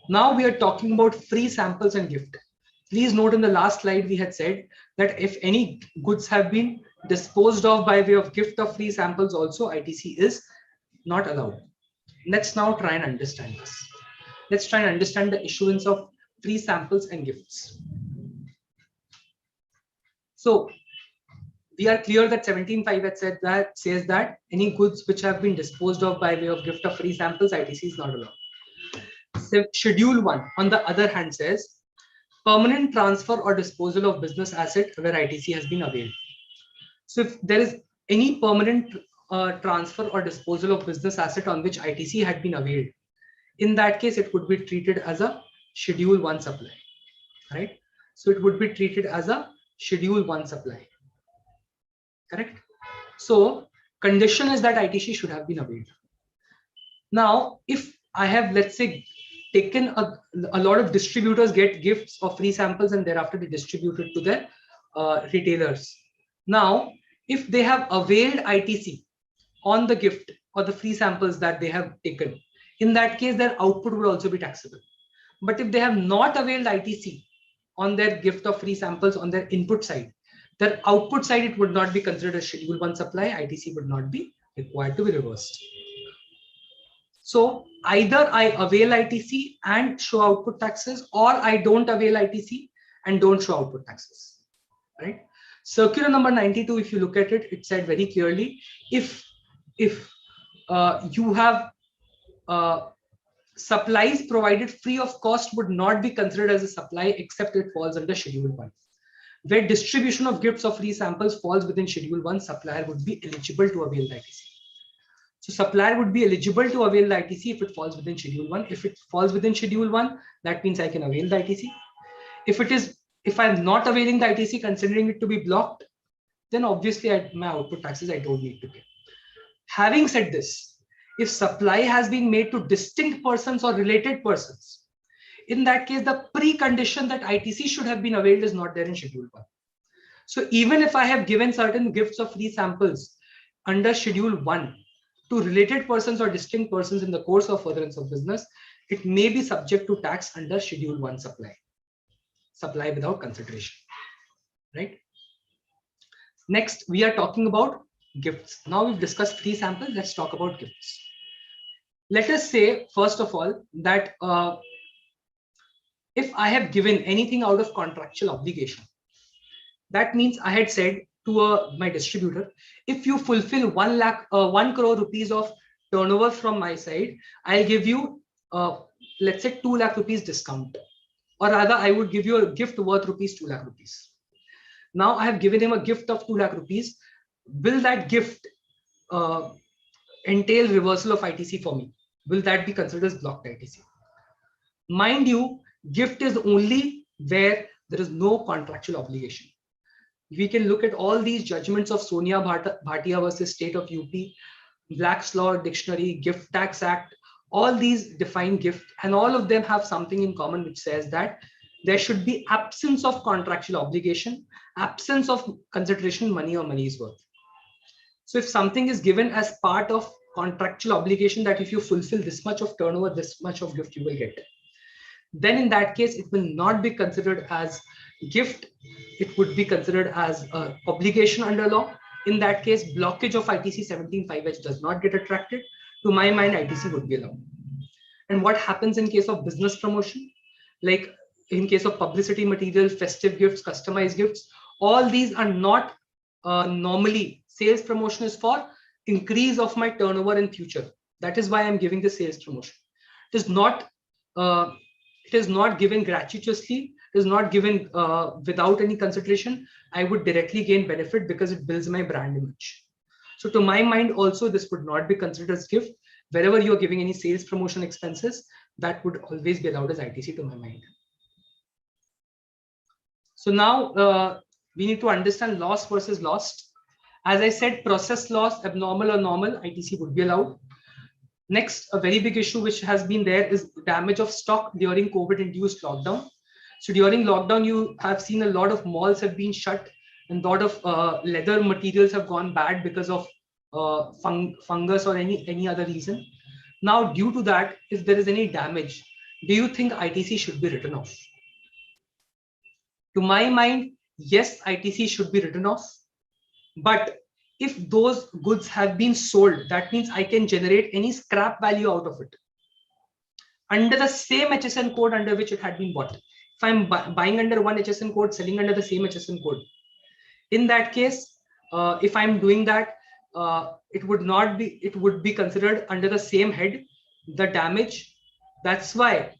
Now we are talking about free samples and gift. Please note, in the last slide we had said that if any goods have been disposed of by way of gift of free samples also, ITC is not allowed. Let's now try and understand this. Let's try and understand the issuance of free samples and gifts. So we are clear that 17.5 says that any goods which have been disposed of by way of gift of free samples, ITC is not allowed. So Schedule 1, on the other hand, says permanent transfer or disposal of business asset where ITC has been availed. So if there is any permanent transfer or disposal of business asset on which ITC had been availed, in that case, it would be treated as a Schedule 1 supply, right? So it would be treated as a Schedule 1 supply, correct? So condition is that ITC should have been availed. Now, if I have, let's say, taken a lot of distributors get gifts of free samples and thereafter they distribute it to their retailers. Now, if they have availed ITC on the gift or the free samples that they have taken, in that case, their output would also be taxable. But if they have not availed ITC on their gift of free samples on their input side, their output side, it would not be considered a Schedule 1 supply. ITC would not be required to be reversed. So either I avail ITC and show output taxes, or I don't avail ITC and don't show output taxes, right? Circular number 92, if you look at it, it said very clearly, if you have supplies provided free of cost would not be considered as a supply except it falls under Schedule 1. Where distribution of gifts of free samples falls within Schedule 1, supplier would be eligible to avail the ITC. So supplier would be eligible to avail the ITC if it falls within Schedule 1. If it falls within Schedule 1, that means I can avail the ITC. If I'm not availing the ITC, considering it to be blocked, then obviously my output taxes I don't need to pay. Having said this, if supply has been made to distinct persons or related persons, in that case, the precondition that ITC should have been availed is not there in Schedule 1. So even if I have given certain gifts of free samples under Schedule 1 to related persons or distinct persons in the course of furtherance of business, it may be subject to tax under Schedule 1 supply without consideration, right? Next, we are talking about gifts. Now we've discussed free samples. Let's talk about gifts. Let us say, first of all, that if I have given anything out of contractual obligation, that means I had said to my distributor, if you fulfill 1 crore rupees of turnover from my side, I'll give you, let's say 2 lakh rupees discount, or rather I would give you a gift worth rupees 2 lakh rupees. Now I have given him a gift of 2 lakh rupees. Will that gift entail reversal of ITC for me? Will that be considered as blocked ITC? Mind you, gift is only where there is no contractual obligation. We can look at all these judgments of Sonia Bhatia versus State of UP, Black's Law Dictionary, Gift Tax Act, all these define gift, and all of them have something in common, which says that there should be absence of contractual obligation, absence of consideration, money or money's worth. So if something is given as part of contractual obligation, that if you fulfill this much of turnover, this much of gift you will get, then in that case, it will not be considered as gift. It would be considered as an obligation under law. In that case, blockage of ITC 17(5)(h) does not get attracted. To my mind, ITC would be allowed. And what happens in case of business promotion? Like in case of publicity material, festive gifts, customized gifts, all these are not normally. Sales promotion is for increase of my turnover in future. That is why I'm giving the sales promotion. It is not given gratuitously. It is not given without any consideration. I would directly gain benefit because it builds my brand image. So to my mind, also, this would not be considered as gift. Wherever you're giving any sales promotion expenses, that would always be allowed as ITC to my mind. So now we need to understand loss versus lost. As I said, process loss, abnormal or normal, ITC would be allowed. Next, a very big issue which has been there is damage of stock during COVID-induced lockdown. So during lockdown, you have seen a lot of malls have been shut and a lot of leather materials have gone bad because of fungus or any other reason. Now, due to that, if there is any damage, do you think ITC should be written off? To my mind, yes, ITC should be written off. But if those goods have been sold, that means I can generate any scrap value out of it under the same HSN code under which it had been bought. If I'm buying under one HSN code, selling under the same HSN code, in that case, if I'm doing that, it would be considered under the same head, the damage. That's why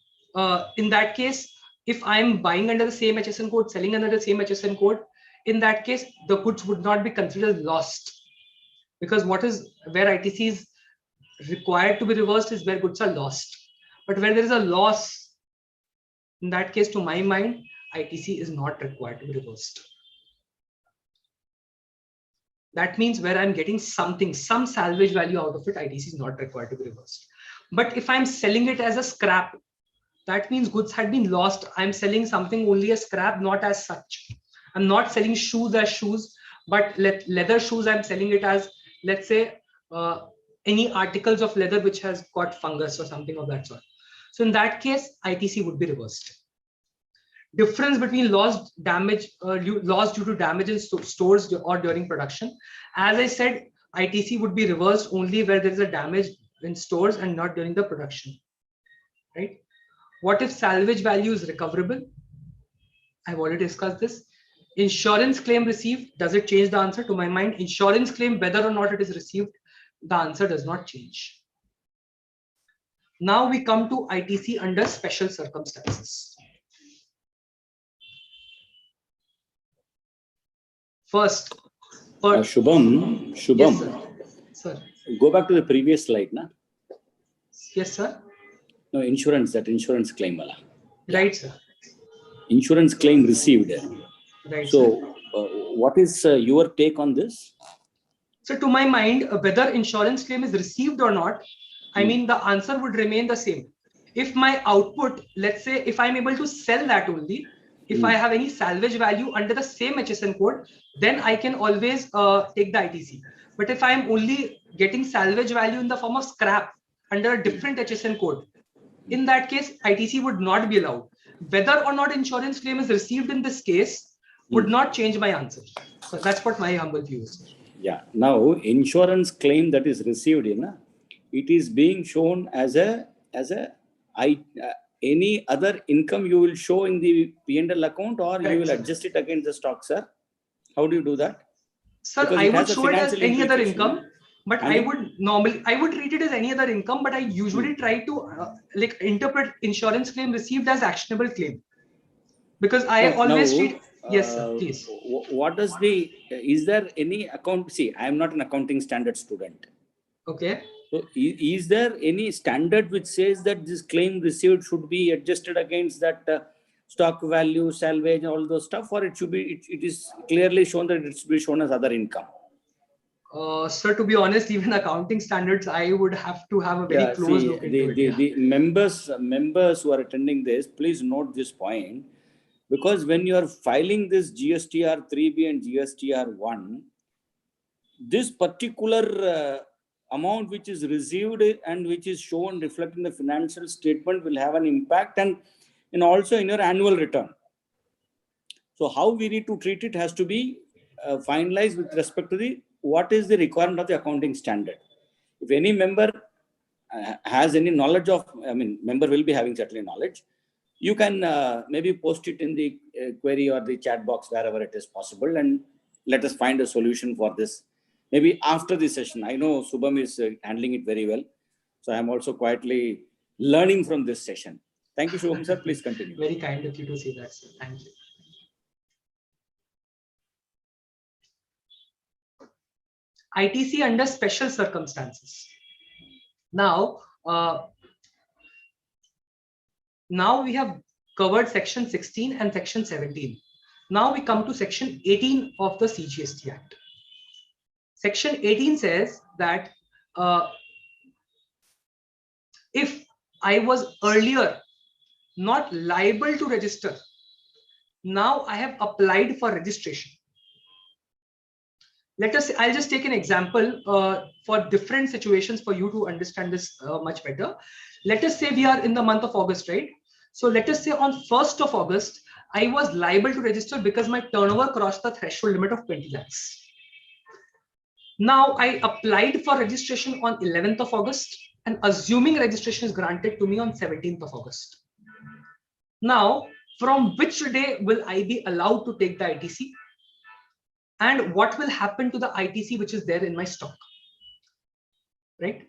in that case, if I'm buying under the same HSN code, selling under the same HSN code, in that case, the goods would not be considered lost, because where ITC is required to be reversed is where goods are lost. But where there is a loss, in that case, to my mind, ITC is not required to be reversed. That means where I'm getting something, some salvage value out of it, ITC is not required to be reversed. But if I'm selling it as a scrap, that means goods had been lost. I'm selling something only as scrap, not as such. I'm not selling shoes as shoes, but leather shoes, I'm selling it as, let's say, any articles of leather which has got fungus or something of that sort. So in that case, ITC would be reversed. Difference between loss due to damage in stores or during production. As I said, ITC would be reversed only where there is a damage in stores and not during the production. Right? What if salvage value is recoverable? I've already discussed this. Insurance claim received, does it change the answer? To my mind, insurance claim, whether or not it is received, the answer does not change. Now we come to ITC under special circumstances. First, Shubham, yes, sir. Go back to the previous slide, na? Yes, sir. No, insurance claim. Right, sir. Insurance claim received. Right. So, what is your take on this? So, to my mind, whether insurance claim is received or not, I mean, the answer would remain the same. If my output, let's say, if I'm able to sell that only, if I have any salvage value under the same HSN code, then I can always take the ITC. But if I'm only getting salvage value in the form of scrap under a different HSN code, in that case, ITC would not be allowed. Whether or not insurance claim is received in this case would not change my answer. So that's what my humble view is. Yeah. Now, insurance claim that is received it is being shown as any other income you will show in the P&L account, or you will adjust it against the stock, sir? How do you do that? Sir, I would show it as any other income, but I would treat it as any other income, but I usually try to interpret insurance claim received as actionable claim, because I always treat. Yes, sir, please. What is is there any account? See, I am not an accounting standard student. Okay. So is there any standard which says that this claim received should be adjusted against that stock value, salvage, all those stuff, or it should be, it is clearly shown that it should be shown as other income? Sir, to be honest, even accounting standards, I would have to have a very close look into it. The members who are attending this, please note this point, because when you are filing this GSTR 3B and GSTR 1, this particular amount which is received and which is shown reflecting the financial statement will have an impact, and also in your annual return. So how we need to treat it has to be finalized with respect to what is the requirement of the accounting standard. If any member has any knowledge of, member will be having certainly knowledge, you can maybe post it in the query or the chat box wherever it is possible, and let us find a solution for this. Maybe after the session. I know Shubham is handling it very well. So I'm also quietly learning from this session. Thank you, Shubham, sir. Please continue. Very kind of you to say that, sir. Thank you. ITC under special circumstances. Now we have covered section 16 and section 17. Now we come to section 18 of the CGST Act. Section 18 says that if I was earlier not liable to register, now I have applied for registration. I'll just take an example for different situations for you to understand this much better. Let us say we are in the month of August, right? So let us say on 1st of August, I was liable to register because my turnover crossed the threshold limit of 20 lakhs. Now I applied for registration on 11th of August, and assuming registration is granted to me on 17th of August. Now, from which day will I be allowed to take the ITC? And what will happen to the ITC which is there in my stock? Right?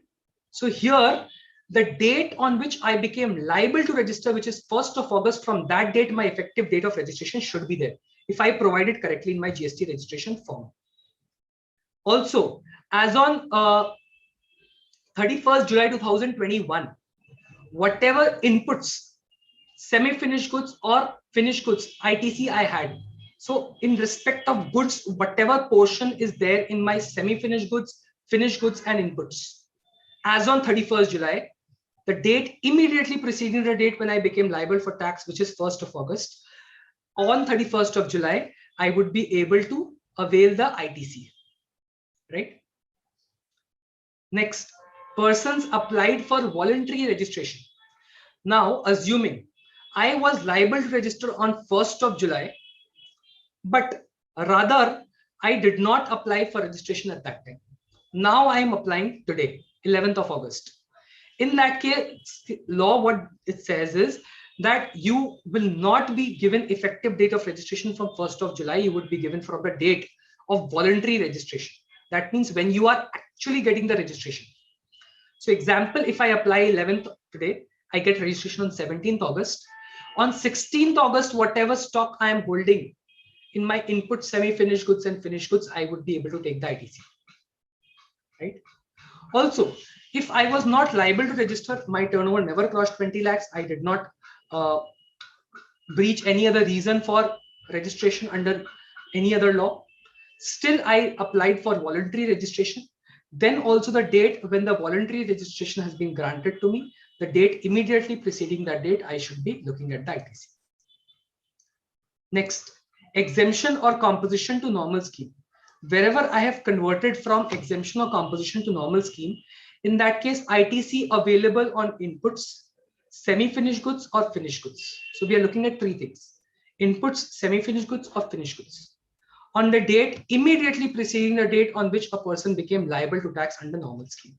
So here, the date on which I became liable to register, which is 1st of August, from that date, my effective date of registration should be there if I provide it correctly in my GST registration form. Also, as on 31st July 2021, whatever inputs, semi-finished goods or finished goods, ITC I had. So in respect of goods, whatever portion is there in my semi-finished goods, finished goods and inputs, as on 31st July, the date immediately preceding the date when I became liable for tax, which is 1st of August, on 31st of July, I would be able to avail the ITC, right? Next, persons applied for voluntary registration. Now, assuming I was liable to register on 1st of July, but rather I did not apply for registration at that time. Now I am applying today, 11th of August. In that case, law, what it says is that you will not be given effective date of registration from 1st of July. You would be given from the date of voluntary registration. That means when you are actually getting the registration. So example, if I apply 11th today, I get registration on 17th August. On 16th August, whatever stock I am holding in my input semi-finished goods and finished goods, I would be able to take the ITC, right? Also, if I was not liable to register, my turnover never crossed 20 lakhs, I did not breach any other reason for registration under any other law, still I applied for voluntary registration. Then also the date when the voluntary registration has been granted to me, the date immediately preceding that date, I should be looking at the ITC. Next, exemption or composition to normal scheme. Wherever I have converted from exemption or composition to normal scheme, in that case, ITC available on inputs, semi-finished goods or finished goods. So we are looking at three things: inputs, semi-finished goods or finished goods, on the date immediately preceding the date on which a person became liable to tax under normal scheme.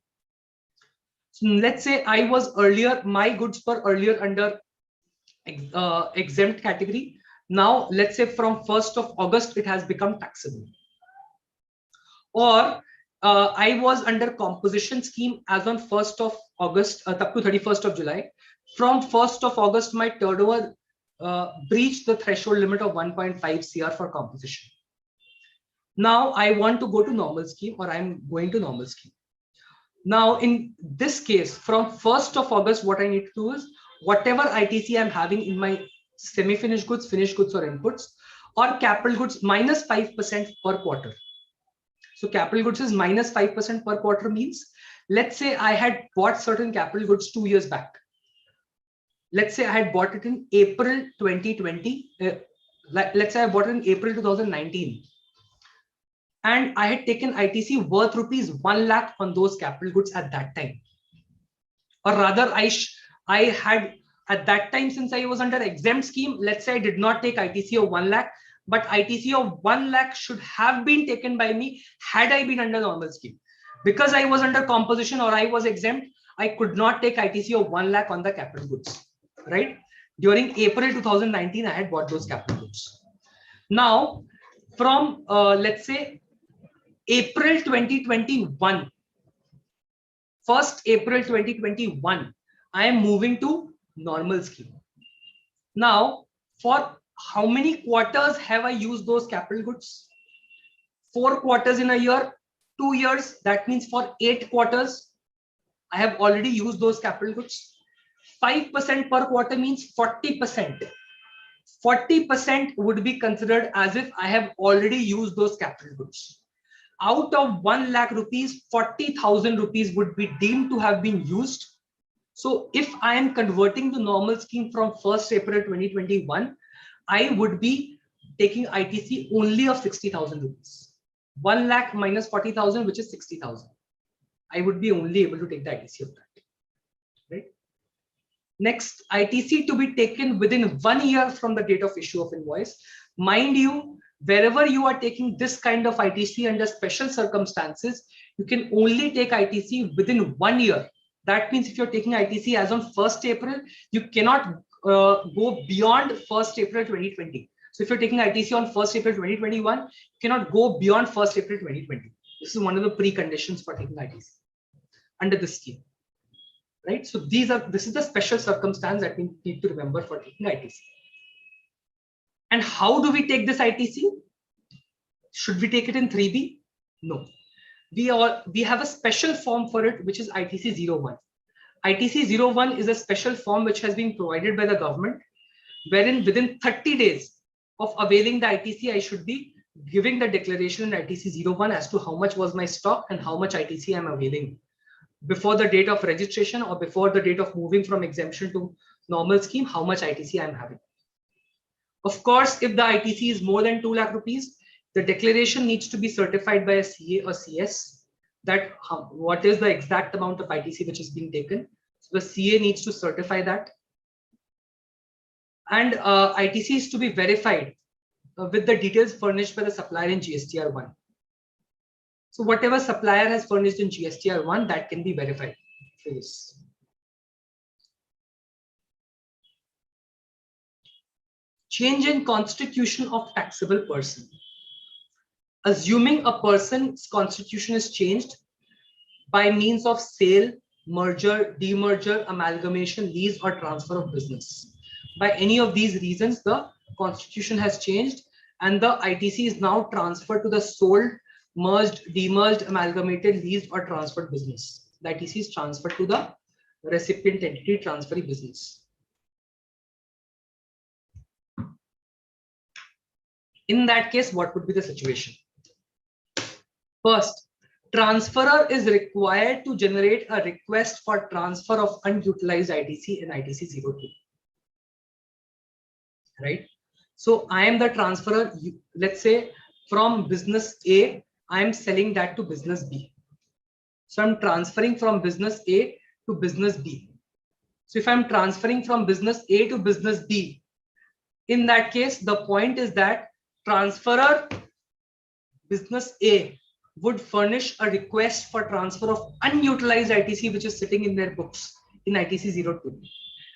So let's say I was earlier, my goods were earlier under exempt category. Now, let's say from 1st of August, it has become taxable. Or I was under composition scheme as on 1st of August up to 31st of July. From 1st of August, my turnover breach the threshold limit of 1.5 CR for composition. Now I want to go to normal scheme, or I'm going to normal scheme. Now in this case, from 1st of August, what I need to do is whatever ITC I'm having in my semi-finished goods, finished goods or inputs, or capital goods minus 5% per quarter. So capital goods is minus 5% per quarter means, let's say I had bought certain capital goods 2 years back. Let's say I had bought it in April 2020. Let's say I bought it in April 2019. And I had taken ITC worth rupees 1 lakh on those capital goods at that time. Or rather, I had at that time, since I was under exempt scheme, let's say I did not take ITC of 1 lakh, but ITC of 1 lakh should have been taken by me had I been under normal scheme. Because I was under composition or I was exempt, I could not take ITC of 1 lakh on the capital goods, right? During April 2019, I had bought those capital goods. Now, from let's say April 2021, 1st April 2021, I am moving to normal scheme. Now, for how many quarters have I used those capital goods? 4 quarters in a year, 2 years. That means for 8 quarters, I have already used those capital goods. 5% per quarter means 40%. 40% would be considered as if I have already used those capital goods. Out of 1 lakh rupees, 40,000 rupees would be deemed to have been used. So if I am converting to normal scheme from 1st April 2021, I would be taking ITC only of 60,000 rupees. 1 lakh minus 40,000, which is 60,000. I would be only able to take the ITC of that, right? Next, ITC to be taken within 1 year from the date of issue of invoice. Mind you, wherever you are taking this kind of ITC under special circumstances, you can only take ITC within 1 year. That means if you're taking ITC as on 1st April, you cannot go beyond 1st April 2020. So if you're taking ITC on 1st April 2021, you cannot go beyond 1st April 2020. This is one of the preconditions for taking ITC under this scheme, right? So this is the special circumstance that we need to remember for taking ITC. And how do we take this ITC? Should we take it in 3B? No. We have a special form for it, which is ITC 01. ITC 01 is a special form which has been provided by the government, wherein within 30 days of availing the ITC, I should be giving the declaration in ITC 01 as to how much was my stock and how much ITC I'm availing before the date of registration or before the date of moving from exemption to normal scheme, how much ITC I'm having. Of course, if the ITC is more than 2 lakh rupees, the declaration needs to be certified by a CA or CS that what is the exact amount of ITC which is being taken. So the CA needs to certify that. And ITC is to be verified with the details furnished by the supplier in GSTR1. So whatever supplier has furnished in GSTR1, that can be verified for this. Change in constitution of taxable person. Assuming a person's constitution is changed by means of sale, merger, demerger, amalgamation, lease, or transfer of business. By any of these reasons, the constitution has changed and the ITC is now transferred to the sold, merged, demerged, amalgamated, leased, or transferred business. The ITC is transferred to the recipient entity transferee business. In that case, what would be the situation? First, transferor is required to generate a request for transfer of unutilized ITC in ITC 02. Right? So I am the transferor. Let's say from business A, I am selling that to business B. So I'm transferring from business A to business B. So if I'm transferring from business A to business B, in that case, the point is that transferor business A would furnish a request for transfer of unutilized ITC, which is sitting in their books in ITC 02.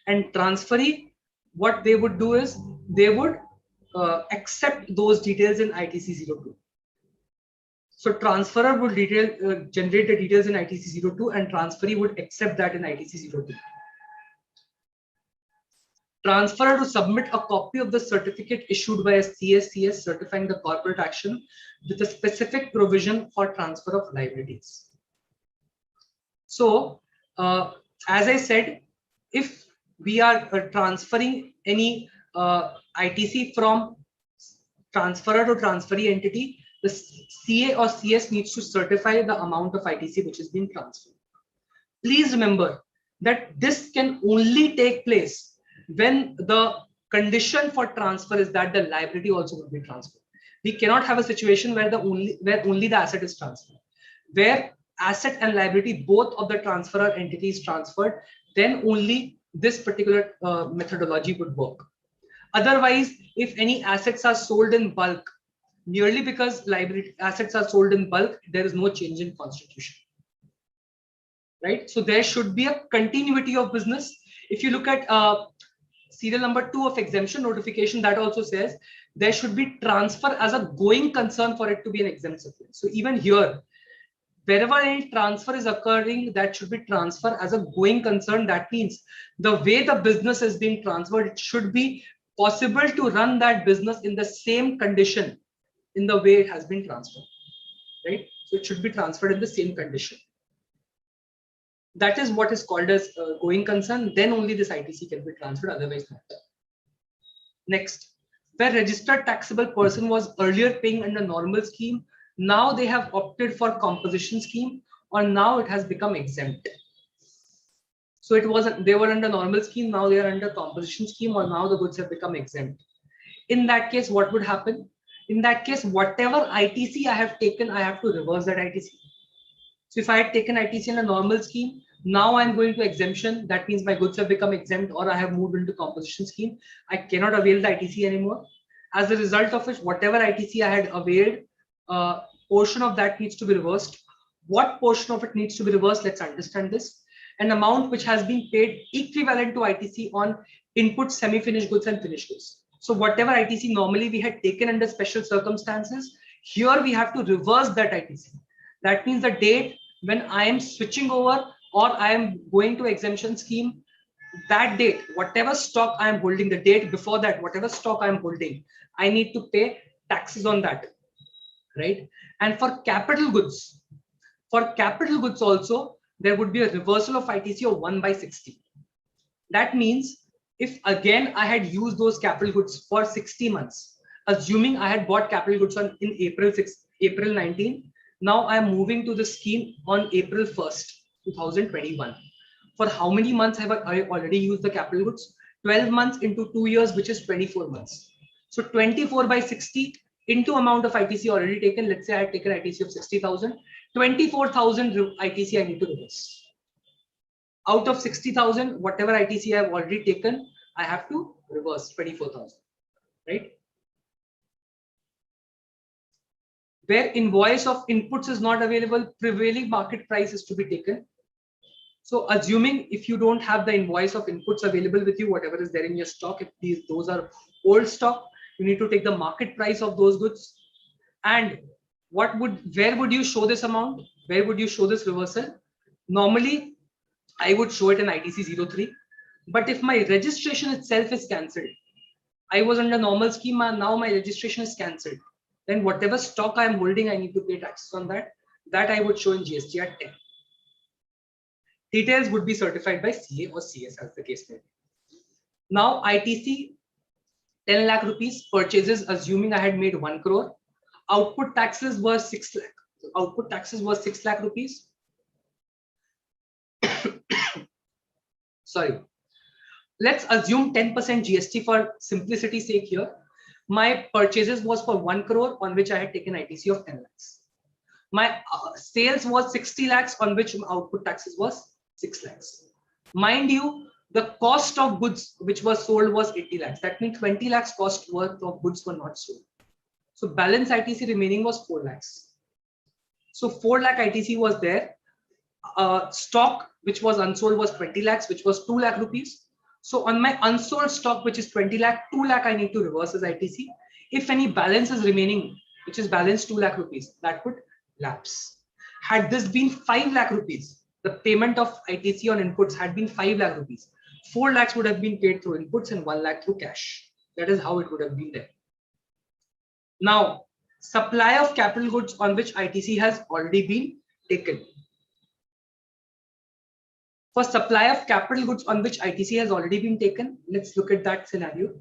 And transferee, what they would do is they would accept those details in ITC 02. So transferor would generate the details in ITC 02 and transferee would accept that in ITC 02. transferor to submit a copy of the certificate issued by a CSCS certifying the corporate action with a specific provision for transfer of liabilities. So, as I said, if we are transferring any ITC from transferor to transferee entity, the CA or CS needs to certify the amount of ITC which is being transferred. Please remember that this can only take place when the condition for transfer is that the liability also will be transferred. We cannot have a situation where only the asset is transferred. Where asset and liability, both of the transferor entities transferred, then only this particular methodology would work. Otherwise, if any assets are sold in bulk, merely because liability assets are sold in bulk, there is no change in constitution. Right? So there should be a continuity of business. If you look at serial number 2 of exemption notification, that also says there should be transfer as a going concern for it to be an exempt subject. So even here, wherever any transfer is occurring, that should be transfer as a going concern. That means the way the business is being transferred, it should be possible to run that business in the same condition in the way it has been transferred, right? So it should be transferred in the same condition. That is what is called as going concern. Then only this ITC can be transferred, otherwise not. Next, where registered taxable person was earlier paying under normal scheme, now they have opted for composition scheme, or now it has become exempt. So it wasn't, they were under normal scheme, now they are under composition scheme, or now the goods have become exempt. In that case, what would happen? In that case, whatever ITC I have taken, I have to reverse that ITC. So if I had taken ITC in a normal scheme, now I'm going to exemption. That means my goods have become exempt, or I have moved into composition scheme. I cannot avail the ITC anymore. As a result of which, whatever ITC I had availed, portion of that needs to be reversed. What portion of it needs to be reversed? Let's understand this. An amount which has been paid equivalent to ITC on input, semi-finished goods and finished goods. So whatever ITC normally we had taken under special circumstances, here we have to reverse that ITC. That means the date when I am switching over or I am going to exemption scheme, that date, whatever stock I am holding, the date before that, whatever stock I am holding, I need to pay taxes on that, right? And for capital goods also, there would be a reversal of ITC of 1/60. That means if again I had used those capital goods for 60 months, assuming I had bought capital goods in April 19, now I am moving to the scheme on April 1st, 2021. For how many months have I already used the capital goods? 12 months into 2 years, which is 24 months. So 24/60 into amount of ITC already taken. Let's say I had taken ITC of 60,000, 24,000 ITC I need to reverse. Out of 60,000, whatever ITC I have already taken, I have to reverse 24,000, right? Where invoice of inputs is not available, prevailing market price is to be taken. So assuming if you don't have the invoice of inputs available with you, whatever is there in your stock, if those are old stock, you need to take the market price of those goods. And where would you show this amount? Where would you show this reversal? Normally, I would show it in ITC 03. But if my registration itself is cancelled, I was under normal scheme and now my registration is cancelled, then whatever stock I am holding, I need to pay taxes on that. That I would show in GSTR 10. Details would be certified by CA or CS as the case may be. Now ITC 10 lakh rupees purchases, assuming I had made 1 crore. Output taxes were 6 lakh. Output taxes were 6 lakh rupees. Sorry. Let's assume 10% GST for simplicity's sake here. My purchases was for 1 crore on which I had taken ITC of 10 lakhs. My sales was 60 lakhs on which output taxes was 6 lakhs. Mind you, the cost of goods which was sold was 80 lakhs. That means 20 lakhs cost worth of goods were not sold. So balance ITC remaining was 4 lakhs. So 4 lakh ITC was there. Stock which was unsold was 20 lakhs, which was 2 lakh rupees. So on my unsold stock, which is 20 lakh, 2 lakh I need to reverse as ITC. If any balance is remaining, which is balance 2 lakh rupees, that would lapse. Had this been 5 lakh rupees, the payment of ITC on inputs had been 5 lakh rupees. 4 lakhs would have been paid through inputs and 1 lakh through cash. That is how it would have been there. Now, supply of capital goods on which ITC has already been taken. For supply of capital goods on which ITC has already been taken, let's look at that scenario.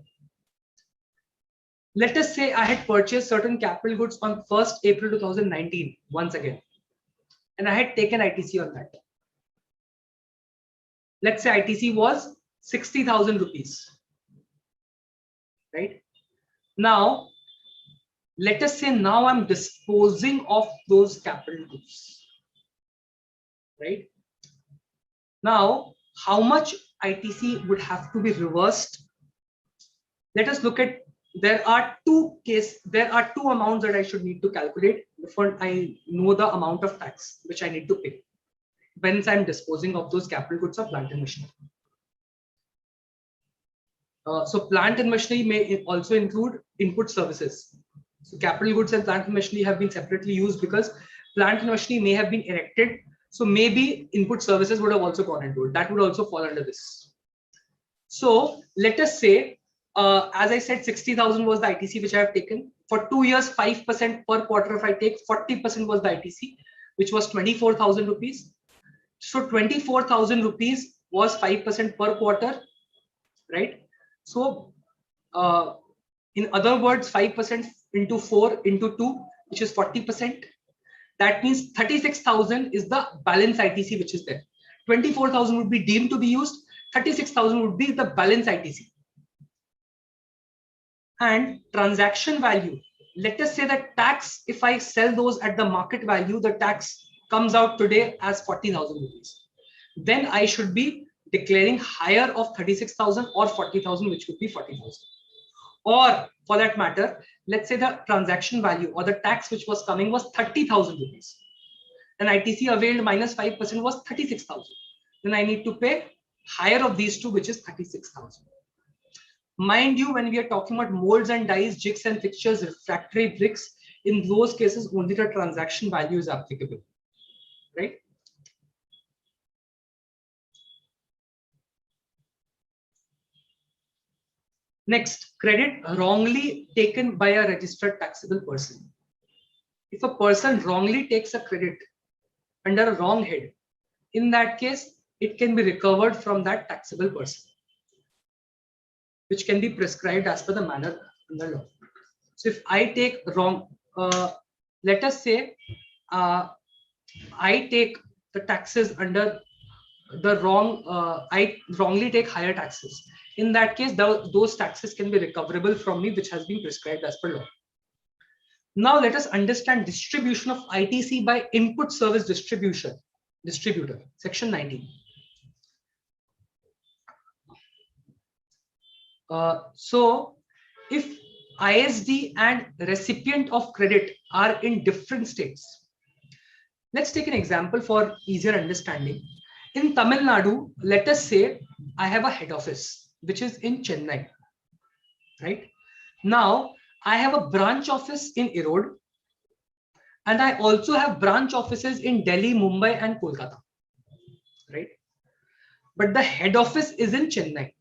Let us say I had purchased certain capital goods on 1st April 2019, once again, and I had taken ITC on that. Let's say ITC was 60,000 rupees, right? Now, let us say now I'm disposing of those capital goods, right? Now, how much ITC would have to be reversed? Let us look at, there are two amounts that I should need to calculate before I know the amount of tax which I need to pay once I'm disposing of those capital goods of plant and machinery. So plant and machinery may also include input services. So capital goods and plant and machinery have been separately used because plant and machinery may have been erected. So maybe input services would have also gone into it. That would also fall under this. So let us say, as I said, 60,000 was the ITC which I have taken. For 2 years, 5% per quarter if I take, 40% was the ITC, which was 24,000 rupees. So 24,000 rupees was 5% per quarter, right? So in other words, 5% into 4 into 2, which is 40%. That means 36,000 is the balance ITC which is there. 24,000 would be deemed to be used. 36,000 would be the balance ITC. And transaction value. Let us say that tax, if I sell those at the market value, the tax comes out today as 40,000 rupees. Then I should be declaring higher of 36,000 or 40,000, which would be 40,000. Or for that matter, let's say the transaction value or the tax which was coming was 30,000 rupees. And ITC availed minus 5% was 36,000. Then I need to pay higher of these two, which is 36,000. Mind you, when we are talking about molds and dies, jigs and fixtures, refractory bricks, in those cases, only the transaction value is applicable, right? Next, credit wrongly taken by a registered taxable person. If a person wrongly takes a credit under a wrong head, in that case, it can be recovered from that taxable person, which can be prescribed as per the manner in the law. So if I take wrong, let us say I take the taxes under the wrong, I wrongly take higher taxes. In that case, those taxes can be recoverable from me, which has been prescribed as per law. Now let us understand distribution of ITC by input service distributor, section 19. So if ISD and recipient of credit are in different states, let's take an example for easier understanding. In Tamil Nadu, let us say I have a head office which is in Chennai, right? Now I have a branch office in Erode, and I also have branch offices in Delhi, Mumbai, and Kolkata, right? But the head office is in Chennai.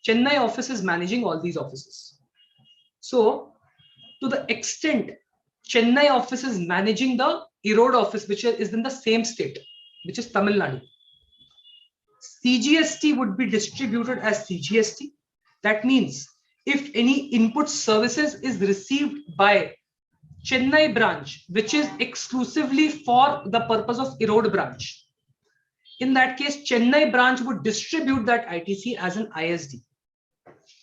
Chennai office is managing all these offices. So to the extent Chennai office is managing the Erode office, which is in the same state, which is Tamil Nadu, CGST would be distributed as CGST. That means if any input services is received by Chennai branch, which is exclusively for the purpose of Erode branch, in that case, Chennai branch would distribute that ITC as an ISD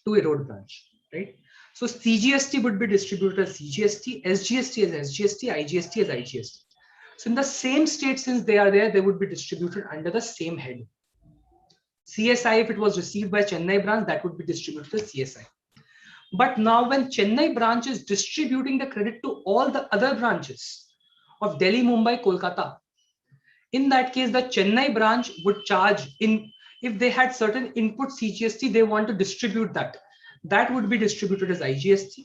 to Erode branch, right? So CGST would be distributed as CGST, SGST as SGST, IGST as IGST. So in the same state, since they are there, they would be distributed under the same head. CSI, if it was received by Chennai branch, that would be distributed as CSI. But now when Chennai branch is distributing the credit to all the other branches of Delhi, Mumbai, Kolkata, in that case, the Chennai branch would charge in, if they had certain input CGST, they want to distribute that. That would be distributed as IGST,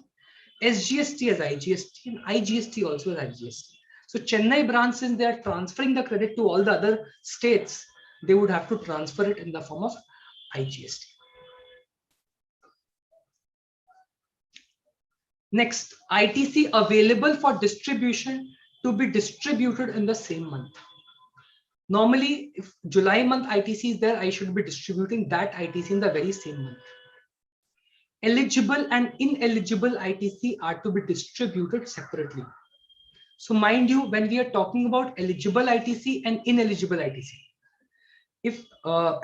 SGST as IGST, and IGST also as IGST. So Chennai branch, since they are transferring the credit to all the other states, they would have to transfer it in the form of IGST. Next, ITC available for distribution to be distributed in the same month. Normally, if July month ITC is there, I should be distributing that ITC in the very same month. Eligible and ineligible ITC are to be distributed separately. So mind you, when we are talking about eligible ITC and ineligible ITC, if,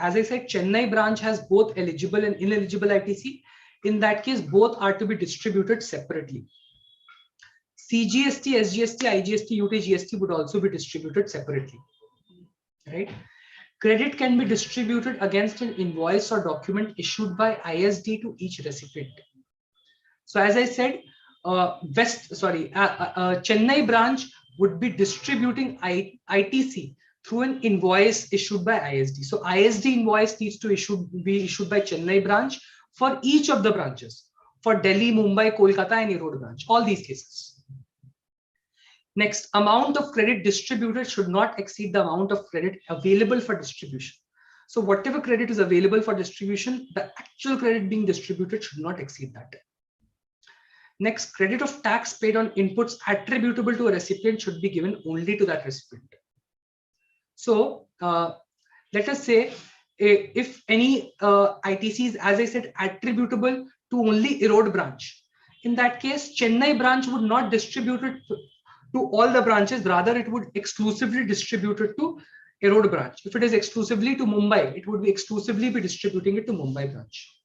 as I said, Chennai branch has both eligible and ineligible ITC, in that case, both are to be distributed separately. CGST, SGST, IGST, UTGST would also be distributed separately, right? Credit can be distributed against an invoice or document issued by ISD to each recipient. So as I said, Chennai branch would be distributing ITC through an invoice issued by ISD. So ISD invoice needs to be issued by Chennai branch for each of the branches, for Delhi, Mumbai, Kolkata, and Erode branch, all these cases. Next, amount of credit distributed should not exceed the amount of credit available for distribution. So whatever credit is available for distribution, the actual credit being distributed should not exceed that. Next, credit of tax paid on inputs attributable to a recipient should be given only to that recipient. So let us say if any ITC is, as I said, attributable to only Erode branch, in that case, Chennai branch would not distribute it to all the branches, rather it would exclusively distribute it to Erode branch. If it is exclusively to Mumbai, it would be exclusively be distributing it to Mumbai branch.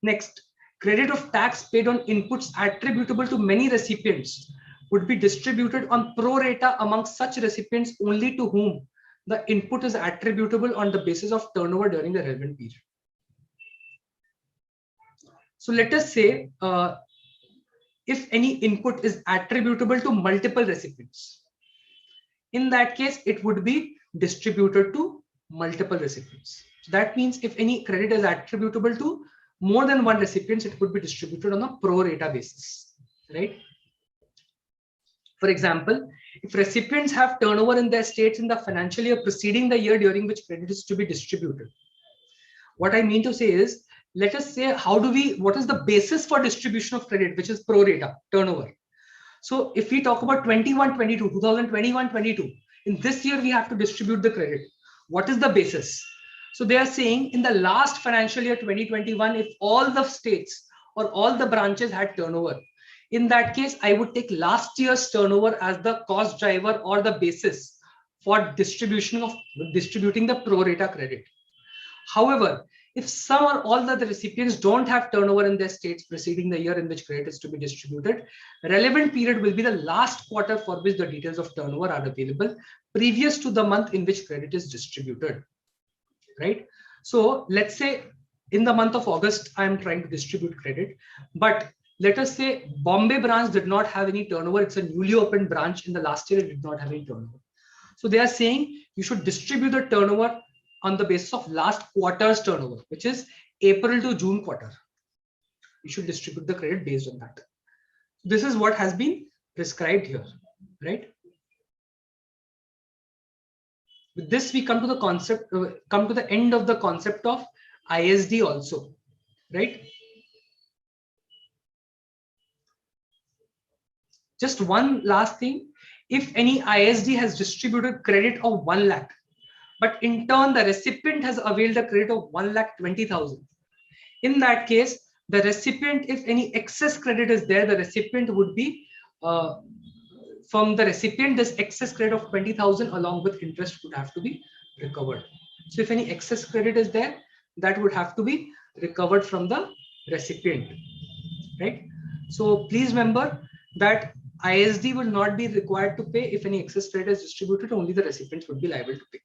Next, credit of tax paid on inputs attributable to many recipients would be distributed on pro rata amongst such recipients only to whom the input is attributable on the basis of turnover during the relevant period. So let us say if any input is attributable to multiple recipients, in that case, it would be distributed to multiple recipients. So that means if any credit is attributable to more than one recipient, it would be distributed on a pro rata basis, right? For example, if recipients have turnover in their states in the financial year preceding the year during which credit is to be distributed, what I mean to say is, let us say, what is the basis for distribution of credit, which is pro rata turnover. So if we talk about 2021-22, in this year we have to distribute the credit. What is the basis? So they are saying in the last financial year 2021, if all the states or all the branches had turnover, in that case, I would take last year's turnover as the cost driver or the basis for distributing the pro rata credit. However, if some or all the recipients don't have turnover in their states preceding the year in which credit is to be distributed, relevant period will be the last quarter for which the details of turnover are available previous to the month in which credit is distributed, right? So let's say in the month of August, I am trying to distribute credit, but let us say Bombay branch did not have any turnover. It's a newly opened branch. In the last year, it did not have any turnover. So they are saying you should distribute the turnover on the basis of last quarter's turnover, which is April to June quarter. You should distribute the credit based on that. This is what has been prescribed here, right? With this, we come to the concept, come to the end of the concept of ISD also, right? Just one last thing. If any ISD has distributed credit of 1 lakh, but in turn the recipient has availed a credit of 1,20,000. In that case, the recipient, if any excess credit is there, the recipient would be from the recipient, this excess credit of 20,000 along with interest would have to be recovered. So if any excess credit is there, that would have to be recovered from the recipient, right? So please remember that ISD will not be required to pay if any excess credit is distributed, only the recipients would be liable to pay.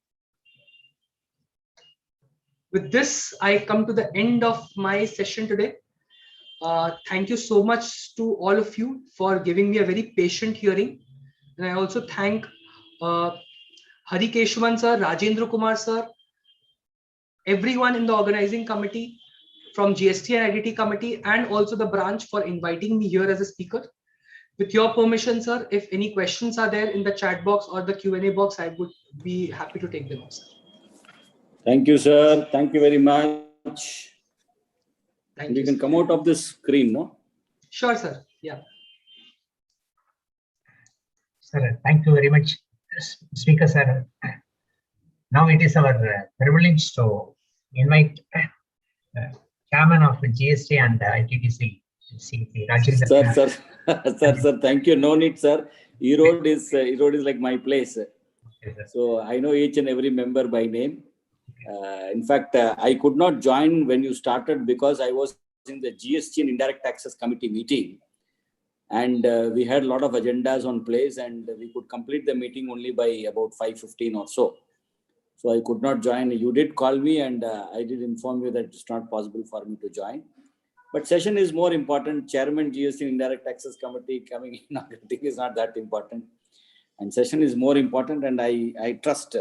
With this, I come to the end of my session today. Thank you so much to all of you for giving me a very patient hearing. And I also thank Hari Keshwan sir, Rajendra Kumar sir, everyone in the organizing committee from GST and IDT committee, and also the branch for inviting me here as a speaker. With your permission, sir, if any questions are there in the chat box or the Q&A box, I would be happy to take them, sir. Thank you, sir. Thank you very much. Thank We you. can Sir. come out of this screen, no? Sure, sir. Yeah. Sir, thank you very much, Speaker sir. Now it is our privilege to invite Chairman of GST and ITDC, CPE, Rajendra. Sir, thank you. No need, sir. Erode is like my place. Okay, sir. So I know each and every member by name. In fact, I could not join when you started because I was in the GST and Indirect Taxes Committee meeting. And we had a lot of agendas on place and we could complete the meeting only by about 5:15 or so. So I could not join. You did call me and I did inform you that it's not possible for me to join. But session is more important. Chairman GST and Indirect Taxes Committee coming in is not that important. And session is more important. And I trust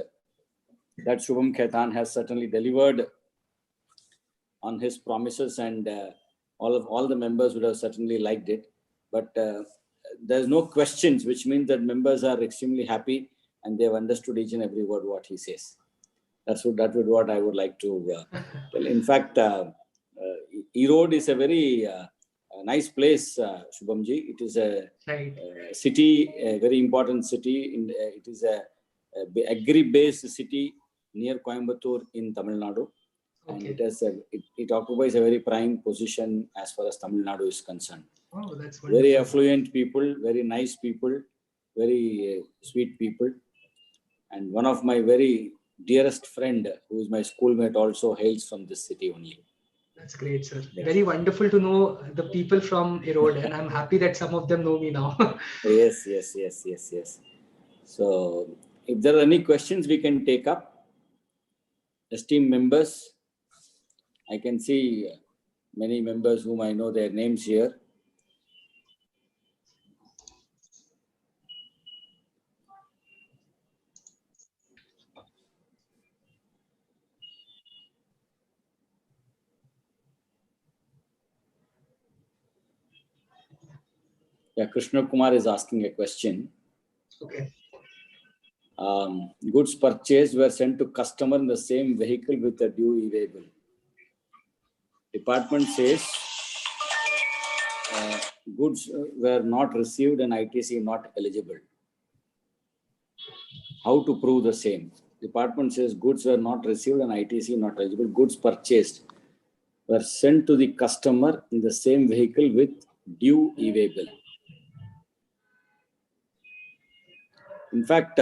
that Shubham Khaitan has certainly delivered on his promises and all the members would have certainly liked it. But there's no questions, which means that members are extremely happy and they've understood each and every word what he says. That would what I would like to tell. In fact, Erode is a very nice place, Shubhamji. It is a city, a very important city. It is a agri-based city near Coimbatore in Tamil Nadu. Okay. And it occupies a very prime position as far as Tamil Nadu is concerned. Oh, that's wonderful. Very affluent people, very nice people, very sweet people. And one of my very dearest friend, who is my schoolmate, also hails from this city only. That's great, sir. Yes. Very wonderful to know the people from Erode, and I'm happy that some of them know me now. Yes. So, if there are any questions, we can take up. Esteemed members, I can see many members whom I know their names here. Yeah, Krishna Kumar is asking a question. Okay. Goods purchased were sent to customer in the same vehicle with a due e-waybill. Department says goods were not received and ITC not eligible. How to prove the same? Department says goods were not received and ITC not eligible. Goods purchased were sent to the customer in the same vehicle with due e-waybill. In fact,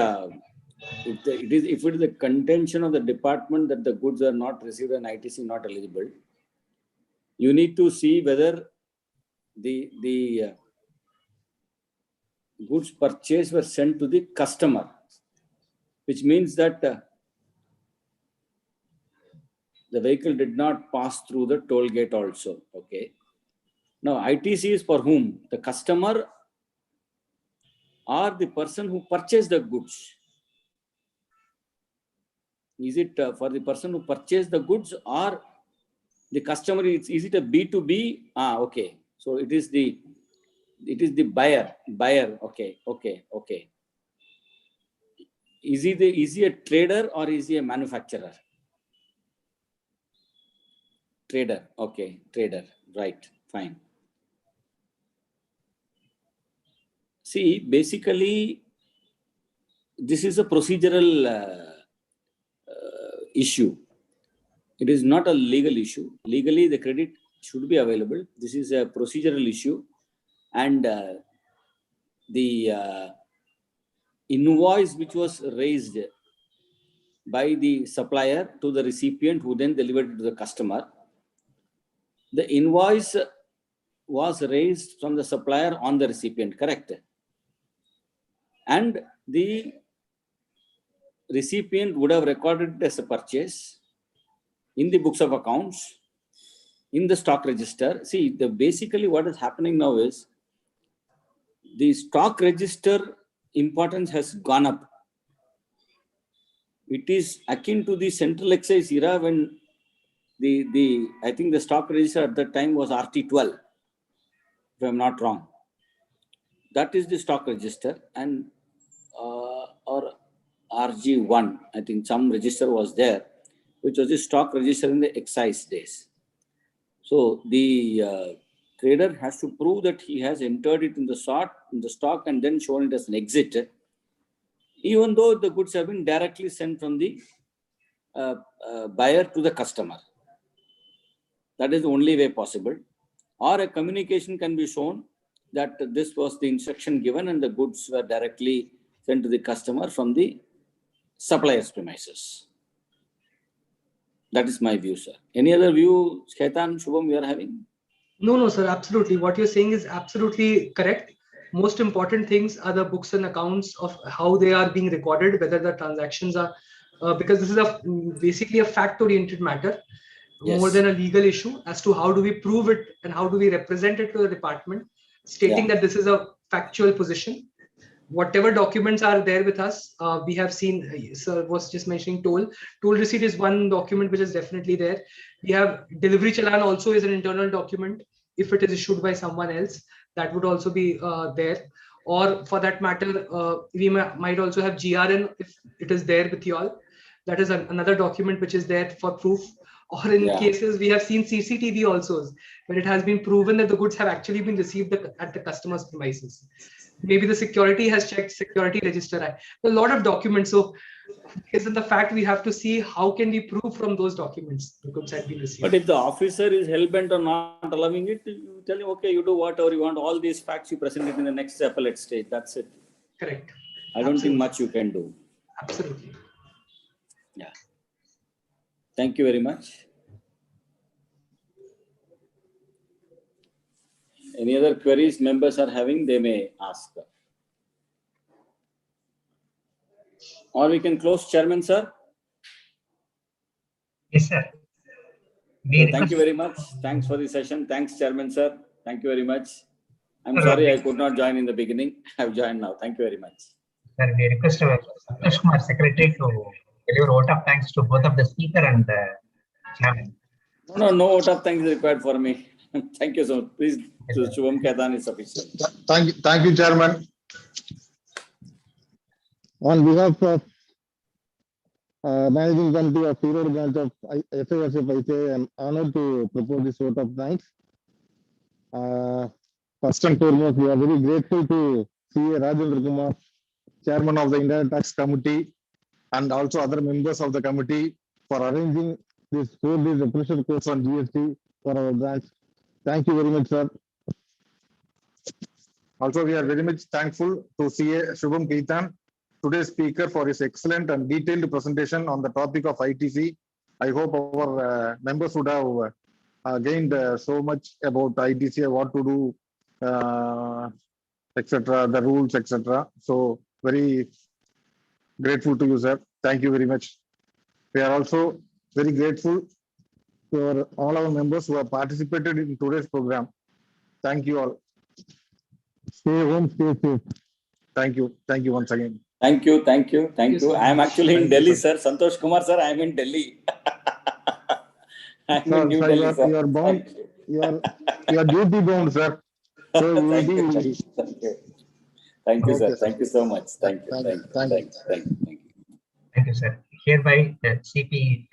if it is the contention of the department that the goods are not received and ITC not eligible, you need to see whether the goods purchased were sent to the customer, which means that the vehicle did not pass through the toll gate also. Okay. Now, ITC is for whom? The customer or the person who purchased the goods? Is it for the person who purchased the goods or the customer? Is it a B2B? Okay. So it is the buyer. Okay. Is he a trader or is he a manufacturer? Trader. Okay. Trader. Right. Fine. See, basically, this is a procedural issue. It is not a legal issue. Legally, the credit should be available. This is a procedural issue. And the invoice which was raised by the supplier to the recipient who then delivered it to the customer, the invoice was raised from the supplier on the recipient, correct? And the recipient would have recorded it as a purchase in the books of accounts, in the stock register. See, basically what is happening now is the stock register importance has gone up. It is akin to the central excise era when I think the stock register at that time was RT12, if I'm not wrong. That is the stock register, and or RG1, I think some register was there. which was the stock registered in the excise days. So the trader has to prove that he has entered it in the stock and then shown it as an exit, even though the goods have been directly sent from the buyer to the customer. That is the only way possible. Or a communication can be shown that this was the instruction given and the goods were directly sent to the customer from the supplier's premises. That is my view, sir. Any other view, Khaitan, Shubham, you are having? No, sir, absolutely. What you're saying is absolutely correct. Most important things are the books and accounts of how they are being recorded, whether the transactions are, because this is basically a fact-oriented matter, Yes. more than a legal issue, as to how do we prove it and how do we represent it to the department, stating that this is a factual position. Whatever documents are there with us, we have seen, sir was just mentioning toll receipt is one document which is definitely there. We have delivery challan also is an internal document. If it is issued by someone else, that would also be there. Or for that matter, we might also have GRN if it is there with you all. That is another document which is there for proof. Or in cases, we have seen CCTV also, when it has been proven that the goods have actually been received at the customer's premises. Maybe the security has checked security register. A lot of documents. So isn't the fact we have to see how can we prove from those documents the goods have been received. But if the officer is hell-bent on not allowing it, you tell him, okay, you do whatever you want. All these facts you present it in the next appellate stage. That's it. Correct. I don't think much you can do. Absolutely. Yeah. Thank you very much. Any other queries members are having, they may ask. Or we can close, Chairman, sir. Yes, sir. So thank you very much. Thanks for the session. Thanks, Chairman, sir. Thank you very much. I'm sorry I could not join in the beginning. I've joined now. Thank you very much. Sir, we request our Santosh Kumar Secretary to deliver vote of thanks to both of the speaker and the chairman. No vote of thanks is required for me. Thank you so much. Please, Shubham Khaitan is sufficient. Thank you, Chairman. On behalf of Managing Committee of Erode branch of FASF ICAI, I am honored to propose this vote of thanks. First and foremost, we are very grateful to CA Rajendra Kumar, Chairman of the Indirect Tax Committee, and also other members of the committee for arranging this 4-day refresher course on GST for our branch. Thank you very much, sir. Also, we are very much thankful to CA Shubham Khaitan, today's speaker, for his excellent and detailed presentation on the topic of ITC. I hope our members would have gained so much about ITC, what to do, etc., the rules, etc. So very grateful to you, sir. Thank you very much. We are also very grateful to all our members who have participated in today's program. Thank you all. Stay home, stay safe. Thank you. Thank you once again. Thank you. I am actually in Delhi, sir. sir. Santosh Kumar, sir, I am in Delhi. I am in New sir, Delhi, sir. You are bound. You are duty bound, sir. So Thank you. Thank you, sir. Okay, Thank you so much. Thank you. Thank you, sir. Hereby the CPE